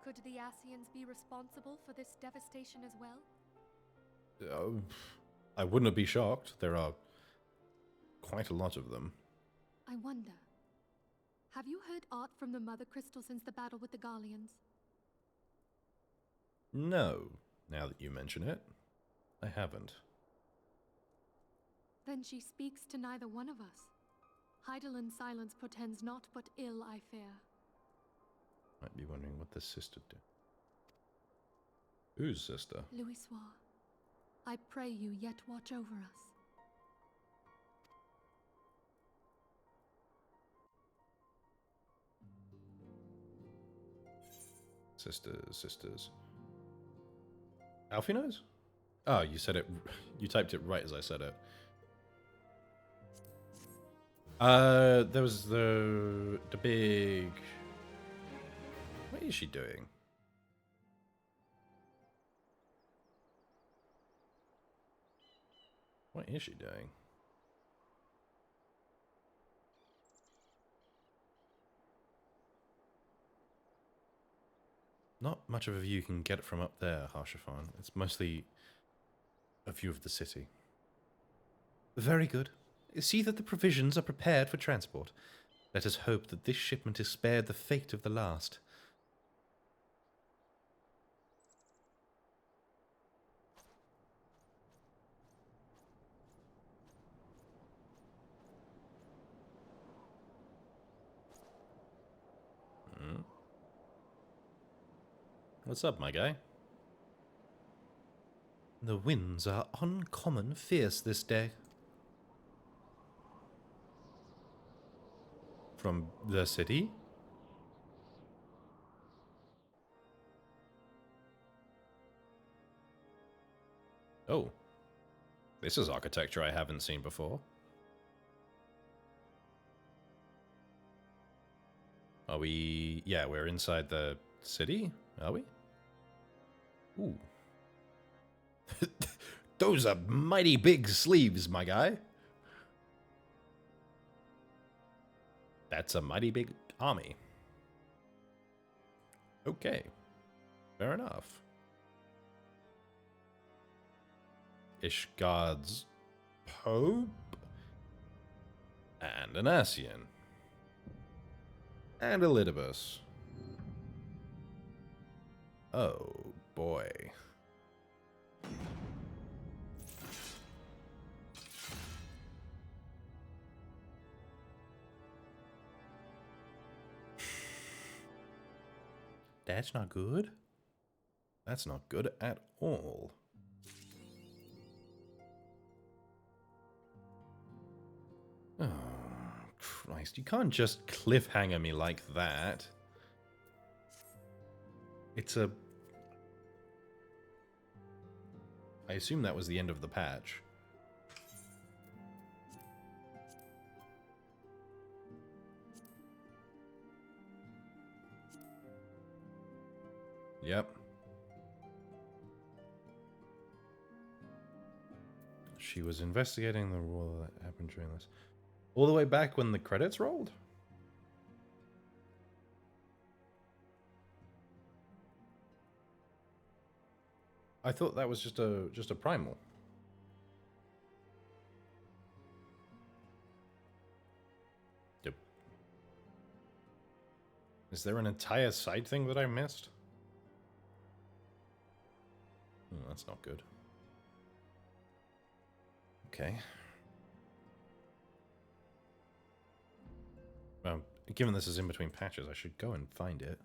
Could the Ascians be responsible for this devastation as well? I wouldn't be shocked. There are quite a lot of them. I wonder. Have you heard aught from the Mother Crystal since the battle with the Garleans? No, now that you mention it, I haven't. Then she speaks to neither one of us. Heidelin's silence portends naught but ill, I fear. Might be wondering what the sister did. Whose sister? Louisoix, I pray you yet watch over us. Sisters. Alfino's? Oh, you said it. You typed it right as I said it. There was the big. What is she doing? What is she doing? Not much of a view you can get from up there, Harshafan. It's mostly a view of the city. Very good. See that the provisions are prepared for transport. Let us hope that this shipment is spared the fate of the last. What's up, my guy? The winds are uncommon fierce this day. From the city? Oh. This is architecture I haven't seen before. Are we... Yeah, we're inside the city? Are we? Ooh. Those are mighty big sleeves, my guy. That's a mighty big army. Okay. Fair enough. Ishgard's Pope? And an Ascian. And Elidibus. Oh, boy. That's not good. That's not good at all. Oh, Christ. You can't just cliffhanger me like that. It's a... I assume that was the end of the patch. Yep. She was investigating the rule that happened during this. All the way back when the credits rolled? I thought that was just a primal. Yep. Is there an entire side thing that I missed? Oh, that's not good. Okay. Well, given this is in between patches, I should go and find it.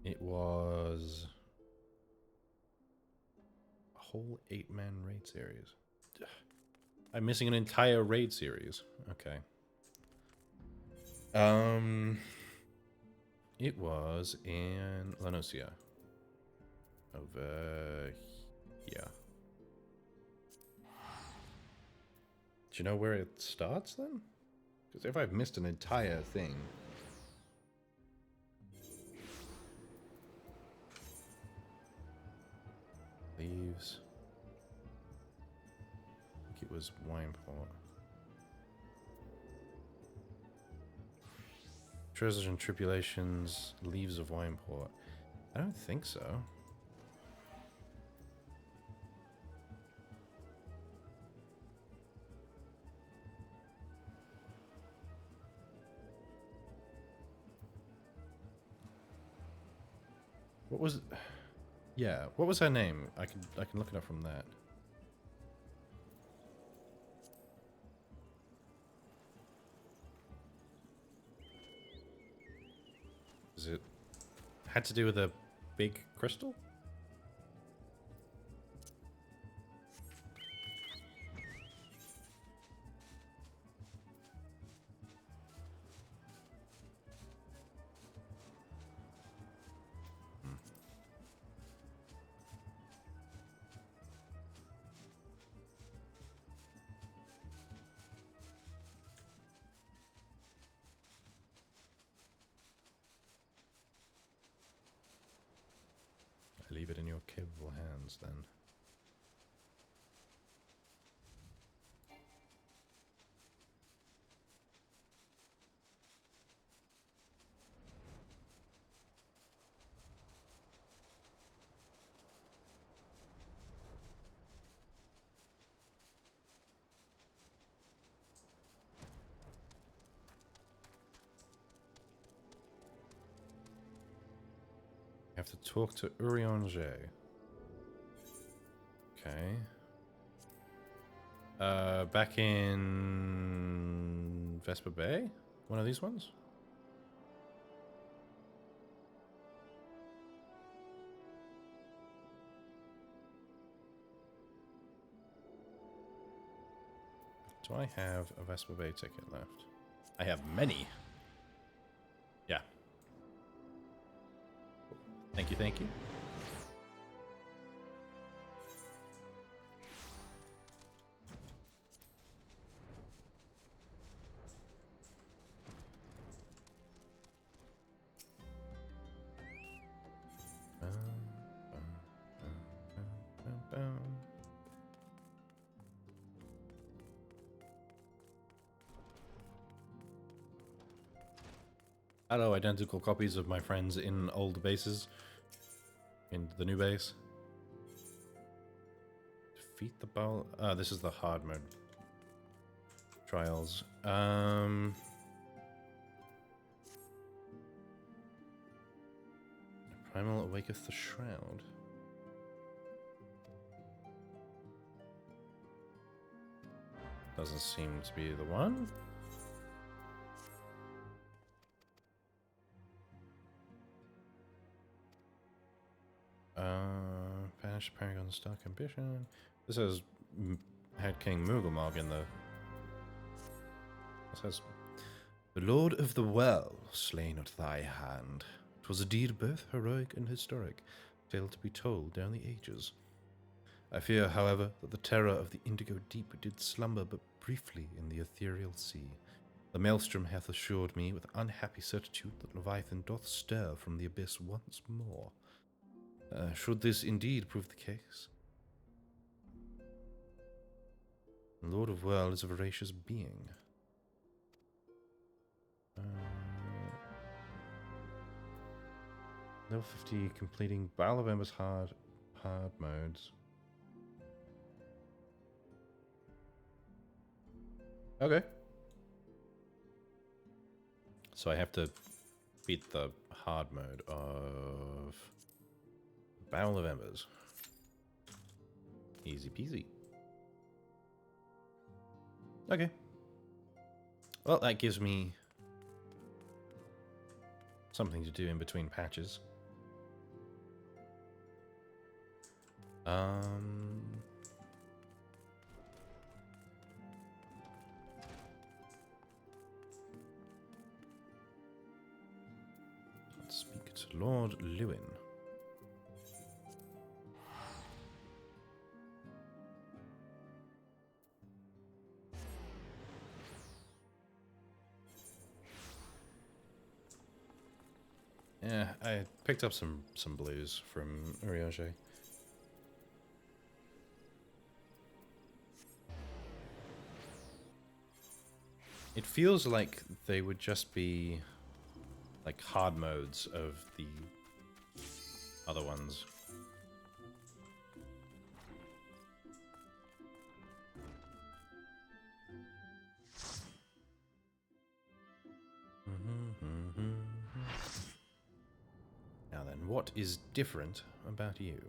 It was a whole 8-man raid series. I'm missing an entire raid series. Okay. It was in Lanosia. Over here. Do you know where it starts then? Because if I've missed an entire thing... Leaves. I think it was Wineport. Treasures and Tribulations, Leaves of Wineport. I don't think so. What was... Yeah, what was her name? I can look it up from that. Is it had to do with a big crystal? Leave it in your capable hands, then. have to talk to Urianger. Okay. Back in Vesper Bay? One of these ones? Do I have a Vesper Bay ticket left? I have many. Yeah. Thank you, thank you. Hello, identical copies of my friends in old bases. In the new base. Defeat the bowl. This is the hard mode. Trials. Primal awaketh the shroud. Doesn't seem to be the one. Banish Paragon's Stark Ambition. This says had King Mughal in the. It says, "The Lord of the Well, slain at thy hand. 'Twas a deed both heroic and historic, tale to be told down the ages. I fear, however, that the terror of the Indigo Deep did slumber but briefly in the ethereal sea. The maelstrom hath assured me with unhappy certitude that Leviathan doth stir from the abyss once more. Should this indeed prove the case, the Lord of World is a voracious being. Level 50, completing Battle of Ember's hard modes. Okay. So I have to beat the hard mode of Battle of Embers. Easy peasy. Okay. Well, that gives me something to do in between patches. Let's speak to Lord Lewin. Yeah, I picked up some blues from Urianger. It feels like they would just be like hard modes of the other ones. Now then, what is different about you?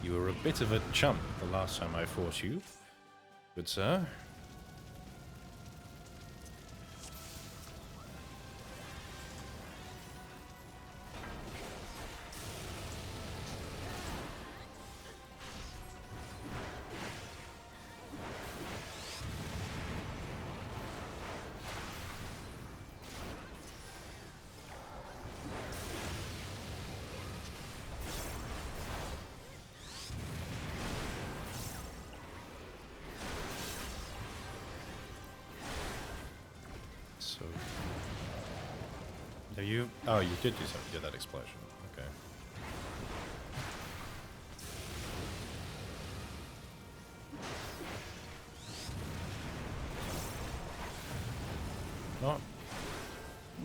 You were a bit of a chump the last time I fought you, good sir. So, are you? Oh, you did do something. Did that explosion? Okay.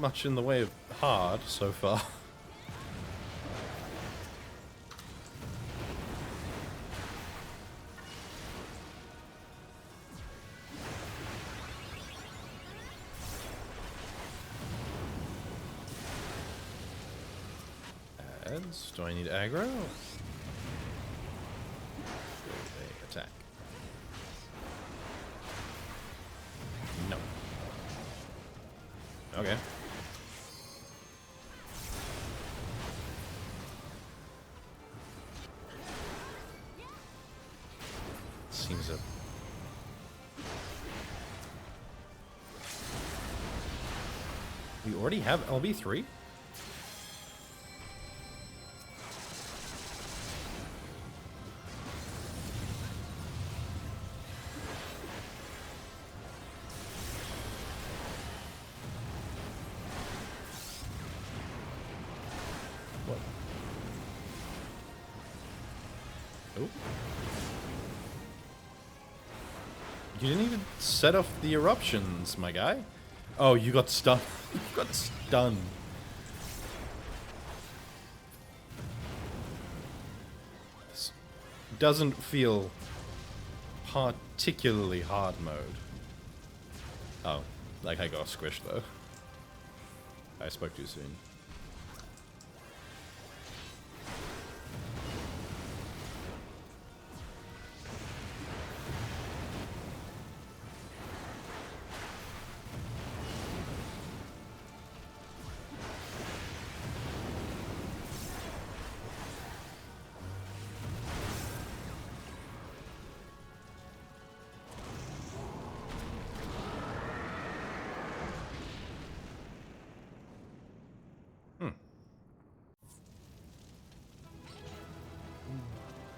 much in the way of hard so far. Ads. Do I need aggro? Attack. No. Okay. Seems a... We already have LB3? What? Oh. You didn't even set off the eruptions, my guy. Oh, you got stunned. You got stunned. This doesn't feel particularly hard mode. Oh, like I got squished though. I spoke too soon.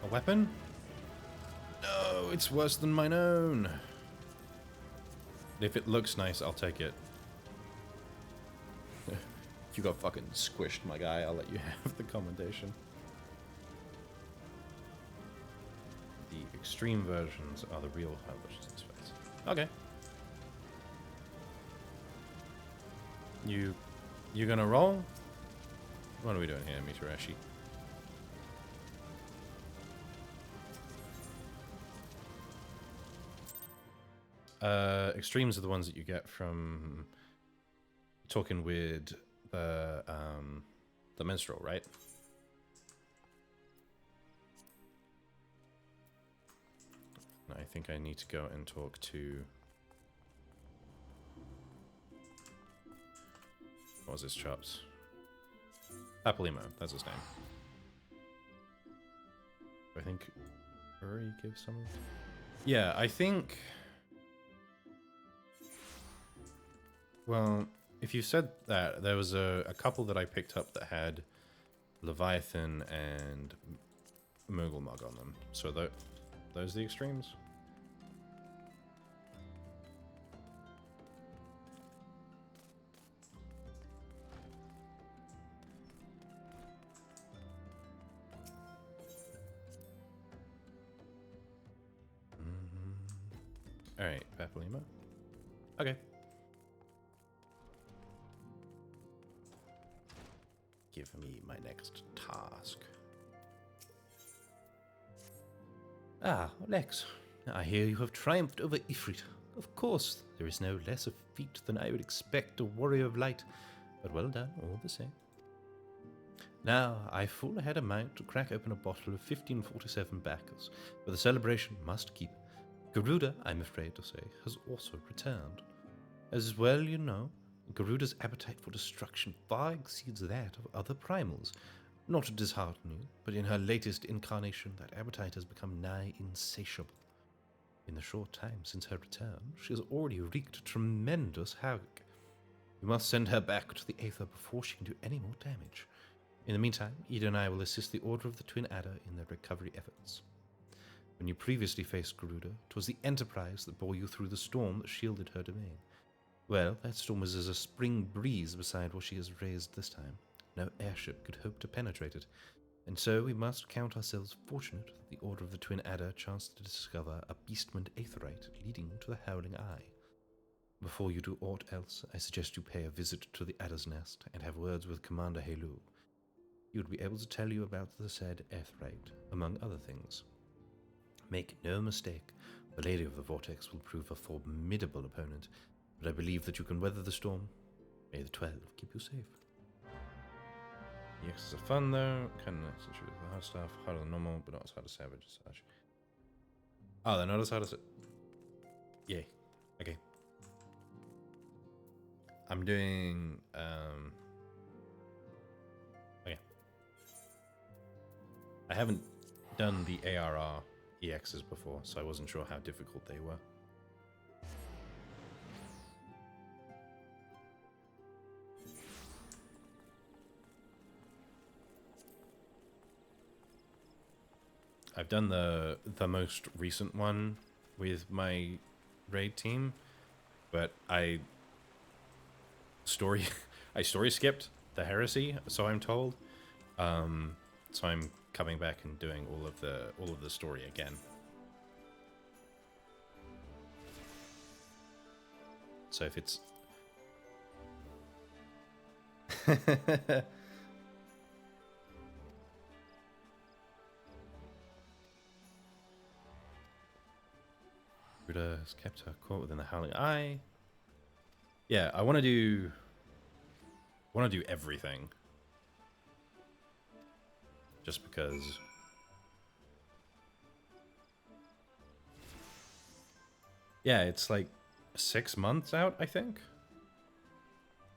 A weapon? No, it's worse than mine own. If it looks nice, I'll take it. If you got fucking squished, my guy, I'll let you have the commendation. The extreme versions are the real high versions in space. Okay. You gonna roll? What are we doing here, Mitarashi? Extremes are the ones that you get from talking with the minstrel, right? I think I need to go and talk to... What was his chops? Papolimo, that's his name. I think Uri gives some of... Yeah, I think... Well, if you said that, there was a couple that I picked up that had Leviathan and Moogle-Mug on them. So those are the extremes? Alright, Papolimo. Okay. Give me my next task. Ah, Lex. I hear you have triumphed over Ifrit. Of course, there is no less a feat than I would expect a warrior of light, but well done, all the same. Now, I full had a mind to crack open a bottle of 1547 Bacchus, but the celebration must keep. Garuda, I'm afraid to say, has also returned. As well you know, Garuda's appetite for destruction far exceeds that of other primals. Not to dishearten you, but in her latest incarnation, that appetite has become nigh insatiable. In the short time since her return, she has already wreaked tremendous havoc. We must send her back to the Aether before she can do any more damage. In the meantime, Ida and I will assist the Order of the Twin Adder in their recovery efforts. When you previously faced Garuda, 'twas the Enterprise that bore you through the storm that shielded her domain. Well, that storm was as a spring breeze beside what she has raised this time. No airship could hope to penetrate it, and so we must count ourselves fortunate that the Order of the Twin Adder chanced to discover a beastman aetherite leading to the Howling Eye. Before you do aught else, I suggest you pay a visit to the Adder's Nest and have words with Commander Helu. He would be able to tell you about the said Aetheryte, among other things. Make no mistake, the Lady of the Vortex will prove a formidable opponent, but I believe that you can weather the storm. May the 12 keep you safe. The X's are fun though, kind of nice to choose the hard stuff, harder than normal, but not as hard as Savage as such. Oh, they're not as hard as... Yay. Okay. I'm doing, okay. I haven't done the ARR EXs before, so I wasn't sure how difficult they were. I've done the most recent one with my raid team, but I story skipped the heresy, so I'm told. So I'm coming back and doing all of the story again. So if it's Buddha has kept her caught within the howling eye. Yeah, I want to do everything. Just because yeah, it's like 6 months out, I think.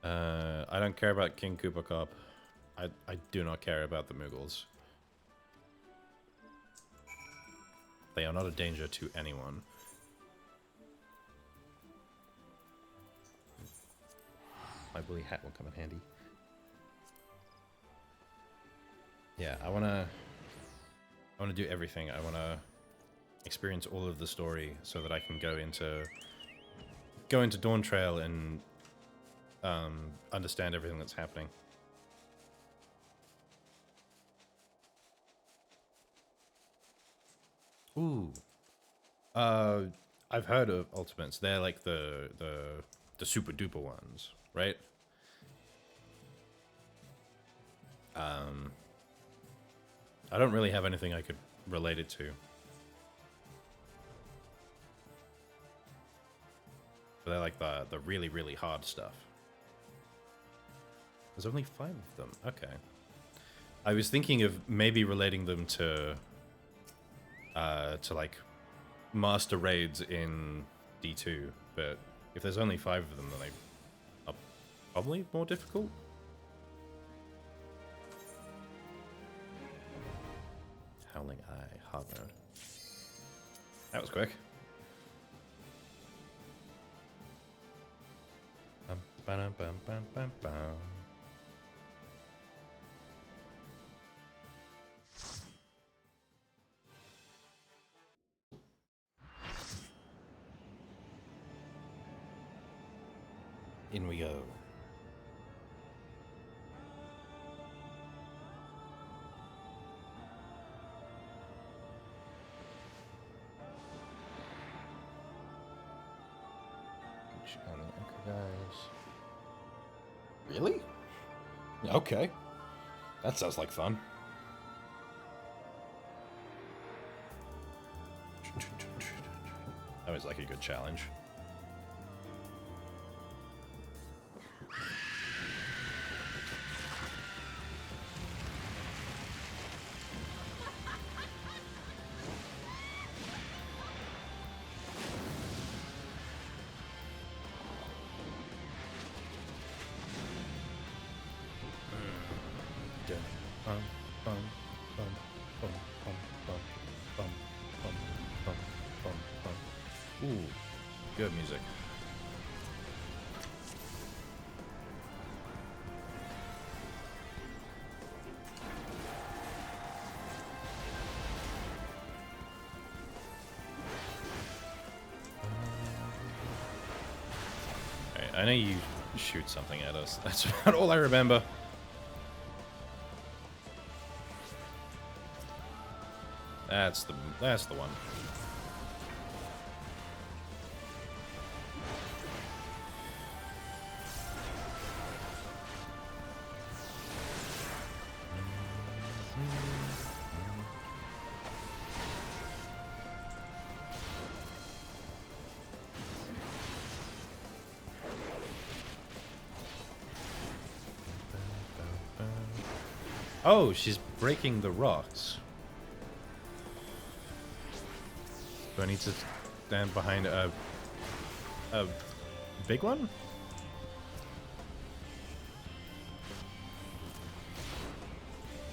I don't care about King Koopa Cop. I do not care about the Muggles. They are not a danger to anyone. My woolly hat will come in handy. Yeah, I wanna do everything. I wanna experience all of the story so that I can go into Dawn Trail and understand everything that's happening. Ooh. I've heard of Ultimates. They're like the super duper ones, right? I don't really have anything I could relate it to. But they're like the really, really hard stuff. There's only 5 of them. Okay. I was thinking of maybe relating them to like master raids in D2, but if there's only 5 of them, then they are probably more difficult. Howling Eye, hard mode. That was quick. Bum, ba-dum, bum, bum, bum, bum. In we go. Really? Okay. That sounds like fun. That was like a good challenge. Ooh, good music. Alright, I know you shoot something at us. That's about all I remember. That's the one. Oh, she's breaking the rocks. Do I need to stand behind a big one?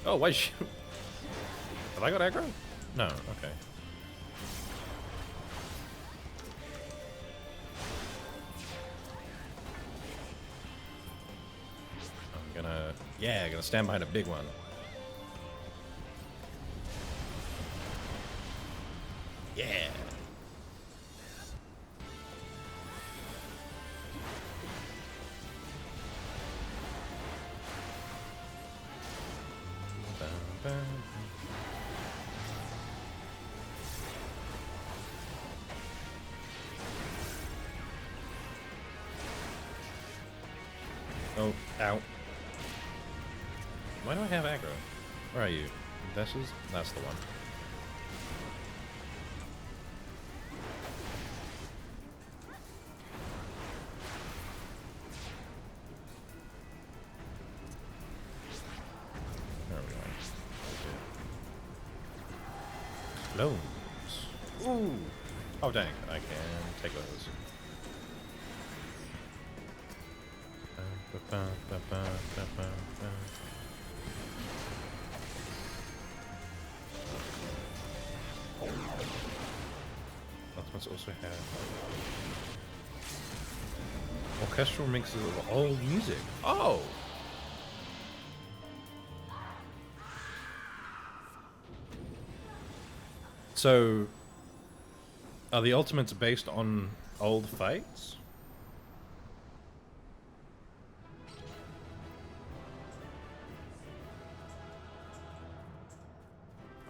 Oh, why she... Have I got aggro? No, okay. I'm gonna stand behind a big one. Yeah. Oh, ow. Why do I have aggro? Where are you? That's the one. There we go. Loans. Ooh. Oh dang, I can take those. Ultimates also have orchestral mixes of old music. Oh! So, are the ultimates based on old fights?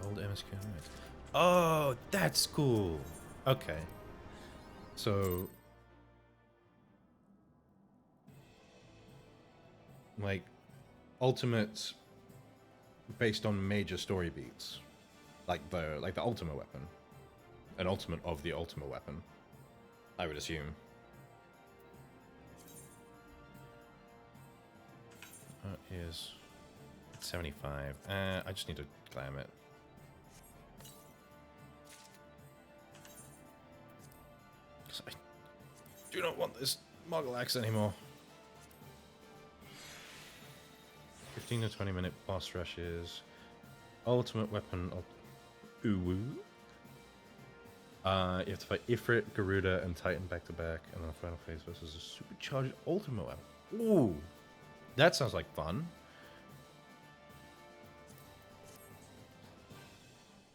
Old MSQ nights. Oh, that's cool. Okay. So, like, ultimates based on major story beats, like the ultimate weapon, an ultimate of the ultimate weapon, I would assume. Is 75. I just need to glam it. I do not want this Muggle axe anymore. 15 to 20 minute boss rushes. Ultimate weapon of Uwu. You have to fight Ifrit, Garuda, and Titan back to back, and then the final phase versus a supercharged ultimate weapon. Ooh, that sounds like fun.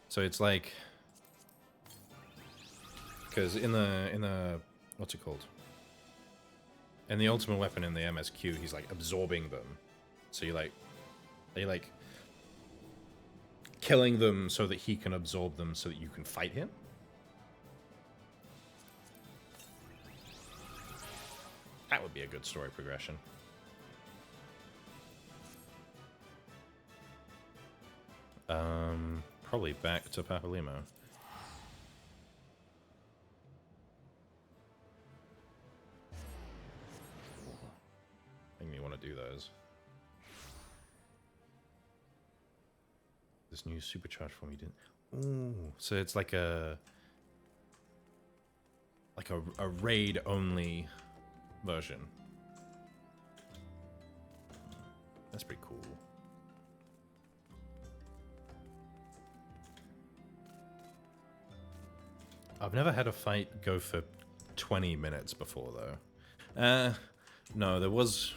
So it's like, because in the what's it called? In the ultimate weapon in the MSQ, he's like absorbing them. So you like killing them so that he can absorb them so that you can fight him. That would be a good story progression. Probably back to Papalimo. Make me want to do those. This new supercharged form you didn't. Ooh, so it's like a raid only version. That's pretty cool. I've never had a fight go for 20 minutes before, though. No, there was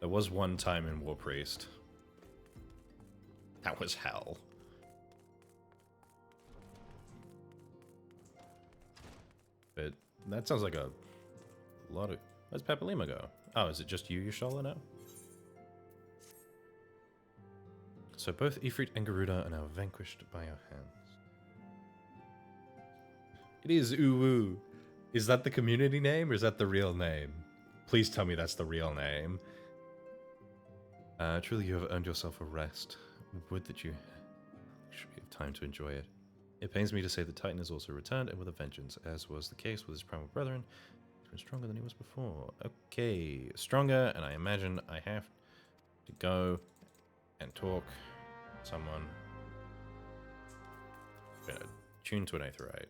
one time in War Priest. That was hell. But that sounds like a lot of... Where's Papalima go? Oh, is it just you, Yashala, now? So both Ifrit and Garuda are now vanquished by our hands. It is Uwu. Is that the community name or is that the real name? Please tell me that's the real name. Truly you have earned yourself a rest. Would that you should have time to enjoy it. It pains me to say the Titan has also returned and with a vengeance, as was the case with his primal brethren. He's been stronger than he was before. Okay, stronger, and I imagine I have... to go and talk to someone. Gonna tune to an aetheryte.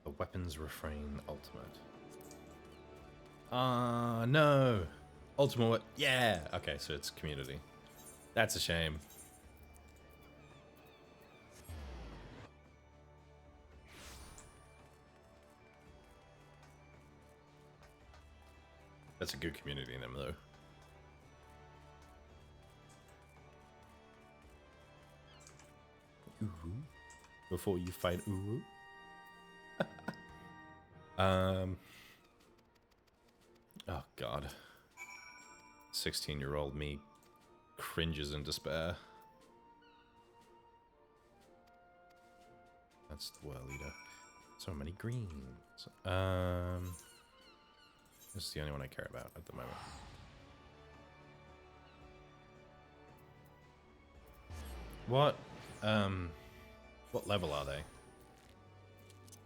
The weapons refrain ultimate. No. Ultimate. Yeah. Okay, so it's community. That's a shame. That's a good community name, though. Uru. Before you fight Uru. Oh god. 16-year-old me cringes in despair. That's the Whirl Eater. So many greens. This is the only one I care about at the moment. What level are they?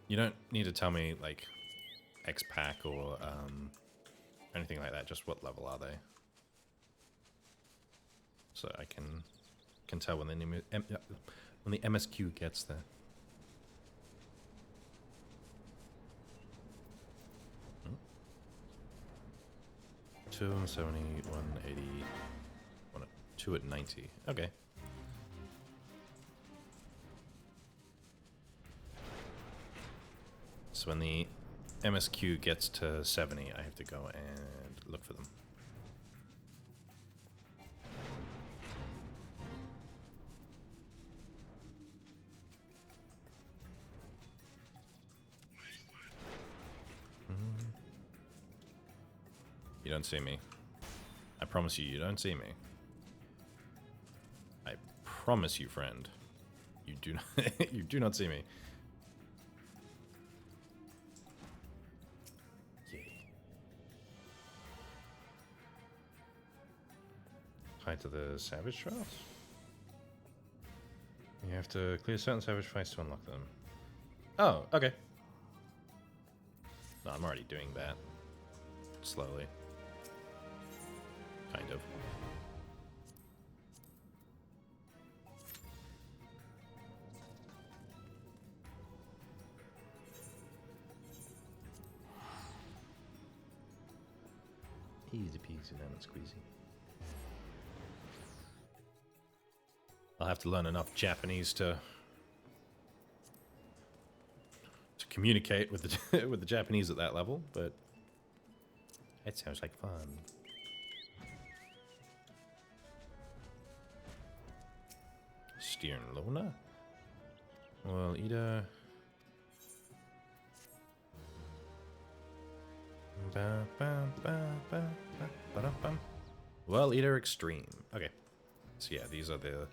You don't need to tell me, like, X-Pack or, anything like that. Just what level are they? So I can tell when the MSQ gets there. Hmm? 270, 180, 2 at 90. Okay. So when the MSQ gets to 70, I have to go and look for them. You don't see me. I promise you, you don't see me. I promise you, friend. You do not you do not see me. To the Savage Trials? You have to clear certain Savage fights to unlock them. Oh, okay. No, I'm already doing that. Slowly. Kind of. Easy peasy lemon squeezy. I'll have to learn enough Japanese to communicate with the with the Japanese at that level, but it sounds like fun. Steern Luna? Well, Ida. Well, Eater Extreme. Okay. So yeah, these are the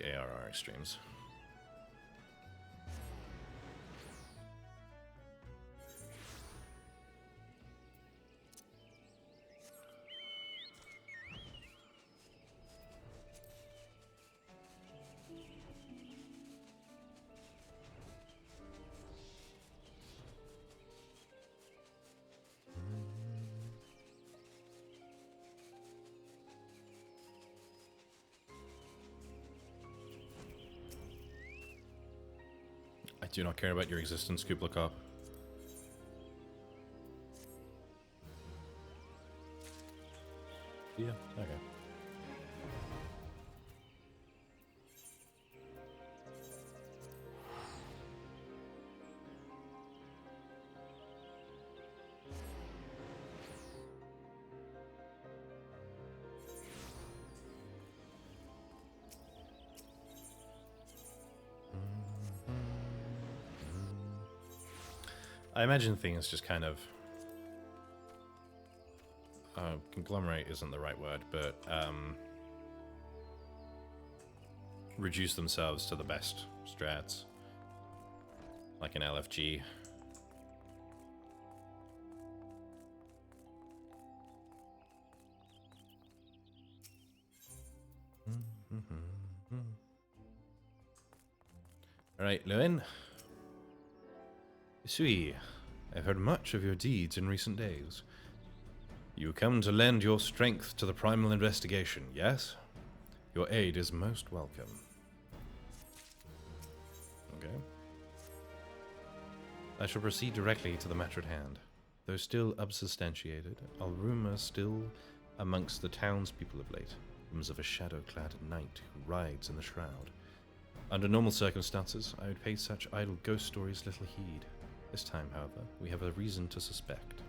ARR extremes. I do not care about your existence, Kubla Cop. Yeah, okay. I imagine things just kind of conglomerate isn't the right word, but reduce themselves to the best strats, like an LFG. Alright, Lewin. Sui, I've heard much of your deeds in recent days. You come to lend your strength to the primal investigation, yes? Your aid is most welcome. Okay. I shall proceed directly to the matter at hand. Though still unsubstantiated, are rumours still amongst the townspeople of late. Rumours of a shadow-clad knight who rides in the shroud. Under normal circumstances, I would pay such idle ghost stories little heed. This time, however, we have a reason to suspect.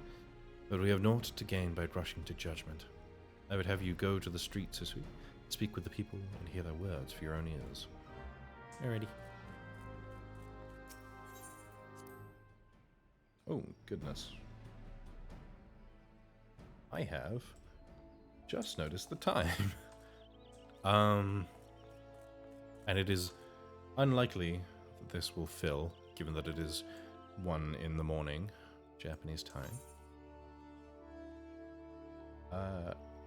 But we have naught to gain by rushing to judgment. I would have you go to the streets this week, speak with the people, and hear their words for your own ears. Alrighty. Oh, goodness. I have just noticed the time. And it is unlikely that this will fill, given that it is 1 in the morning, Japanese time.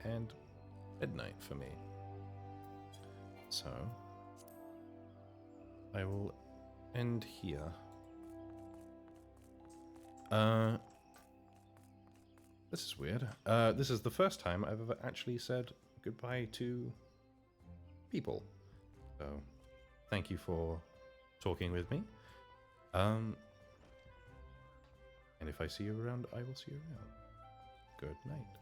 And midnight for me. So, I will end here. This is weird. This is the first time I've ever actually said goodbye to people. So, thank you for talking with me. And if I see you around, I will see you around. Good night.